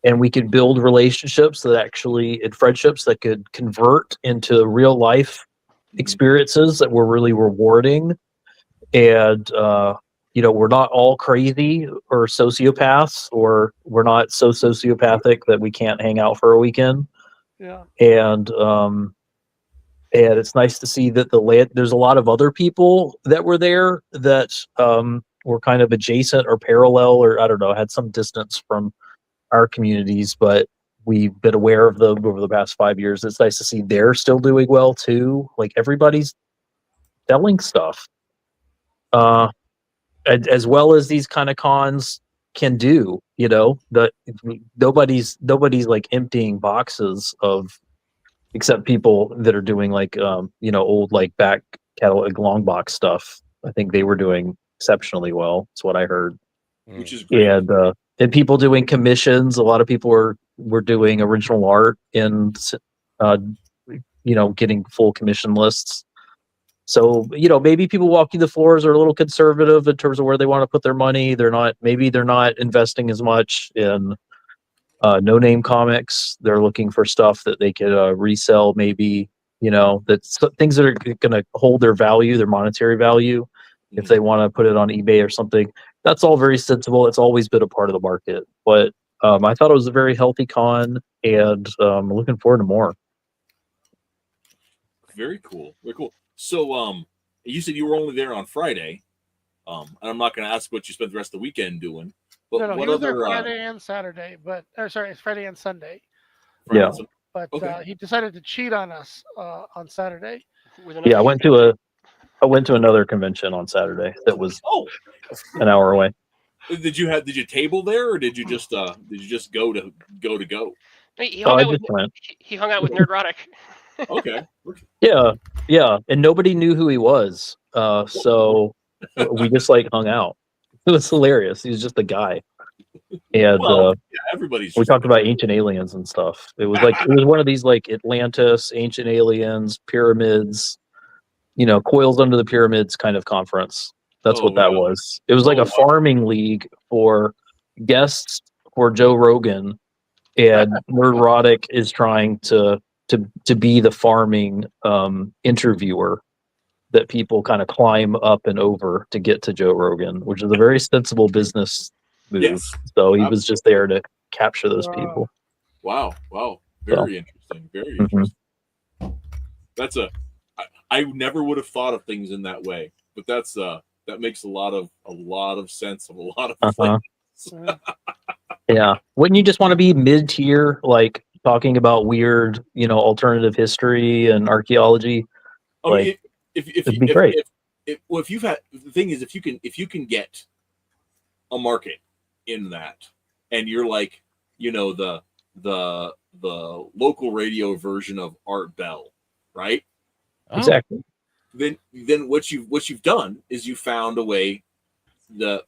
and we could build relationships that actually and friendships that could convert into real life experiences that were really rewarding. And we're not all crazy or sociopaths, or we're not so sociopathic that we can't hang out for a weekend. Yeah. And it's nice to see that there's a lot of other people that were there that were kind of adjacent or parallel, or I don't know, had some distance from our communities, but we've been aware of them over the past 5 years. It's nice to see they're still doing well too. Like everybody's selling stuff. As well as these kind of cons can do, that nobody's like emptying boxes of, except people that are doing like old like back catalog long box stuff. I think they were doing exceptionally well. That's what I heard. Which is great. And people doing commissions. A lot of people were doing original art and getting full commission lists. So maybe people walking the floors are a little conservative in terms of where they want to put their money. They're not investing as much in no name comics. They're looking for stuff that they could resell, maybe, that's things that are going to hold their value, their monetary value, if they want to put it on eBay or something. That's all very sensible. It's always been a part of the market. But I thought it was a very healthy con, and I'm looking forward to more. Very cool. Very cool. So, you said you were only there on Friday. And I'm not going to ask what you spent the rest of the weekend doing. But No, what he was other there Friday and Saturday, it's Friday and Sunday. Friday Yeah. and Sunday? But Okay. he decided to cheat on us on Saturday. Yeah, I went to another convention on Saturday that was an hour away. Did you table there, or did you just go to go? He hung out with Nerdrotic. Okay. Yeah, and nobody knew who he was. So we just hung out. It was hilarious. He was just a guy, and everybody's. We talked about ancient aliens and stuff. It was one of these Atlantis, ancient aliens, pyramids, coils under the pyramids kind of conference. That's what that was. It was like a farming league for guests for Joe Rogan, and Nerdrotic is trying to be the farming interviewer that people kind of climb up and over to get to Joe Rogan, which is a very sensible business move. Yes. So he was just there to capture those people. Wow. Very interesting. Very interesting. That's I never would have thought of things in that way, but that makes a lot of sense of a lot of things. Yeah. Wouldn't you just want to be mid-tier, talking about weird, alternative history and archaeology? It'd be great. If you've had, the thing is, if you can get a market in that, and you're the local radio version of Art Bell, right? Exactly. Then what you've done is you found a way and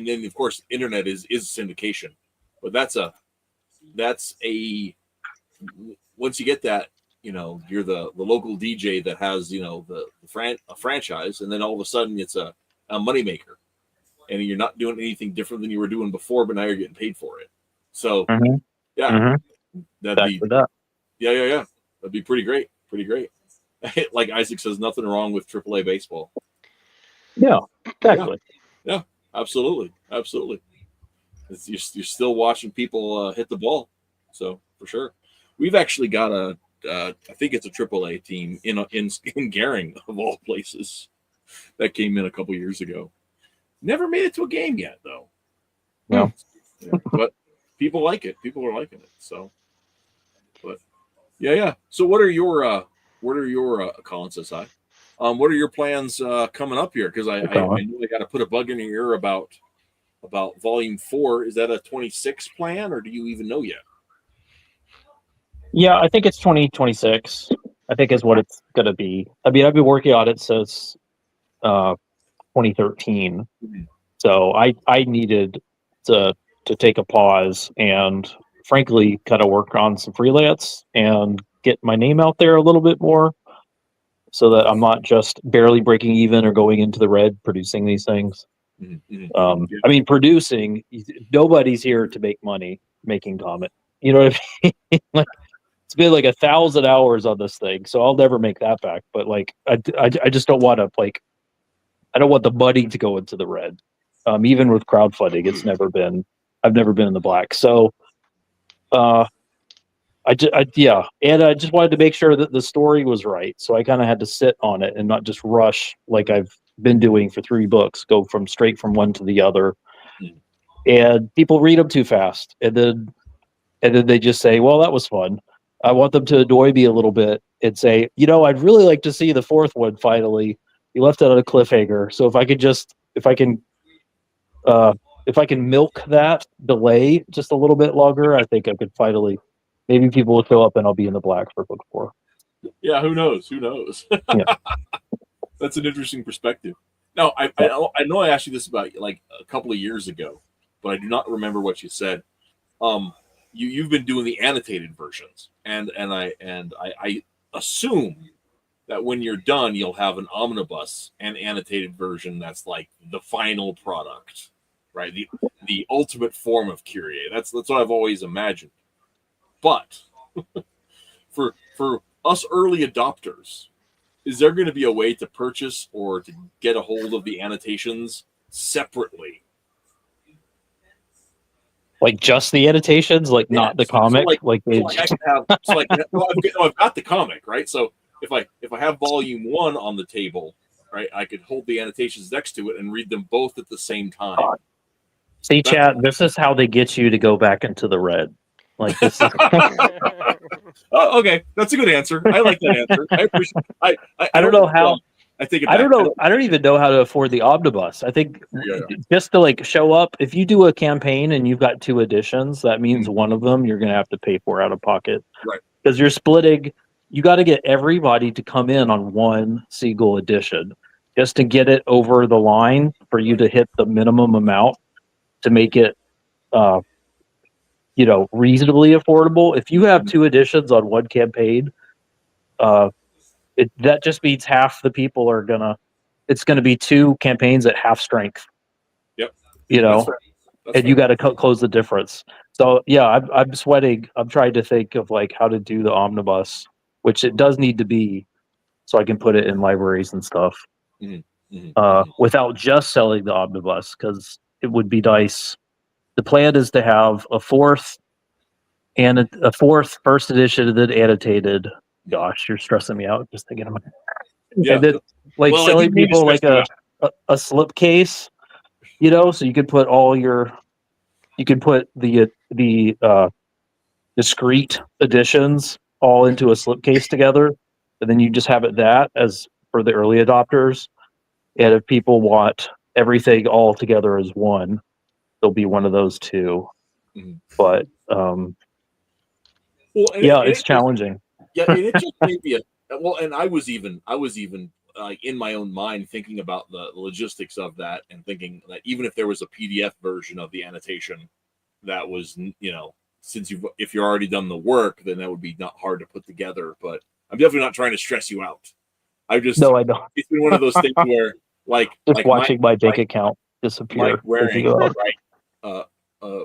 then of course internet is syndication, but that's a once you get that, you're the local DJ that has a franchise, and then all of a sudden it's a moneymaker, and you're not doing anything different than you were doing before, but now you're getting paid for it. So that'd be pretty great. Like Isaac says, nothing wrong with AAA baseball. Yeah, exactly. Yeah, absolutely. You're still watching people hit the ball, so for sure. We've actually got I think it's a AAA team in Gehring, of all places, that came in a couple years ago. Never made it to a game yet, though. No. Yeah, but people like it. People are liking it. So, but yeah. So, what are your Colin says hi. What are your plans coming up here? Because I know I got to put a bug in your ear about Volume 4. Is that a 26 plan, or do you even know yet? Yeah, I think it's 2026. I think is what it's going to be. I mean, I've been working on it since 2013. Mm-hmm. So I needed to take a pause and, frankly, kind of work on some freelance and get my name out there a little bit more, so that I'm not just barely breaking even or going into the red producing these things. Mm-hmm. I mean, producing, nobody's here to make money making comic. You know what I mean? It's been 1,000 hours on this thing, so I'll never make that back. But I just don't want to I don't want the money to go into the red. Even with crowdfunding, I've never been in the black. So, I just wanted to make sure that the story was right. So I kind of had to sit on it and not just rush like I've been doing for 3 books, go straight from one to the other. And people read them too fast, and then they just say, "Well, that was fun." I want them to annoy me a little bit and say, "I'd really like to see the 4th one finally. You left it on a cliffhanger. So if I can milk that delay just a little bit longer, I think I could finally, maybe people will show up and I'll be in the black for book 4." Yeah, who knows? Yeah. That's an interesting perspective. No, I know I asked you this about like a couple of years ago, but I do not remember what you said. You've been doing the annotated versions, and I assume that when you're done, you'll have an omnibus and annotated version that's like the final product, right? The ultimate form of Kyrie. That's what I've always imagined. But for us early adopters, is there going to be a way to purchase or to get a hold of the annotations separately? Like just the annotations, like not the comic. I've got the comic, right? So if I have volume 1 on the table, right, I could hold the annotations next to it and read them both at the same time. See, chat, this is how they get you to go back into the red. Like this is Oh, okay. That's a good answer. I like that answer. I appreciate I don't know how I think I don't know. I don't even know how to afford the omnibus. I think just to like show up, if you do a campaign and you've got 2 editions, that means one of them you're going to have to pay for out of pocket, right? Because you're splitting. You got to get everybody to come in on one Siegel edition just to get it over the line for you to hit the minimum amount to make it, reasonably affordable. If you have 2 editions on one campaign, that just means half the people are gonna. It's going to be 2 campaigns at half strength. Yep. That's fair. You got to close the difference. So yeah, I'm sweating. I'm trying to think of like how to do the omnibus, which it does need to be, so I can put it in libraries and stuff, without just selling the omnibus, because it would be nice. The plan is to have a fourth first edition and then annotated. Gosh, you're stressing me out just thinking about it. Yeah. And then selling people like a slipcase, so you could put the discrete editions all into a slipcase together, and then you just have it that as for the early adopters. And if people want everything all together as one, there'll be one of those 2. But it's challenging. Yeah, and it just may be and I was even like in my own mind thinking about the logistics of that, and thinking that even if there was a PDF version of the annotation that was, if you're already done the work, then that would be not hard to put together. But I'm definitely not trying to stress you out. I know. It's been one of those things where watching my bank account disappear. Mike Waring, right?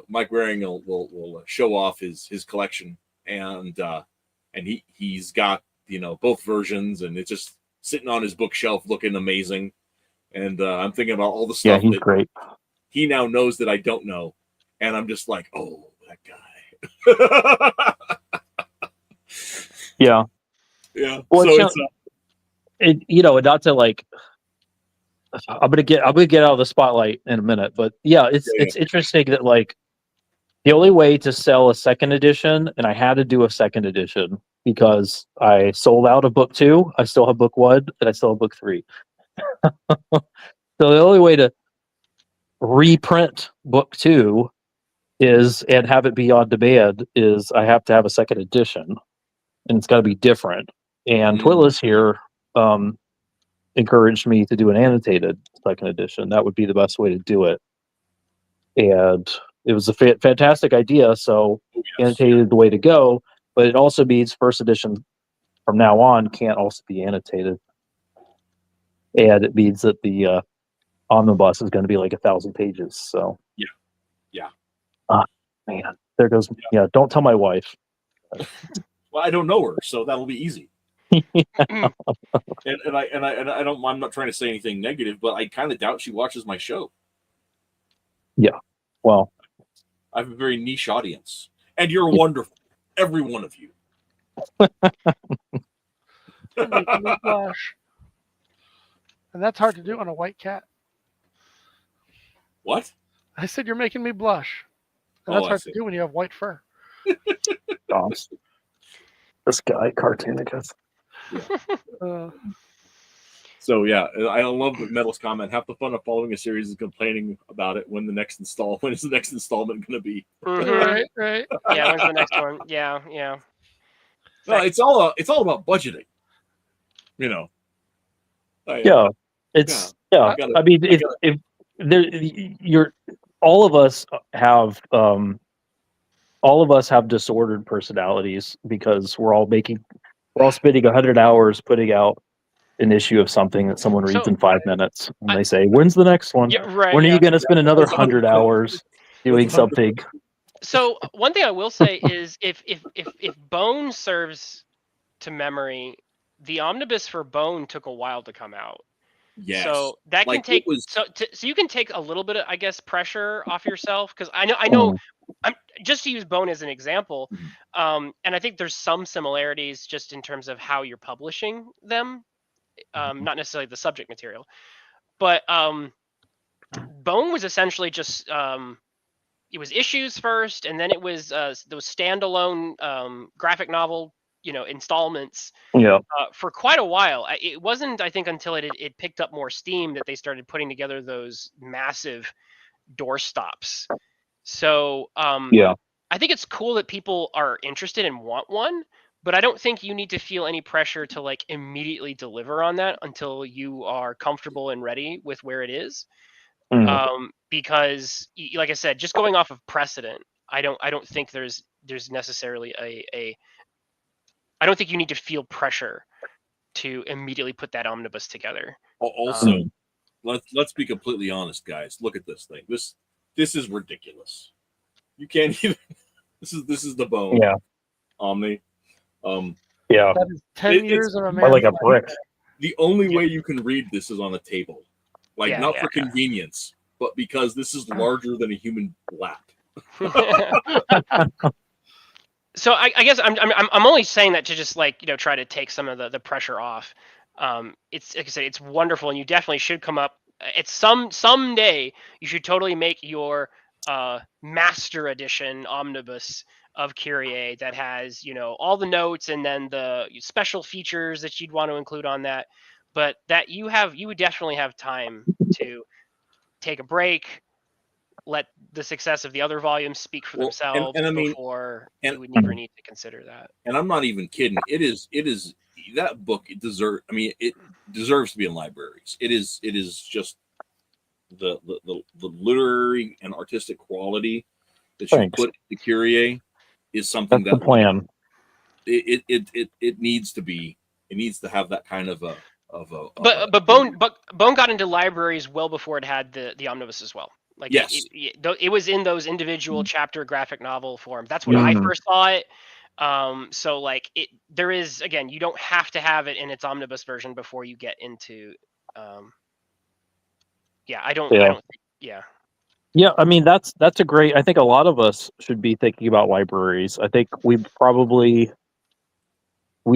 Mike Waring will show off his collection, and he's got both versions, and it's just sitting on his bookshelf looking amazing. And I'm thinking about all the stuff he's great. He now knows that I don't know, and I'm just like, oh, that guy. Yeah. Well, so not to like. I'm gonna get out of the spotlight in a minute, but it's interesting that like the only way to sell a second edition, and I had to do a second edition because I sold out of book 2. I still have book 1, and I still have book 3. So the only way to reprint book 2 and have it be on demand is I have to have a second edition, and it's got to be different. And Twitless here encouraged me to do an annotated second edition. That would be the best way to do it, and it was a fantastic idea. So annotated the way to go, but it also means first edition from now on can't also be annotated, and it means that the omnibus is going to be like 1,000 pages. So yeah. Man, there goes. Yeah, don't tell my wife. Well, I don't know her, so that'll be easy. and I don't. I'm not trying to say anything negative, but I kind of doubt she watches my show. Yeah, well, I have a very niche audience, and you're wonderful, every one of you. You're making me blush, and that's hard to do on a white cat. What? I said you're making me blush, and that's hard to do when you have white fur. This guy, Cartoonicus. So yeah, I love Metal's comment. Half the fun of following a series is complaining about it. When is the next installment going to be? Right. Yeah, when's the next one? Yeah. No, it's all about budgeting. It's Yeah, I mean, if there, you're all of us have disordered personalities because we're all spending 100 hours putting out an issue of something that someone reads So- in 5 minutes, and they say, "When's the next one? Yeah, right. When are yeah. you going to spend another That's 100%. 100 hours doing something?" So one thing I will say is if Bone serves to memory, the omnibus for Bone took a while to come out. Yes. So that Like, can take it was- so you can take a little bit of, I guess, pressure off yourself, because I know I'm just to use Bone as an example, and I think there's some similarities just in terms of how you're publishing them, not necessarily the subject material, but Bone was essentially just it was issues first, and then it was those standalone graphic novel, installments. Yeah. For quite a while. It wasn't, I think, until it picked up more steam that they started putting together those massive doorstops. So Yeah. I think it's cool that people are interested and want one, but I don't think you need to feel any pressure to like immediately deliver on that until you are comfortable and ready with where it is. Because, like I said, just going off of precedent, I don't think there's necessarily I don't think you need to feel pressure to immediately put that omnibus together. Also, let's be completely honest, guys. Look at this thing. This is ridiculous. You can't even. This is the Bone. Yeah. Omni. Yeah. That is 10 years of or American like a life. brick. The only way you can read this is on a table, like Yeah, not yeah, for convenience, but because this is larger than a human lap. So I guess I'm only saying that to just like try to take some of the pressure off. It's like I said, it's wonderful, and you definitely should come up. It's someday you should totally make your master edition omnibus of Kyrie that has all the notes and then the special features that you'd want to include on that. But that you would definitely have time to take a break, let the success of the other volumes speak for themselves and I mean, before and- you would never need to consider that. And I'm not even kidding. It is that book. It deserves to be in libraries. It is just the literary and artistic quality that you Thanks. put into Kyrie is something That's the plan. It needs to be. It needs to have that kind of a. But Bone got into libraries well before it had the omnibus as well. Like Yes. it was in those individual chapter graphic novel form. That's when I first saw it. So like there is, again, you don't have to have it in its omnibus version before you get into I don't think Yeah, I mean that's a great. I think a lot of us should be thinking about libraries. I think we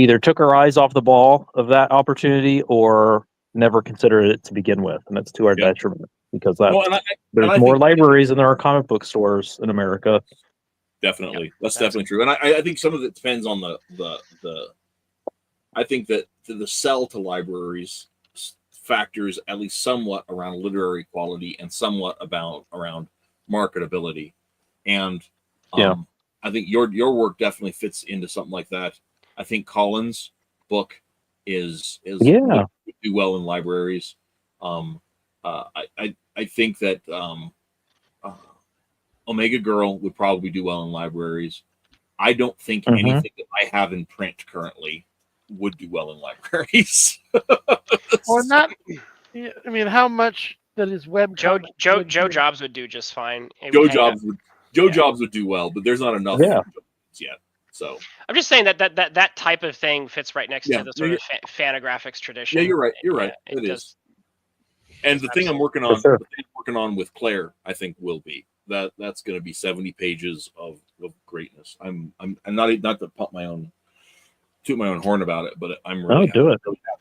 either took our eyes off the ball of that opportunity or never considered it to begin with, and that's to our detriment because there's more libraries than there are comic book stores in America. Definitely, that's definitely true, and I think some of it depends on the. I think that the sell to libraries factors at least somewhat around literary quality and somewhat around marketability, and I think your work definitely fits into something like that. I think Colin's book is would do well in libraries. I think that Omega Girl would probably do well in libraries. I don't think anything that I have in print currently would do well in libraries. Or not. I mean, how much that is web? Joe Jobs would do just fine. Jobs would do well, but there's not enough yet. So I'm just saying that type of thing fits right next to the sort of Fantagraphics tradition. Yeah, you're right. You're right. It is. And the thing I'm working on with Claire, I think will be that's going to be 70 pages of greatness. I'm not to toot my own horn about it, but I'm really happy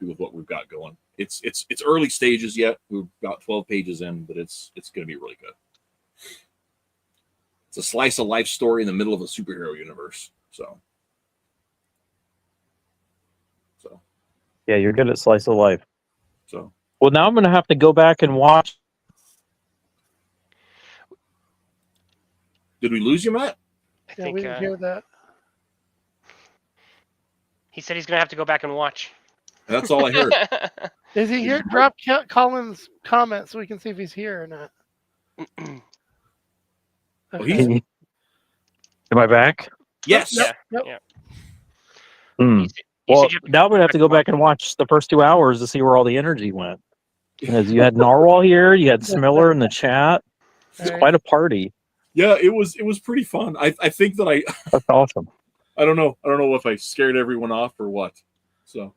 with what we've got going. It's early stages yet. We've got 12 pages in, but it's going to be really good. It's a slice of life story in the middle of a superhero universe. So yeah, you're good at slice of life. So well, now I'm going to have to go back and watch. Did we lose you, Matt? I think we didn't hear that. He said he's going to have to go back and watch. That's all I heard. Is he here? Drop Colin's comment so we can see if he's here or not. Oh, Okay. Am I back? Yes. Yep. Well, now I'm gonna have to go back and watch the first 2 hours to see where all the energy went. Because you had Narwhal here, you had Smiller in the chat. It's Right. quite a party. Yeah, it was pretty fun. I think that That's awesome. I don't know if I scared everyone off or what. So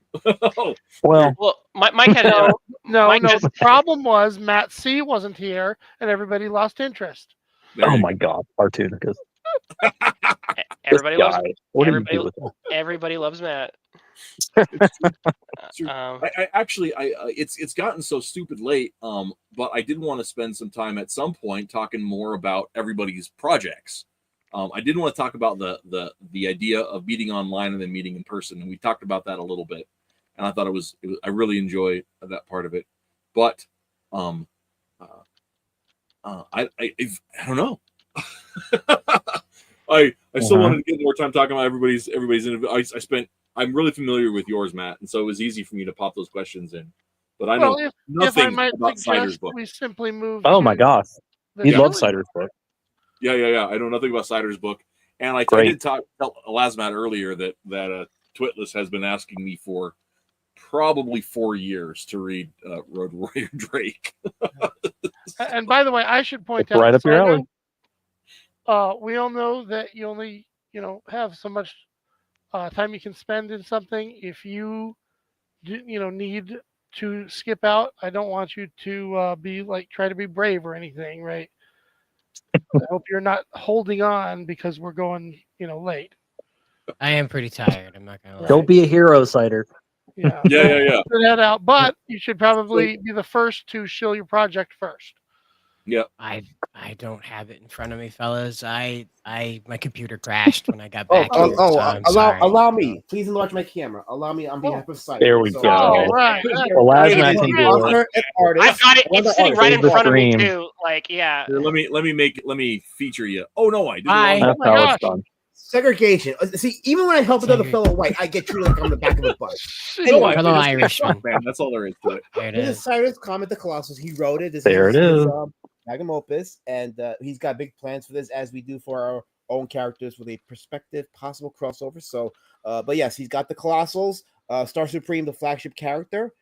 Well, Mike had No. has- The problem was Matt C wasn't here, and everybody lost interest. oh my God, Artunicus. everybody This loves guy. What do you everybody, do with that? everybody loves Matt. It's true. I actually it's gotten so stupid late. But I did want to spend some time at some point talking more about everybody's projects. I did want to talk about the idea of meeting online and then meeting in person, and we talked about that a little bit. And I thought it was I really enjoy that part of it. But I don't know. I still wanted to get more time talking about everybody's I'm really familiar with yours, Matt, and so it was easy for me to pop those questions in. But I know if nothing I might about Cider's suggest book. we simply move. Oh to my gosh. the You'd love Chili- Cider's book. Yeah. I know nothing about Cider's book, and I did tell Lasmat earlier that Twitless has been asking me for probably 4 years to read Road Warrior Drake. And by the way, I should point It's out, right up your Cider, alley. we all know that you only, have so much time you can spend in something. If you, need to skip out, I don't want you to try to be brave or anything, right? I hope you're not holding on because we're going, late. I am pretty tired. I'm not gonna lie. Don't be a hero, Cider. Yeah. Yeah. Figure that out, but you should probably be the first to show your project first. Yeah. I don't have it in front of me, fellas. My computer crashed when I got back here. So I'm sorry. allow me. Please enlarge my camera. Allow me on behalf of Cider. There we go. Oh, right. Well, Lasmat can do it. Author and artist. I've got it. It's sitting right in Save the front of me stream. too. Like, yeah. Here, let me feature you. Oh no, I did. Bye. That's how it's done. Segregation. See, even when I help another fellow white, I get treated like I'm the back of a bus. No, Fellow Irishman. man. That's all there is to it. There it This is is. Cyrus Comet the Colossus. He wrote it. There it is. Magnum opus, and he's got big plans for this, as we do for our own characters with a perspective possible crossover. So, but yes, he's got the Colossals, Star Supreme, the flagship character.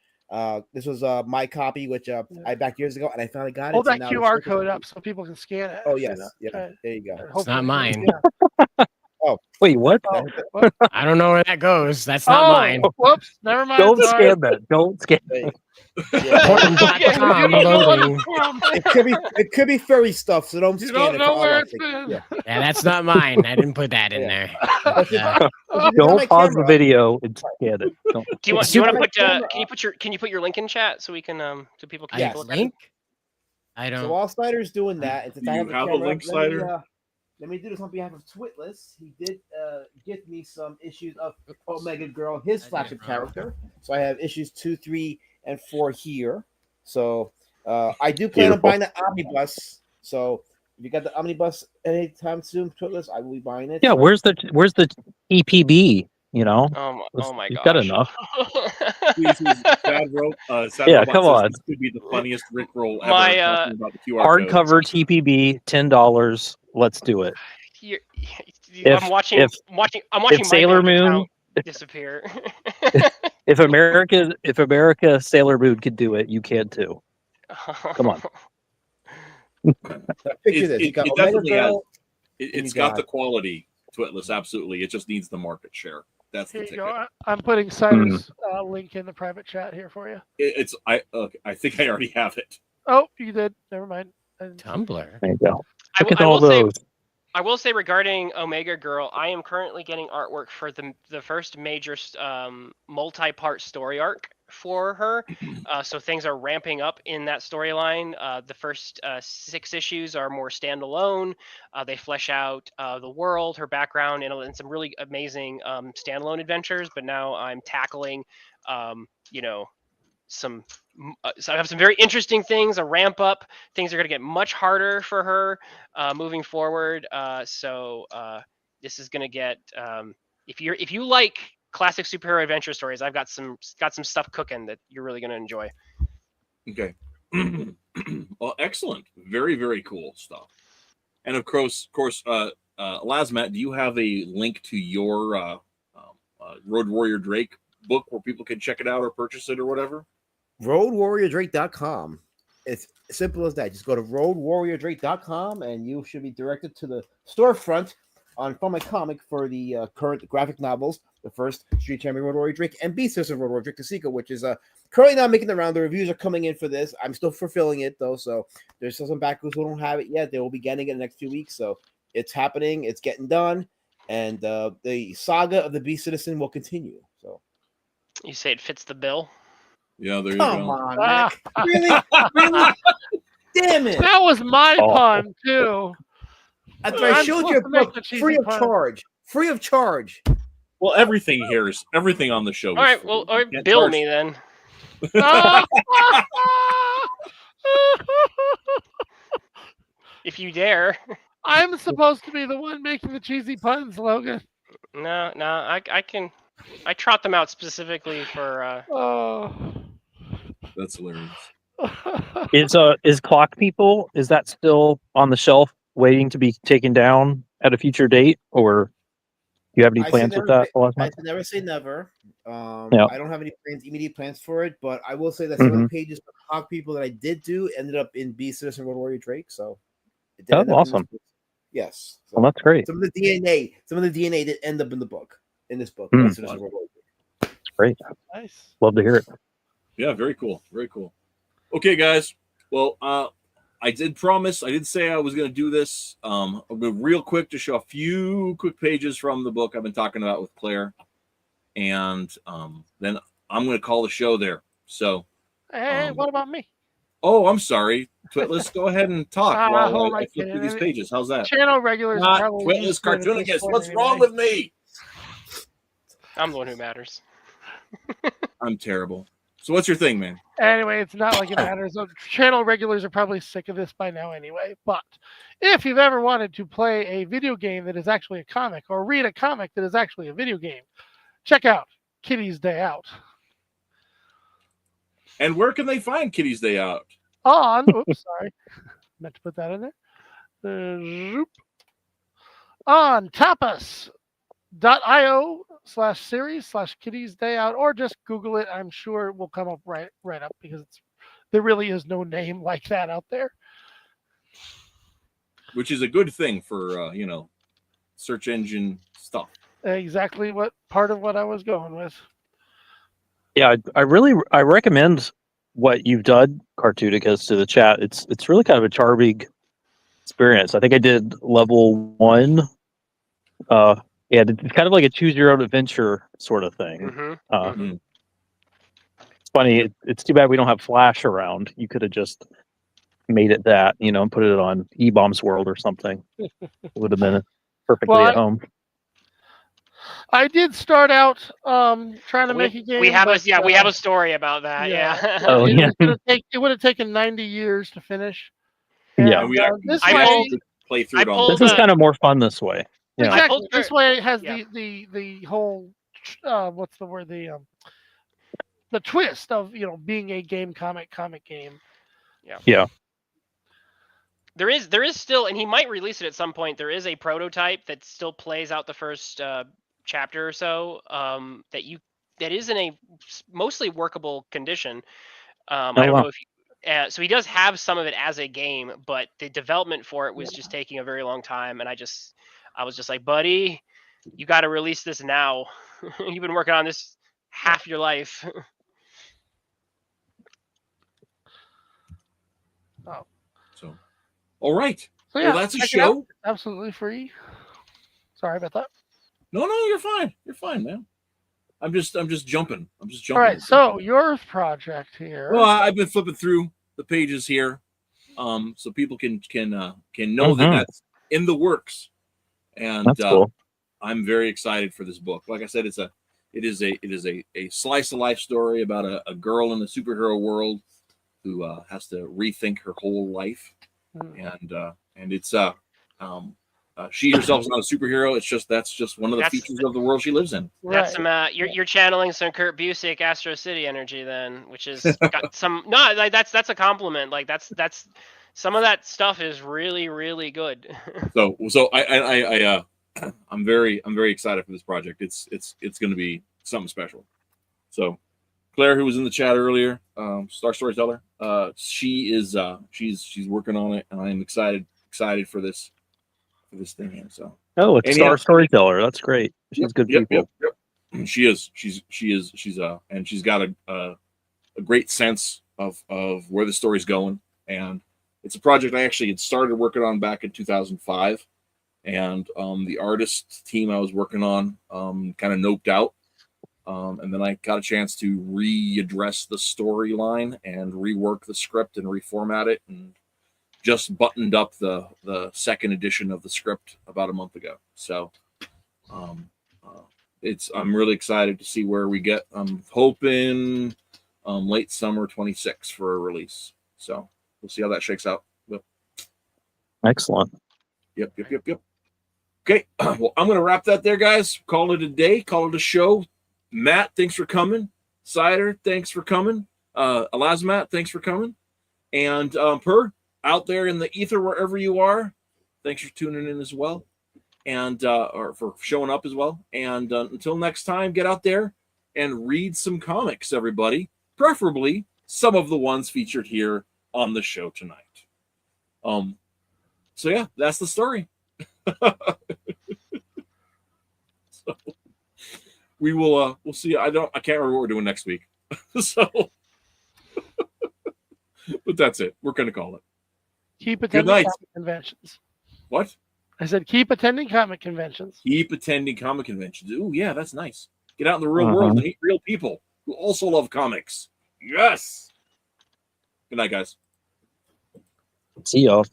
This was my copy, which I backed years ago, and I finally got it. Hold so that now QR it's- code up so people can scan it. Oh yes, yeah. There you go. It's not mine. Oh, wait, what? I don't know where that goes. That's not mine. Whoops, never mind. Don't sorry. scan that. Don't scan that. Portland.com loading. It could be furry stuff, so don't You scan don't it. know for where all it's I been. think. Yeah. Yeah, that's not mine. I didn't put that in there. But, Don't pause the video and scan it. Don't. Do you want to put? Can you put your link in chat so we can so people can Yes. take a look at it? link? I don't. So while Slider's doing that, and since Do I you have the have a camera, link, Slider? let me do this on behalf of Twitless. He did get me some issues of Omega Girl, his flagship character. So I have issues 2, 3, and 4 here. So I do plan on buying the omnibus. So if you got the omnibus anytime soon, Twitless, I will be buying it. Yeah, So- where's the EPB? You know, Oh my you've gosh. got enough. Please, Sad Yeah, Robot come says on. This could be the funniest Rick roll ever. My, talking about the QR code. Hardcover TPB, $10. Let's do it. I'm watching if Sailor my bank Moon- account disappear. If America Sailor Moon can do it, you can too. Come on. Picture this. You got It Omega definitely has. Girl. It's you got got- the quality, Twitless. Absolutely. It just needs the market share. That's the Here you ticket. go. I'm putting Cyrus' link in the private chat here for you. I think I already have it. Oh, you did. Never mind. Tumblr. There you go. I Look will- at I all will say- those. I will say regarding Omega Girl, I am currently getting artwork for the first major multi-part story arc for her. So things are ramping up in that storyline. The first 6 issues are more standalone. They flesh out the world, her background, and some really amazing standalone adventures. But now I'm tackling, so I have some very interesting things, a ramp up. Things are going to get much harder for her moving forward. So this is going to get if you like classic superhero adventure stories. I've got some stuff cooking that you're really going to enjoy. Okay. Well, excellent. Very, very cool stuff. And of course, Lazmat, do you have a link to your Road Warrior Drake book where people can check it out or purchase it or whatever? RoadWarriorDrake.com. It's simple as that. Just go to RoadWarriorDrake.com and you should be directed to the storefront from my comic for the current graphic novels, the first Street Champion Road Warrior Drake and Beast System Road Warrior Drake the sequel, which is currently not making the round. The reviews are coming in for this. I'm still fulfilling it though, so there's still some backers who don't have it yet. They will be getting it in the next few weeks, so it's happening. It's getting done, and the saga of the Beast Citizen will continue. So you say it fits the bill. Yeah, there you come go. on, Mac. Really? Damn it! That was my pun too. After I showed you a book free of charge. Free of charge. Well, everything here is everything on the show. All right, well, all right, bill me then. If you dare. I'm supposed to be the one making the cheesy puns, Logan. No, I can. I trot them out specifically for. That's hilarious. Is Clock People, is that still on the shelf waiting to be taken down at a future date, or do you have any plans with that? I never say never. I don't have any immediate plans for it, but I will say that some of the pages for Clock People that I did do ended up in Beast Citizen Road Warrior Drake. So that's awesome. Yes. So, well, that's great. Some of the DNA did end up in the book. In this book. That's great. Nice. Love to hear it. Yeah, very cool. Very cool. Okay, guys. Well, I did promise. I did say I was going to do this. I'll go real quick to show a few quick pages from the book I've been talking about with Claire, and then I'm going to call the show there. So, hey, what about me? Oh, I'm sorry, Twitless. Go ahead and talk while I flip through these pages. How's that? Channel regulars. Not Twitless Cartoonicus. What's wrong with me? I'm the one who matters. I'm terrible. So what's your thing, man? Anyway, it's not like it matters. Channel regulars are probably sick of this by now anyway. But if you've ever wanted to play a video game that is actually a comic or read a comic that is actually a video game, check out Kitty's Day Out. And where can they find Kitty's Day Out? Oops, sorry. Meant to put that in there. On tapas.io/series/Kitty's Day Out, or just Google it. I'm sure it will come up right up because there really is no name like that out there. Which is a good thing for search engine stuff. Exactly what part of what I was going with. Yeah, I recommend what you've done, Cartoonicus, to the chat. It's really kind of a charming experience. I think I did level 1. It's kind of like a choose your own adventure sort of thing. It's funny. It's too bad we don't have Flash around. You could have just made it that, and put it on E-Bomb's World or something. It would have been perfectly at home. I did start out trying to make a game. We have a story about that. Yeah. Oh, yeah. It would have taken 90 years to finish. Yeah. This is kind of more fun this way. Yeah. Exactly. This way it has the whole what's the word, the twist of being a comic game. Yeah. Yeah. There is still, and he might release it at some point. There is a prototype that still plays out the first chapter or so. That is in a mostly workable condition. I don't know if. So he does have some of it as a game, but the development for it was just taking a very long time. And I was just like, buddy, you got to release this now. You've been working on this half your life. So, all right. So yeah, well, that's a show. Absolutely free. Sorry about that. No, you're fine. You're fine, man. I'm just jumping. All right. So your project here. Well, I've been flipping through the pages here, so people can know that that's in the works. And that's cool. I'm very excited for this book. Like I said, it is a slice of life story about a girl in the superhero world who has to rethink her whole life, and it's She herself is not a superhero. It's just that's just one of the features of the world she lives in. That's some you're channeling some Kurt Busiek Astro City energy then, which is got some like that's a compliment. Like that's some of that stuff is really really good. So I'm very excited for this project. It's going to be something special. So Claire, who was in the chat earlier, Star Storyteller, she's working on it, and I'm excited for this thing here. So it's Star Storyteller. That's great. She's good people. Yep. She is. She's and she's got a great sense of where the story's going, and it's a project I actually had started working on back in 2005, and the artist team I was working on kind of noped out. And then I got a chance to readdress the storyline and rework the script and reformat it, and just buttoned up the second edition of the script about a month ago. So I'm really excited to see where we get. I'm hoping late summer 26 for a release. So we'll see how that shakes out. Yep. Excellent. Yep. Okay, well, I'm going to wrap that there, guys. Call it a day. Call it a show. Matt, thanks for coming. Cider, thanks for coming. Elazmat, thanks for coming. And Per, out there in the ether, wherever you are, thanks for tuning in as well. And or for showing up as well. And until next time, get out there and read some comics, everybody. Preferably some of the ones featured here on the show tonight. So yeah, that's the story. So we will we'll see. I can't remember what we're doing next week. So but that's it. We're gonna call it. Keep attending comic conventions. What? I said keep attending comic conventions. Keep attending comic conventions. Ooh, yeah, that's nice. Get out in the real world and meet real people who also love comics. Yes. Good night, guys. See y'all.